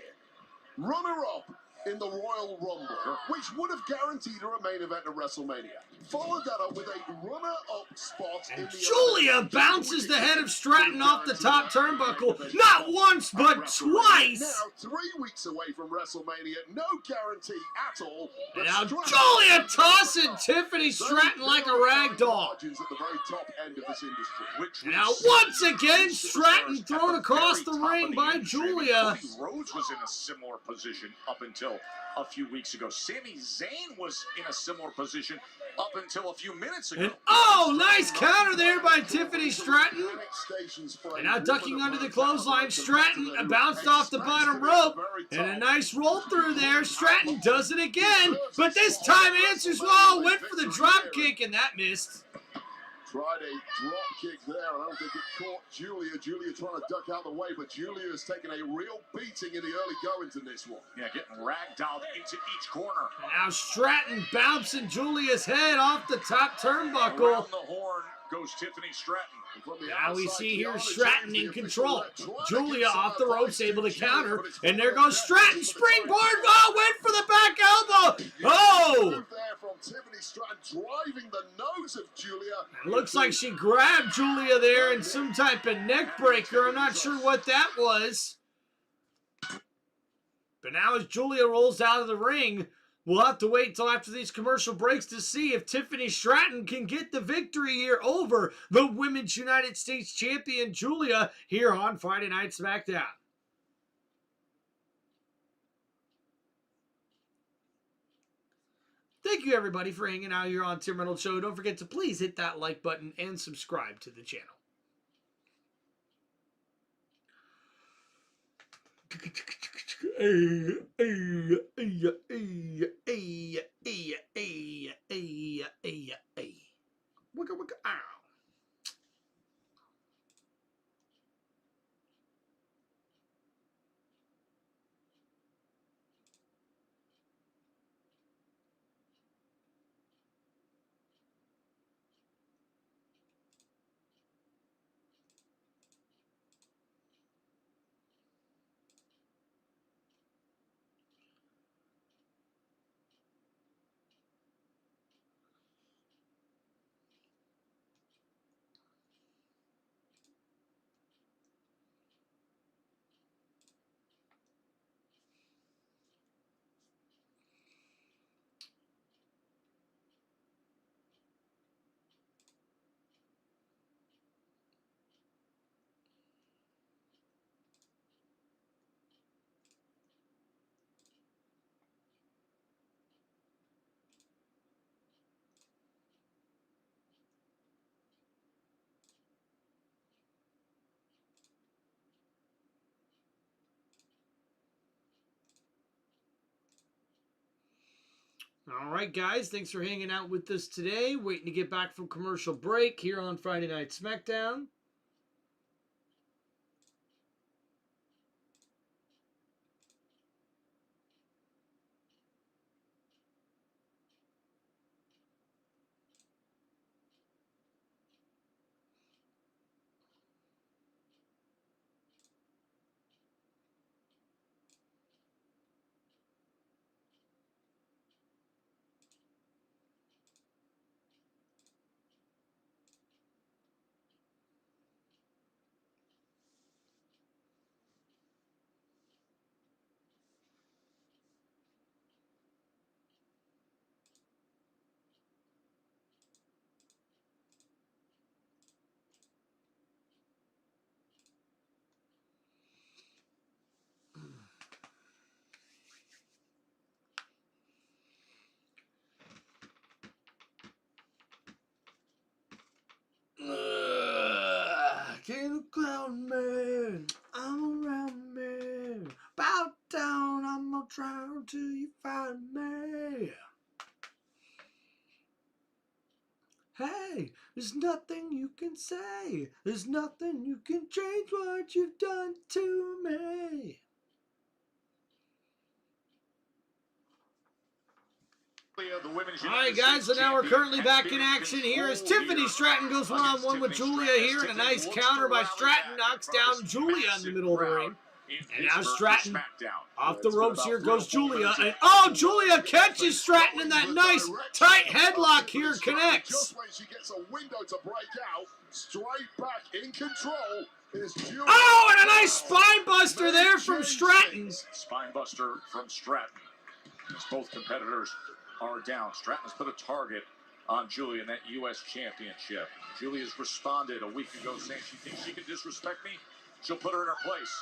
Runner-up in the Royal Rumble, which would have guaranteed her a main event at WrestleMania. Followed that up with a runner-up spot in the Julia bounces the head of Stratton off the top turnbuckle, not once, but twice. Now, 3 weeks away from WrestleMania, no guarantee at all. Now Julia tossing Tiffany Stratton like a rag doll. At the very top end of this industry. Now once again, Stratton thrown across the ring by Julia. Cody Rhodes was in a similar position up until a few weeks ago. Sami Zayn was in a similar position up until a few minutes ago. And oh, nice counter there by Tiffany Stratton. And now ducking under the clothesline, Stratton bounced off the bottom rope. And a nice roll through there. Stratton does it again, but this time answers well. Went for the drop kick, and that missed. Tried a drop kick there. I don't think it caught Julia. Julia trying to duck out of the way, but Julia has taken a real beating in the early goings in this one. Yeah, getting ragdolled into each corner. And now Stratton bouncing Julia's head off the top turnbuckle. Around the horn goes Tiffany Stratton. Now we see here Stratton in control. Julia off the ropes, able to counter. And there goes Stratton, springboard. Oh, went for the back elbow. Oh! Tiffany Stratton driving the nose of Julia. It looks like she grabbed Julia there in some type of neck breaker. I'm not sure what that was. But now as Julia rolls out of the ring, we'll have to wait until after these commercial breaks to see if Tiffany Stratton can get the victory here over the Women's United States Champion Julia here on Friday Night SmackDown. Thank you, everybody, for hanging out here on Tim Reynolds Show. Don't forget to please hit that like button and subscribe to the channel. Wicka, wicka, ow. All right, guys, thanks for hanging out with us today. Waiting to get back from commercial break here on Friday Night SmackDown. Can clown man, I'm Hey, there's nothing you can say. There's nothing you can change what you've done to me. Alright guys, so now we're currently back in action here as Tiffany Stratton goes one-on-one with Julia here, and a nice counter by Stratton knocks down Julia in the middle of the ring. And now Stratton off the ropes here goes Julia, and oh, Julia catches Stratton in that nice tight headlock here, connects. Just when she gets a window to break out, straight back in control is Julia. Oh, and a nice spine buster there from Stratton. Spine buster from Stratton. As both competitors are down. Stratton has put a target on Julia in that U.S. Championship. Julia's responded a week ago saying she thinks she can disrespect me. She'll put her in her place.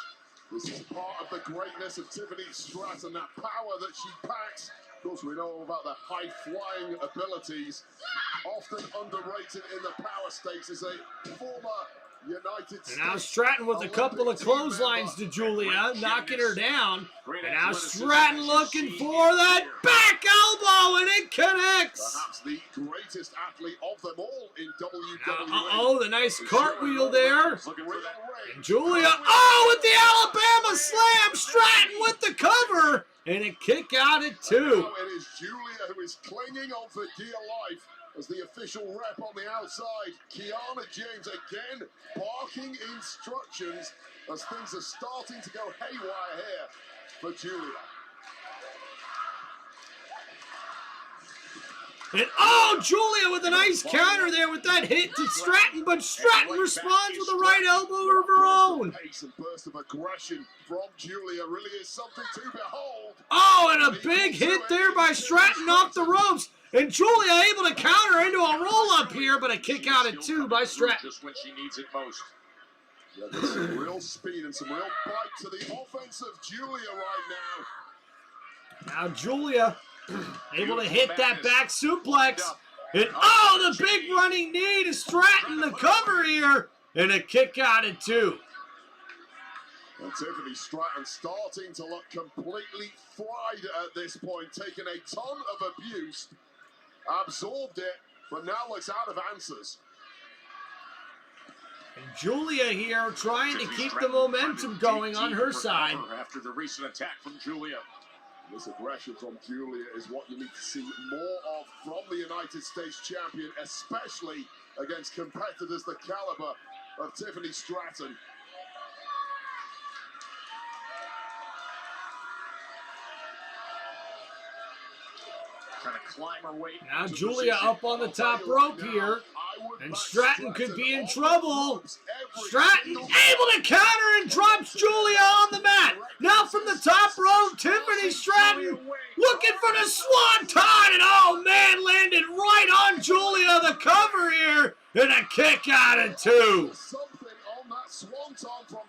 This is part of the greatness of Tiffany Stratton, that power that she packs. Of course, we know about the high-flying abilities, often underrated in the power stakes as a former United States. And now Stratton with a couple of clotheslines to Julia, knocking her down. And now Stratton looking for that back elbow, and it connects. Perhaps the greatest athlete of them all in WWE. Oh, the nice cartwheel there. And Julia, oh, with the Alabama slam, Stratton with the cover, and a kick out at 2. Now it is Julia who is clinging on for dear life as the official rep on the outside. Kiana James again barking instructions as things are starting to go haywire here for Julia. And oh, Julia with a nice counter there with that hit to Stratton, but Stratton responds with a right elbow of her own. Pace and burst of aggression from Julia really is something to behold. Oh, and a big hit there by Stratton off the ropes. And Julia able to counter into a roll-up here, but a kick out at 2 by Stratton. Just when she needs it most. Yeah, there's some real speed and some real bite to the offense of Julia right now. Now Julia able to hit that back suplex. And oh, the big running knee to Stratton, the cover here, and a kick out at 2. And Tiffany Stratton starting to look completely fried at this point, taking a ton of abuse, absorbed it, but now looks out of answers. And Julia here trying to keep the momentum going on her side. After the recent attack from Julia. This aggression from Julia is what you need to see more of from the United States champion, especially against competitors the caliber of Tiffany Stratton. Trying to climb her way. Now Julia up on the top rope here, and Stratton could be in trouble. Stratton able to counter and drops Julia on the mat. Now from the top rope, Tiffany Stratton looking for the swanton, and oh man, landed right on Julia, the cover here, and a kick out at 2.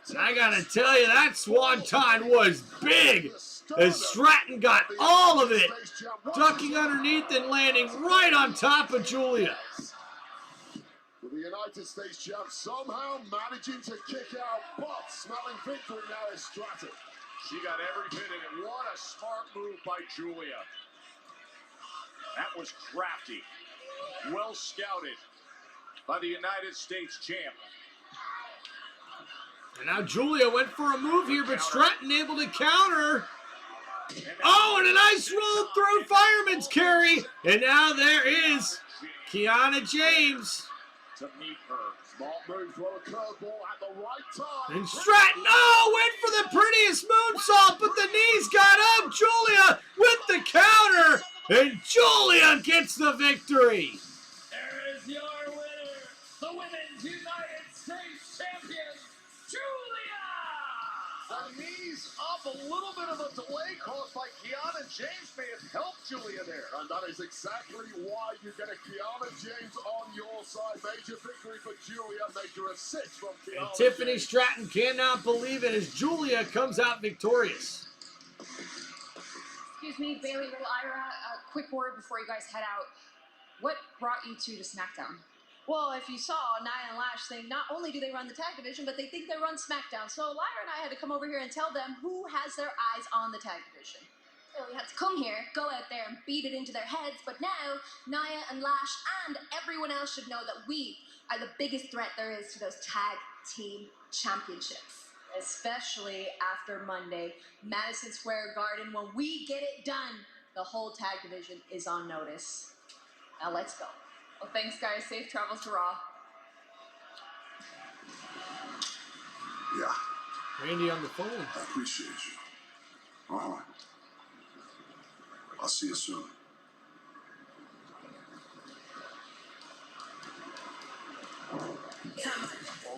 And I gotta tell you, that swanton was big, as Stratton got all of it, ducking underneath and landing right on top of Julia. The United States champ somehow managing to kick out, but smelling victory now is Stratton. She got every bit in it. What a smart move by Julia. That was crafty. Well scouted by the United States champ. And now Julia went for a move here, but Stratton able to counter. Oh, and a nice roll through fireman's carry. And now there is Kiana James. To meet her. Smart move, throw a curveball at the right time. And Stratton, oh, went for the prettiest moonsault, but the knees got up. Julia with the counter, and Julia gets the victory. There is your winner, the Women's United States Champion, Julia! The knees up, a little bit of a delay caused by Kiana James may have helped Julia there. And that is exactly why you get a Kiana James on your side. Major victory for Julia, major assist from Kiana And Tiffany James. Stratton cannot believe it as Julia comes out victorious. Excuse me, Bailey, Little Ira, a quick word before you guys head out. What brought you two to SmackDown? Well, if you saw Nia and Lash thing, not only do they run the tag division, but they think they run SmackDown. So Lyra and I had to come over here and tell them who has their eyes on the tag division. really had to come here, go out there and beat it into their heads, but now Nia and Lash and everyone else should know that we are the biggest threat there is to those tag team championships. Especially after Monday, Madison Square Garden, when we get it done, the whole tag division is on notice. Now let's go. Well, thanks, guys. Safe travels to Raw. Yeah. Randy on the phone. I appreciate you. I'll see you soon. Well,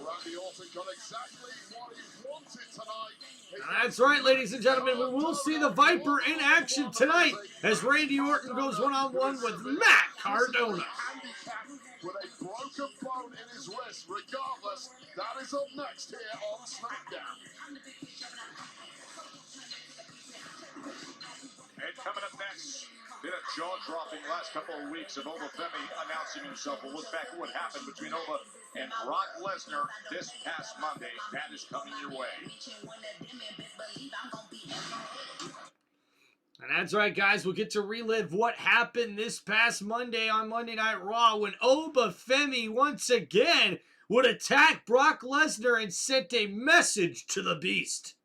Randy Orton got exactly what he wanted tonight. That's right, ladies and gentlemen. We will see the Viper in action tonight as Randy Orton goes one-on-one with Matt Cardona. With a broken bone in his wrist, regardless, that is up next here on SmackDown. And coming up next, been a jaw-dropping last couple of weeks of Obafemi announcing himself. We'll look back at what happened between Oba and Brock Lesnar this past Monday. That is coming your way. And that's right, guys. We'll get to relive what happened this past Monday on Monday Night Raw when Obafemi once again would attack Brock Lesnar and sent a message to the Beast.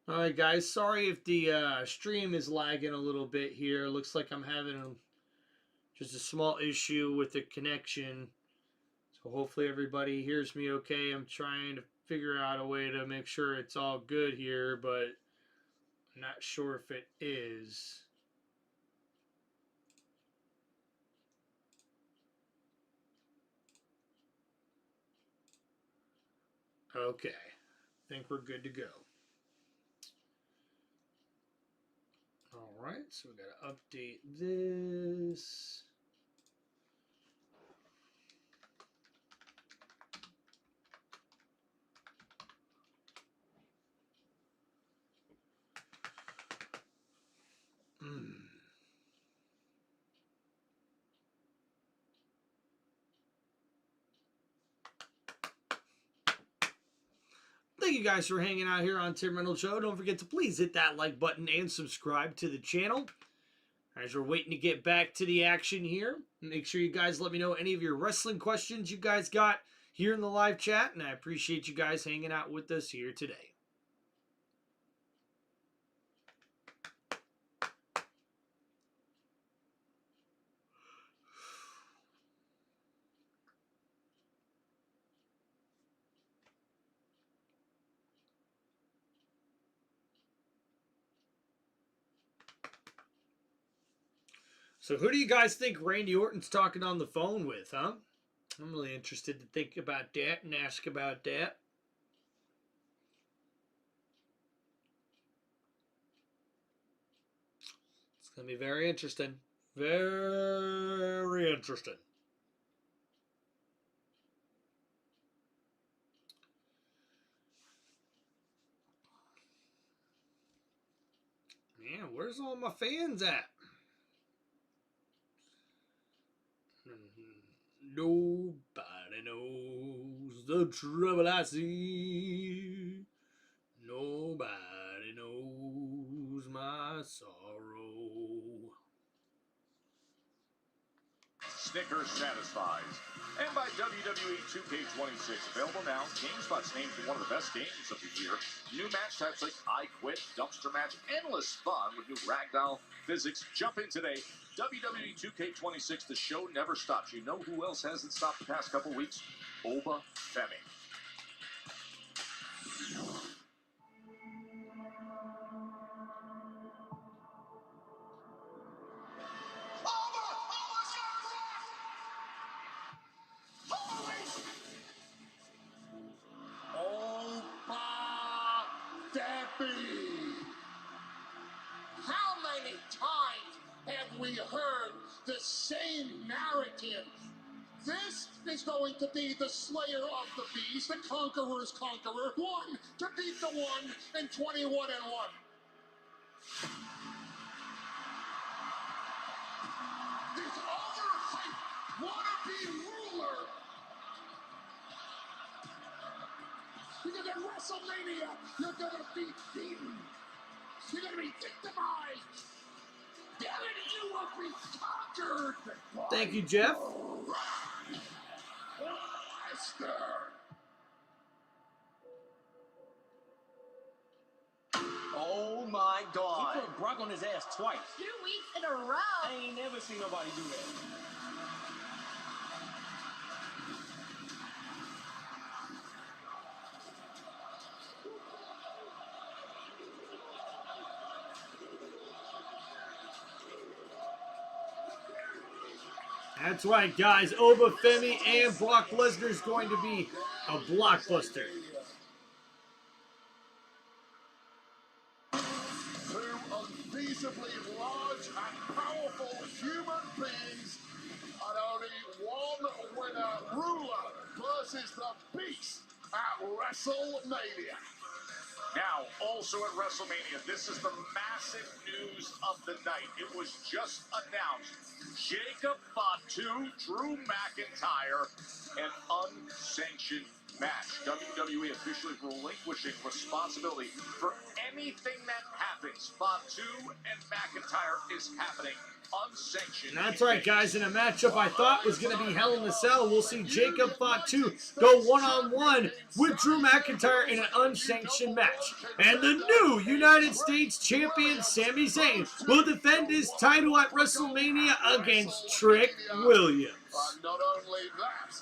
Alright guys, sorry if the stream is lagging a little bit here. Looks like I'm having just a small issue with the connection. So hopefully everybody hears me okay. I'm trying to figure out a way to make sure it's all good here, but I'm not sure if it is. Okay, I think we're good to go. Alright, so we gotta update this. Thank you guys for hanging out here on Tim Reynolds Show. Don't forget to please hit that like button and subscribe to the channel. As we're waiting to get back to the action here, make sure you guys let me know any of your wrestling questions you guys got here in the live chat, and I appreciate you guys hanging out with us here today. So who do you guys think Randy Orton's talking on the phone with, huh? I'm really interested to think about that and ask about that. It's going to be very interesting. Very interesting. Man, where's all my fans at? Nobody knows the trouble I see. Nobody knows my sorrow. Snickers satisfies. And by WWE 2K26, available now. GameSpot's named one of the best games of the year. New match types like I Quit, Dumpster Match, endless fun with new ragdoll physics. Jump in today. WWE 2K26, the show never stops. You know who else hasn't stopped the past couple weeks? Oba Femi. How many times have we heard the same narrative? This is going to be the slayer of the beast, the conqueror's conqueror, one to beat the one in 21-1. This overhyped wannabe ruler. Because at WrestleMania, you're gonna be beaten. You're gonna be victimized. Damn it, you will be conquered. Thank you, Jeff. Oh my God. He put Brock on his ass twice. 2 weeks in a row. I ain't never seen nobody do that. That's right, guys. Oba Femi and Brock Lesnar is going to be a blockbuster. Two unfeasibly large and powerful human beings, and only one winner, ruler versus the beast at WrestleMania. Now, also at WrestleMania, this is the massive news of the night. It was just announced. Jacob Fatu, Drew McIntyre, an unsanctioned match. WWE officially relinquishing responsibility for anything that happens. Fatu and McIntyre is happening unsanctioned. That's right, guys. In a matchup I thought was going to be Hell in a Cell, we'll see Jacob Fatu go one-on-one with Drew McIntyre in an unsanctioned match. And the new United States Champion Sami Zayn will defend his title at WrestleMania against Trick Williams. Not only that,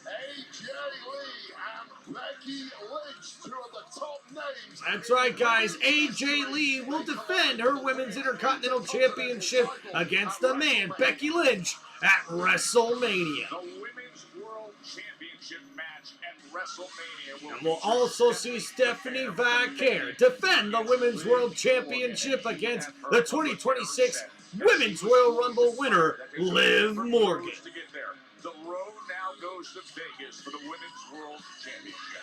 AJ Lee and Becky Lynch, two of the top names. That's right, guys. AJ Lee will defend her Women's Intercontinental Championship against the man, Becky Lynch, at WrestleMania. The Women's World Championship match at WrestleMania. And we'll also see Stephanie Vaquer defend the Women's World Championship against the 2026 Women's Royal Rumble winner, Liv Morgan. The road now goes to Vegas for the Women's World Championship.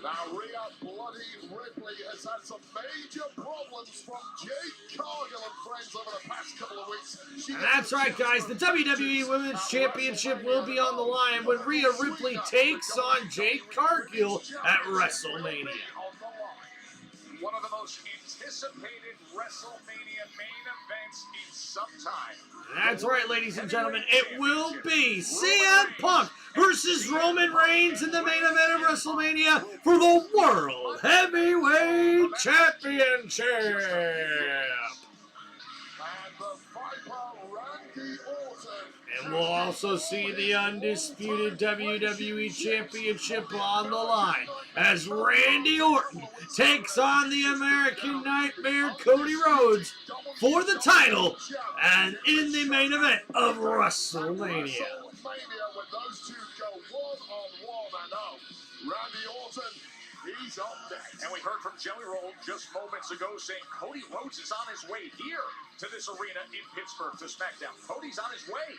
Now, Rhea Bloody Ripley has had some major problems from Jade Cargill and friends over the past couple of weeks. And that's right, guys. The WWE Women's Championship will be on the line when Rhea Ripley takes on Jade Cargill at WrestleMania. One of the most anticipated WrestleMania main events in some time. That's right, ladies and gentlemen. It will be CM Punk versus Roman Reigns in the main event of WrestleMania for the World Heavyweight Championship. And we'll also see the undisputed WWE Championship on the line as Randy Orton takes on the American Nightmare Cody Rhodes for the title and in the main event of WrestleMania. When those two go one-on-one, I know. Randy Orton, he's up next. And we heard from Jelly Roll just moments ago saying Cody Rhodes is on his way here to this arena in Pittsburgh to SmackDown. Cody's on his way.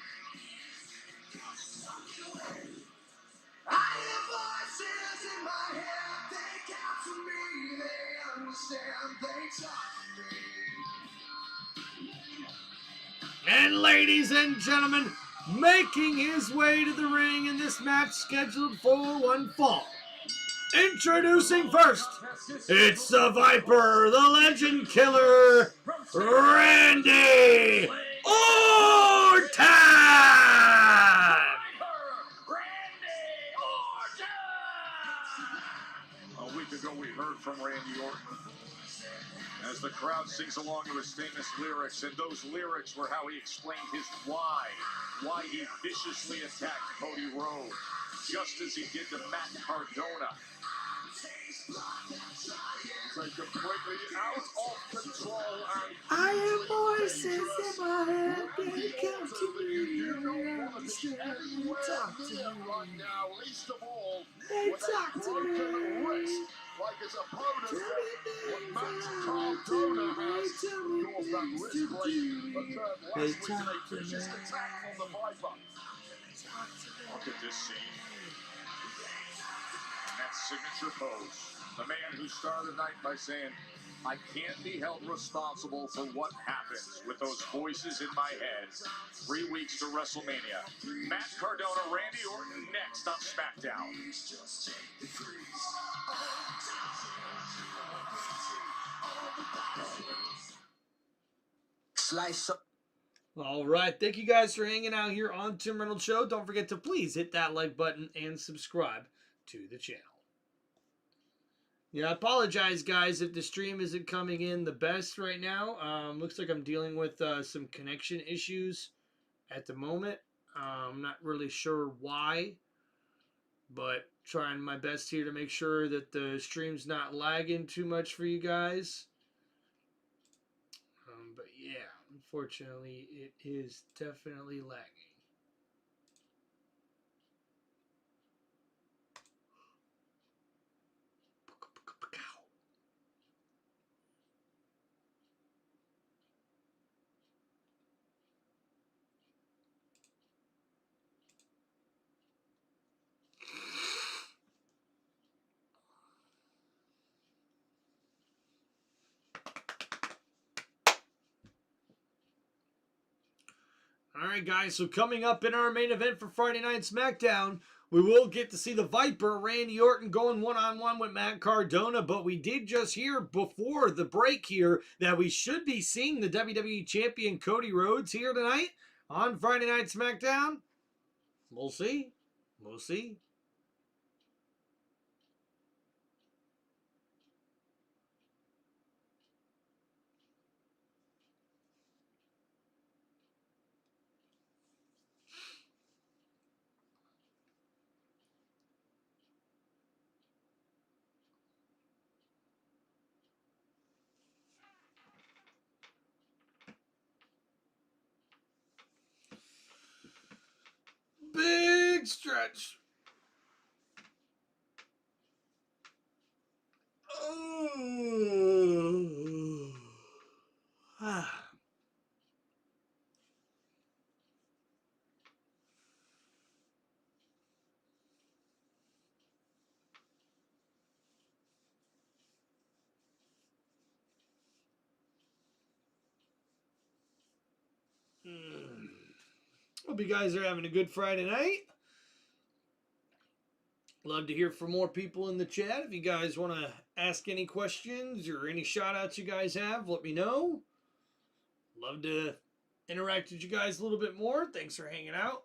I hear voices in my head, they count to me, they understand, they talk to me. And ladies and gentlemen, making his way to the ring in this match scheduled for one fall. Introducing first, it's the Viper, the Legend Killer, Randy Orton! A week ago, we heard from Randy Orton as the crowd sings along to his famous lyrics, and those lyrics were how he explained his why he viciously attacked Cody Rhodes, just as he did to Matt Cardona. It's like completely out of control. And I have voices in my head, they come to me. You don't want to be They anywhere talk to near me. right now, least of all They with talk a to broken me. wrist like his opponent. Tell me What things Matt I Cardona want to has, do. Tell of me course, that things wrist to plate do. occurred They last week in talk a to me. vicious attack from the Viper. Look at this scene. And that signature pose. The man who started the night by saying, I can't be held responsible for what happens with those voices in my head. 3 weeks to WrestleMania. Matt Cardona, Randy Orton next on SmackDown. Slice up. All right. Thank you guys for hanging out here on Tim Reynolds Show. Don't forget to please hit that like button and subscribe to the channel. Yeah, I apologize, guys, if the stream isn't coming in the best right now. Looks like I'm dealing with some connection issues at the moment. I'm not really sure why, but trying my best here to make sure that the stream's not lagging too much for you guys. But yeah, unfortunately, it is definitely lagging. All right, guys, so coming up in our main event for Friday Night SmackDown, we will get to see the Viper, Randy Orton, going one-on-one with Matt Cardona, but we did just hear before the break here that we should be seeing the WWE Champion Cody Rhodes here tonight on Friday Night SmackDown. We'll see. We'll see. Big stretch. Oh. Ah. Hope you guys are having a good Friday night. Love to hear from more people in the chat. If you guys want to ask any questions or any shout outs you guys have, let me know. Love to interact with you guys a little bit more. Thanks for hanging out.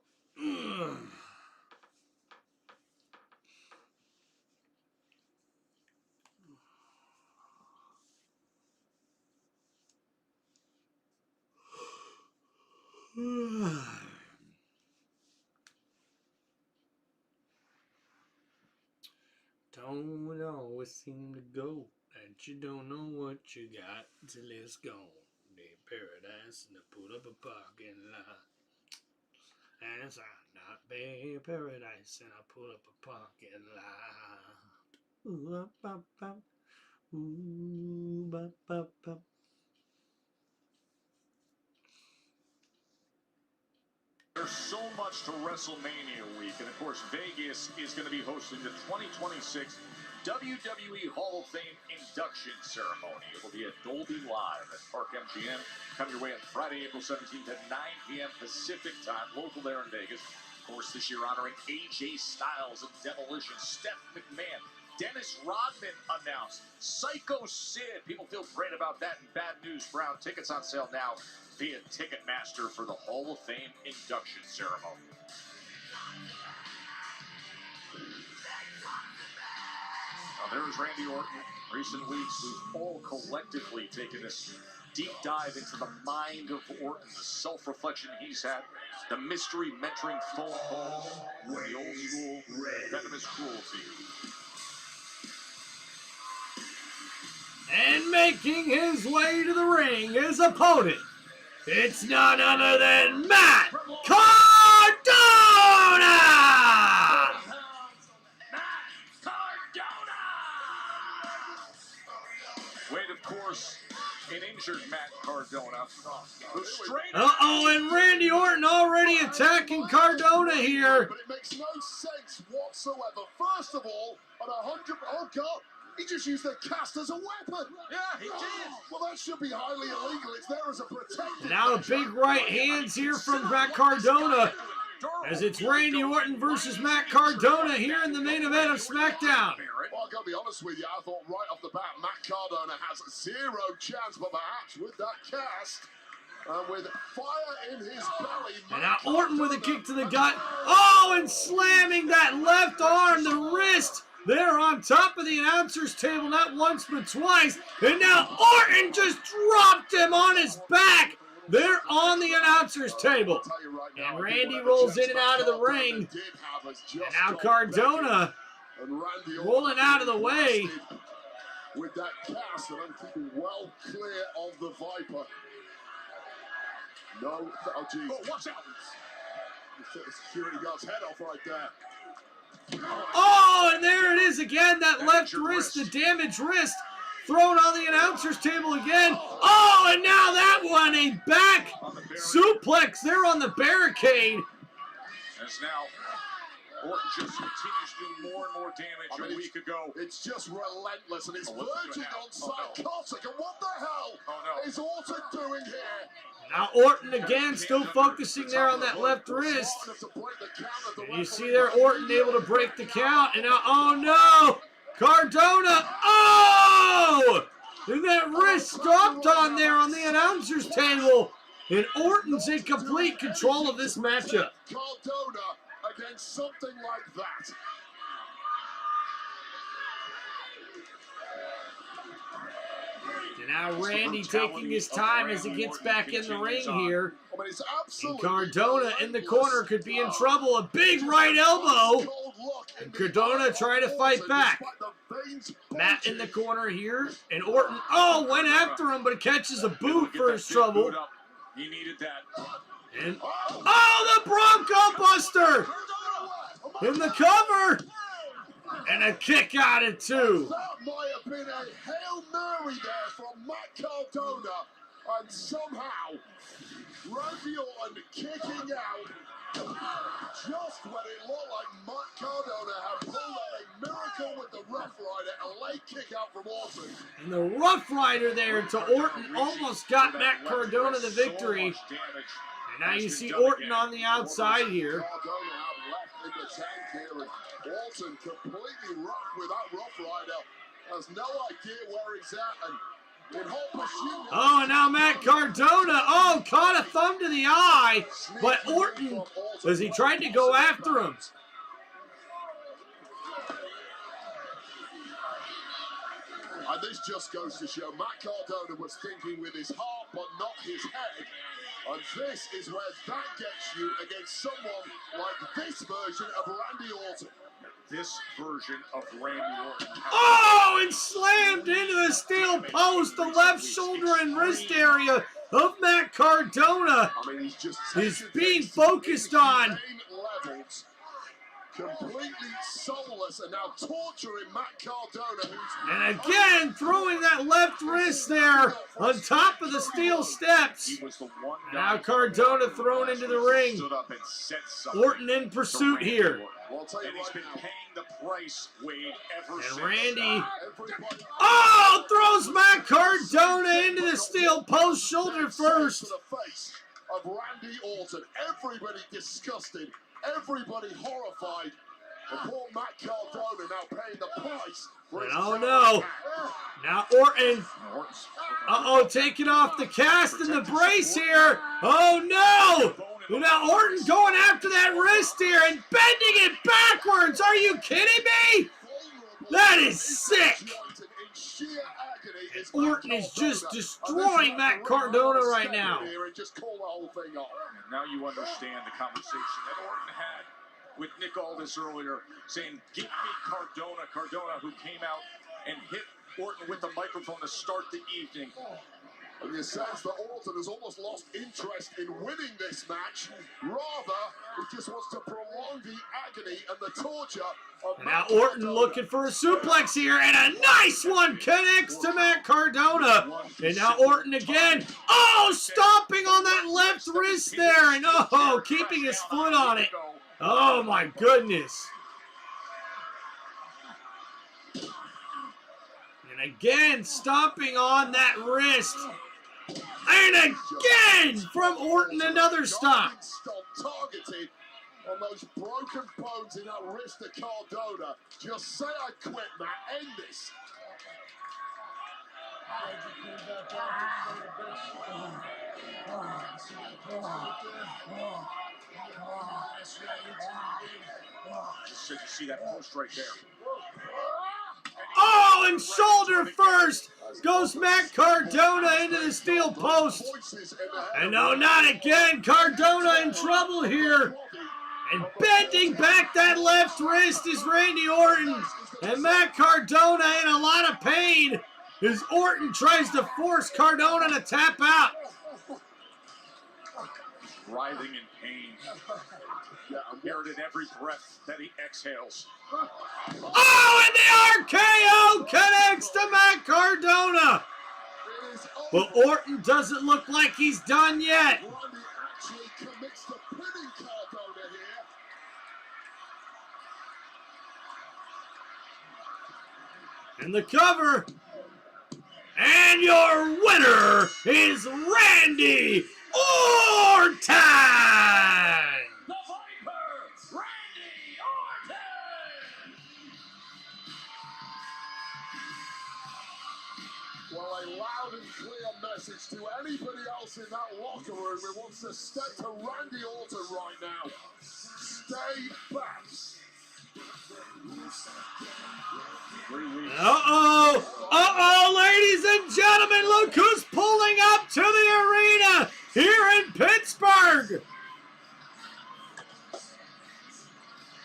Don't always seem to go that you don't know what you got till it's gone. They paradise and they put up a parking lot. And it's not Bay Paradise and I put up a parking lot. Ooh, bop, bop. Ooh, bop, bop, bop. There's so much to WrestleMania week, and of course, Vegas is going to be hosting the 2026 WWE Hall of Fame induction ceremony. It will be at Dolby Live at Park MGM. Come your way on Friday, April 17th at 9 p.m. Pacific time, local there in Vegas. Of course, this year honoring AJ Styles and Demolition, Steph McMahon. Dennis Rodman announced. Psycho Sid. People feel great about that. And bad news, Brown tickets on sale now via Ticketmaster for the Hall of Fame induction ceremony. There's Randy Orton. Recent weeks, we've all collectively taken this deep dive into the mind of Orton, the self-reflection he's had, the mystery mentoring phone calls, the old school venomous cruelty. And making his way to the ring, his opponent, it's none other than Matt Cardona! With, of course, an injured Matt Cardona. Uh-oh, and Randy Orton already attacking Cardona here. But it makes no sense whatsoever. First of all, at 100... Oh, God. He just used the cast as a weapon. Yeah, he did. Well, that should be highly illegal. It's there as a protective. Now big right hands here from Matt Cardona, as it's Randy Orton versus Matt Cardona here in the main event of SmackDown. Well, I've got to be honest with you. I thought right off the bat, Matt Cardona has zero chance, but perhaps with that cast, with fire in his belly. And now Orton with a kick to the gut. Oh, and slamming that left arm, the wrist. There on top of the announcer's table, not once but twice. And now Orton just dropped him on his back. They're on the announcer's table. And Randy rolls in and out of the ring. And now Cardona rolling out of the way. With that cast, and I'm keeping well clear of the Viper. No, oh geez. Oh, watch out. The security guard's head off right there. Oh, and there it is again, that left wrist, the damaged wrist, thrown on the announcer's table again. Oh, and now that one, a back suplex there on the barricade. As now, Orton just continues to do more and more damage. A week ago, it's just relentless, and it's verging on psychotic. And what the hell is Orton doing here? Now Orton again still focusing there on that left wrist. And you see there Orton able to break the count. And now, oh no! Cardona, oh! And that wrist stomped on there on the announcer's table. And Orton's in complete control of this matchup. Cardona against something like that. And now Randy taking his time as he gets back in the ring here. And Cardona in the corner could be in trouble. A big right elbow. And Cardona trying to fight back. Matt in the corner here. And Orton, oh, went after him, but catches a boot for his trouble. He needed that. And, oh, the Bronco Buster! In the cover! And a kick out at two. That might have been a Hail Mary there from Matt Cardona. And somehow, Randy Orton kicking out just when it looked like Matt Cardona had pulled out a miracle with the Rough Rider, a late kick out from Orton. And the Rough Rider there to Orton almost got Matt Cardona the victory. And now you see Orton on the outside here. Cardona have left in the tank here, and Orton completely rocked with that Rough Rider. Has no idea where he's at, and in whole pursuit. Oh, and now Matt Cardona, oh, caught a thumb to the eye, but Orton, as he tried to go after him. And this just goes to show Matt Cardona was thinking with his heart, but not his head. And this is where that gets you against someone like this version of Randy Orton. This version of Randy Orton. Oh, and slammed into the steel post, the left shoulder and wrist area of Matt Cardona. I mean, he's being focused on. Levels, completely soulless, and now torturing Matt Cardona. And again, throwing that left wrist there on top of the steel steps. Now Cardona thrown into the ring. Orton in pursuit here. And he's been paying the price, Wade, ever since. And Randy, oh, throws Matt Cardona into the steel post, shoulder first. To the face of Randy Orton. Everybody disgusted. Everybody horrified. The poor Matt Cardona now paying the price. Oh no. Now Orton. Uh-oh, taking off the cast and the brace here. Oh no. Now Orton going after that wrist here and bending it backwards. Are you kidding me? That is sick! Orton is just destroying Matt Cardona right now. And now you understand the conversation that Orton had with Nick Aldis earlier, saying, "Give me Cardona." Cardona, who came out and hit Orton with the microphone to start the evening. And you sense that Orton has almost lost interest in winning this match. Rather, he just wants to prolong the agony and the torture of And now Orton looking for a suplex here, and a nice one connects to Matt Cardona. And now Orton again. Oh, stomping on that left wrist there, and oh, keeping his foot on it. Oh my goodness. And again, stomping on that wrist. And again, from Orton, another stomp. Targeted on those broken bones in that wrist of Cardona. Just say I quit, Matt. End this. Just so you see that post right there. Oh, and shoulder first goes Matt Cardona into the steel post. And no, not again. Cardona in trouble here. And bending back that left wrist is Randy Orton. And Matt Cardona in a lot of pain as Orton tries to force Cardona to tap out. Writhing in pain. Yeah, I'm hearing in every breath that he exhales. Oh, and the RKO connects to Matt Cardona. But Orton doesn't look like he's done yet. And the cover. And your winner is Randy Orton. Well, a loud and clear message to anybody else in that locker room who wants to step to Randy Orton right now. Stay back. Ladies and gentlemen, look who's pulling up to the arena here in Pittsburgh.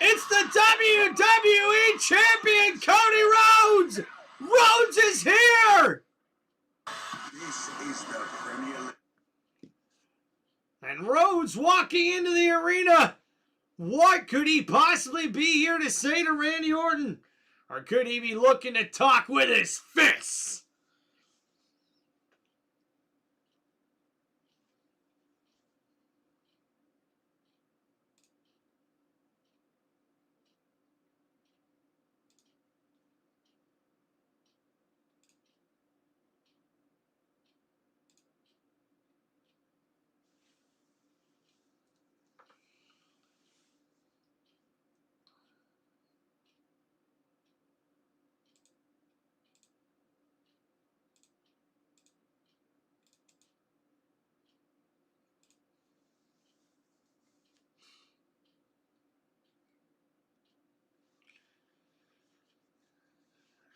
It's the WWE Champion, Cody Rhodes. Rhodes is here. This is the Premier League. And Rhodes walking into the arena. What could he possibly be here to say to Randy Orton? Or could he be looking to talk with his fists?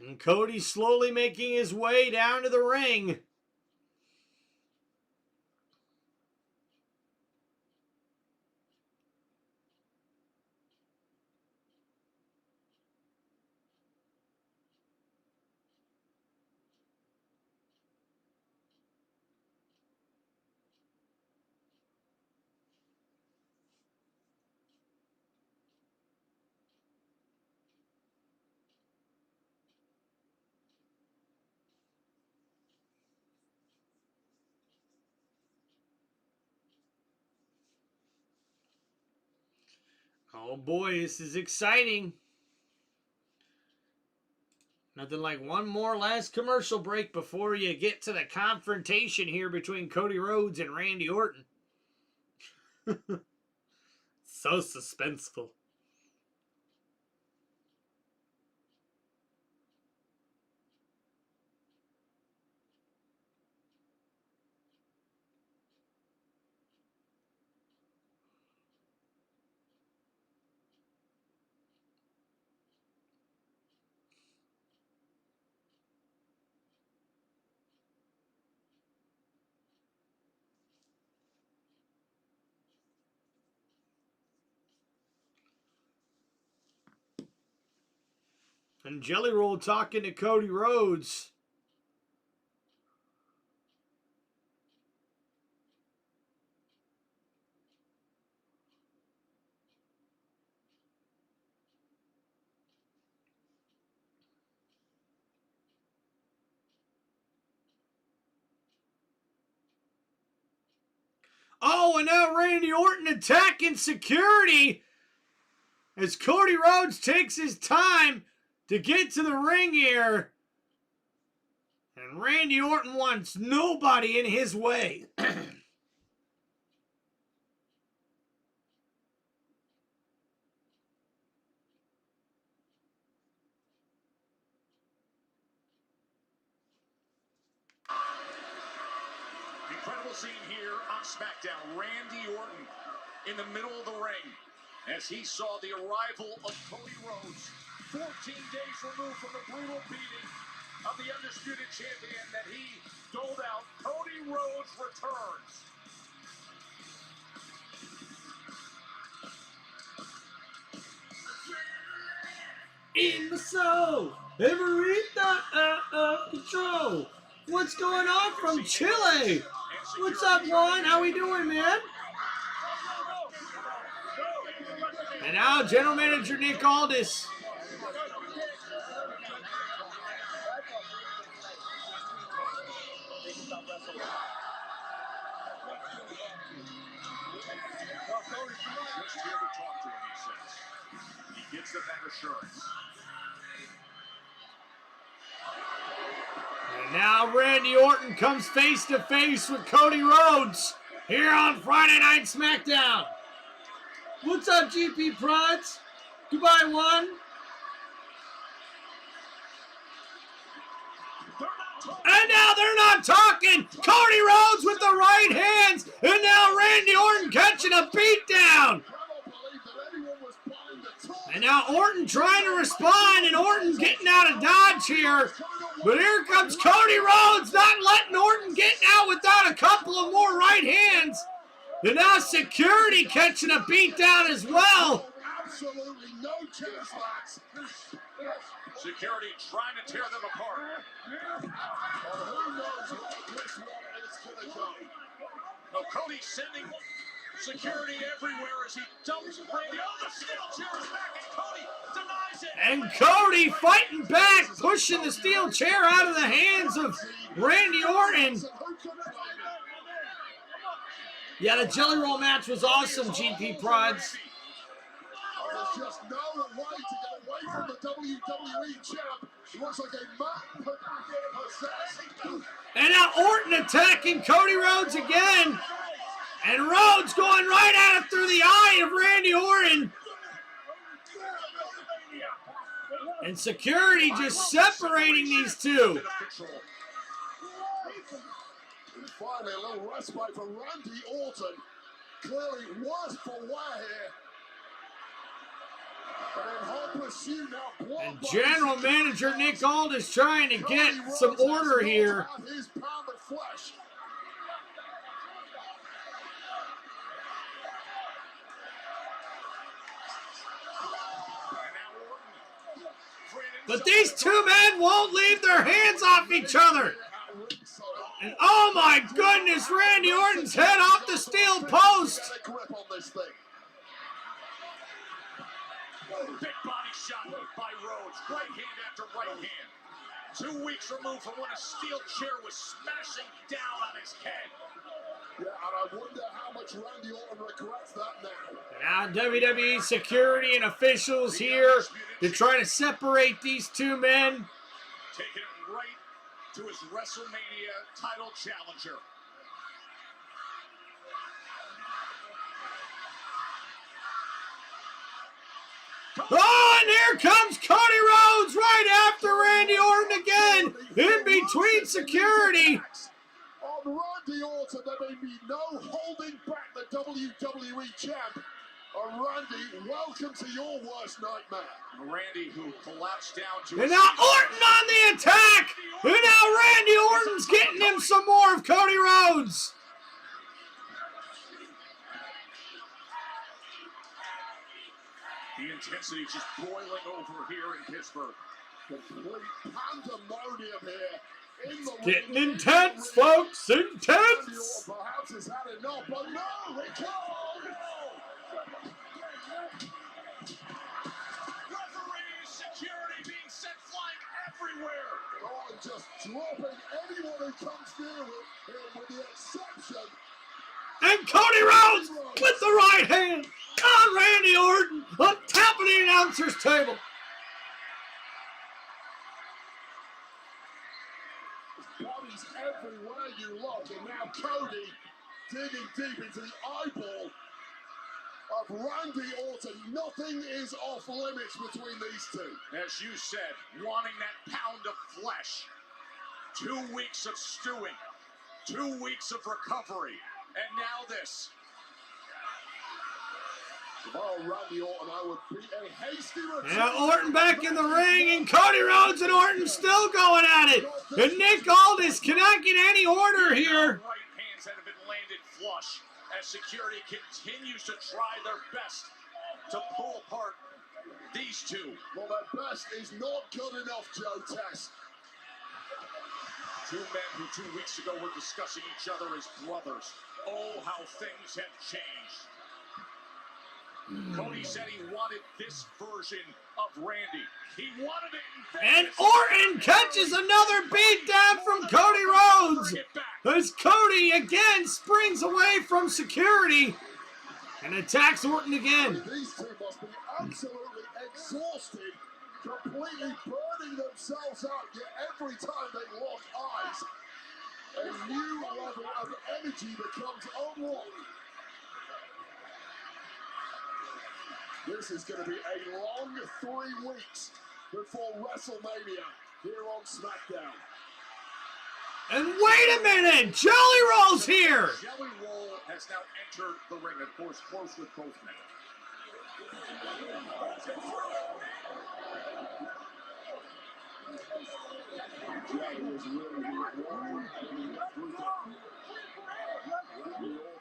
And Cody slowly making his way down to the ring. Oh boy, this is exciting. Nothing like one more last commercial break before you get to the confrontation here between Cody Rhodes and Randy Orton. So suspenseful. And Jelly Roll talking to Cody Rhodes. Oh, and now Randy Orton attacking security as Cody Rhodes takes his time to get to the ring here. And Randy Orton wants nobody in his way. Incredible scene here on SmackDown. Randy Orton in the middle of the ring as he saw the arrival of Cody Rhodes, 14 days removed from the brutal beating of the undisputed champion that he doled out. Cody Rhodes returns. In the soul, every thought of control. What's going on from Chile? What's up, Juan? How we doing, man? And now, General Manager Nick Aldis. Just here to talk to him, he says. He gets that assurance. And now Randy Orton comes face to face with Cody Rhodes here on Friday Night SmackDown. What's up, GP Prods? Goodbye, one. And now they're not talking. Cody Rhodes with the right hands. And now Randy Orton catching a beatdown. And now Orton trying to respond, and Orton getting out of dodge here. But here comes Cody Rhodes, not letting Orton get out without a couple of more right hands. And now security catching a beatdown as well. Absolutely no chance, lads. Security trying to tear them apart. Who knows where this one is going to go? No, Cody sending security everywhere as he dumps Randy. Oh, the steel chair is back, and Cody denies it. And Cody fighting back, pushing the steel chair out of the hands of Randy Orton. Yeah, the Jelly Roll match was awesome, GP Prods. There's just no way to get away from the WWE champ. He looks like a man possessed. And now Orton attacking Cody Rhodes again. And Rhodes going right at it through the eye of Randy Orton. And security just separating these two. And finally, a little respite for Randy Orton. Clearly worse for wear here. And General Manager Nick Aldis trying to get some order here. But these two men won't leave their hands off each other. And oh my goodness, Randy Orton's head off the steel post. Big body shot by Rhodes. Right hand after right hand. 2 weeks removed from when a steel chair was smashing down on his head. Yeah, and I wonder how much Randy Orton regrets that now. Now WWE security and officials here to try to separate these two men. Taking it right to his WrestleMania title challenger. Oh, and here comes Cody Rhodes right after Randy Orton again, in between security. On Randy Orton, there may be no holding back the WWE champ. Randy, welcome to your worst nightmare. Randy, who collapsed down to And now Orton on the attack. And now Randy Orton's getting him some more of Cody Rhodes. The intensity just boiling over here in Pittsburgh. Complete pandemonium here. In the Getting ring, intense, folks. Intense. Randy Orton perhaps has had enough, but no, it can't. Referees, security being sent flying everywhere. Orton just dropping anyone who comes near him with the exception. And Cody Rhodes with the right hand on Randy Orton on top of the announcer's table. Bodies everywhere you look, and now Cody digging deep into the eyeball of Randy Orton. Nothing is off limits between these two. As you said, wanting that pound of flesh. 2 weeks of stewing, 2 weeks of recovery, and now this. If I were Randy Orton, I would be a hasty return. Now Orton back in the ring, and Cody Rhodes and Orton still going at it. And Nick Aldis cannot get any order here. Right hands that have been landed flush as security continues to try their best to pull apart these two. Well, their best is not good enough, Joe Tess. Two men who 2 weeks ago were discussing each other as brothers. Oh, how things have changed. Cody said he wanted this version of Randy. He wanted it in And Vegas. Orton catches another beat down from Cody Rhodes as Cody again springs away from security and attacks Orton again. These two must be absolutely exhausted, completely burning themselves out, yet every time they lock eyes, a new level of energy becomes unlocked. This is going to be a long 3 weeks before WrestleMania here on SmackDown. And wait a minute, Jelly Roll's here. Jelly Roll has now entered the ring, of course, close with both men. Jelly is really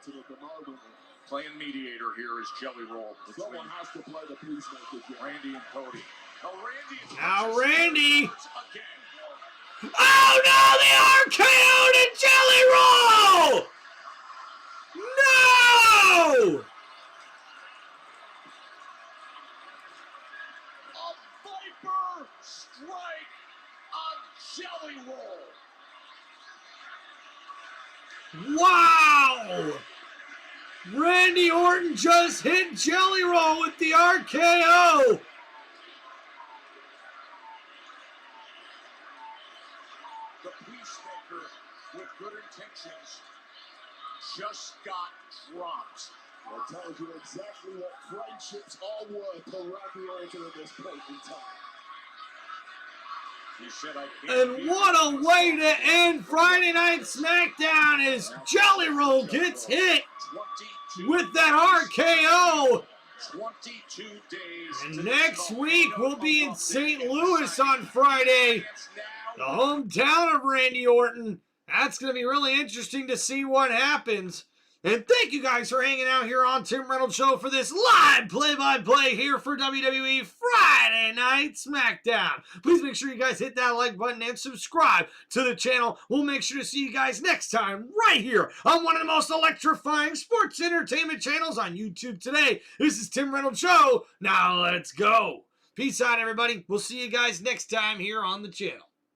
at the moment. Playing mediator here is Jelly Roll. Someone has to play the peacemaker. Randy and Cody. Now Randy. Again. Oh no, the RKO to Jelly Roll! No! A Viper strike on Jelly Roll. Wow! Randy Orton just hit Jelly Roll with the RKO. The peacemaker with good intentions just got dropped. That tells you exactly what friendships are worth to Randy Orton at this point in time. He said, I can't. And what a way to end Friday Night SmackDown as Jelly Roll gets hit with that RKO. 22 days. And next week we'll be in St. Louis on Friday, the hometown of Randy Orton. That's going to be really interesting to see what happens. And thank you guys for hanging out here on Tim Reynolds Show for this live play-by-play here for WWE Friday Night SmackDown. Please make sure you guys hit that like button and subscribe to the channel. We'll make sure to see you guys next time right here on one of the most electrifying sports entertainment channels on YouTube today. This is Tim Reynolds Show. Now let's go. Peace out, everybody. We'll see you guys next time here on the channel.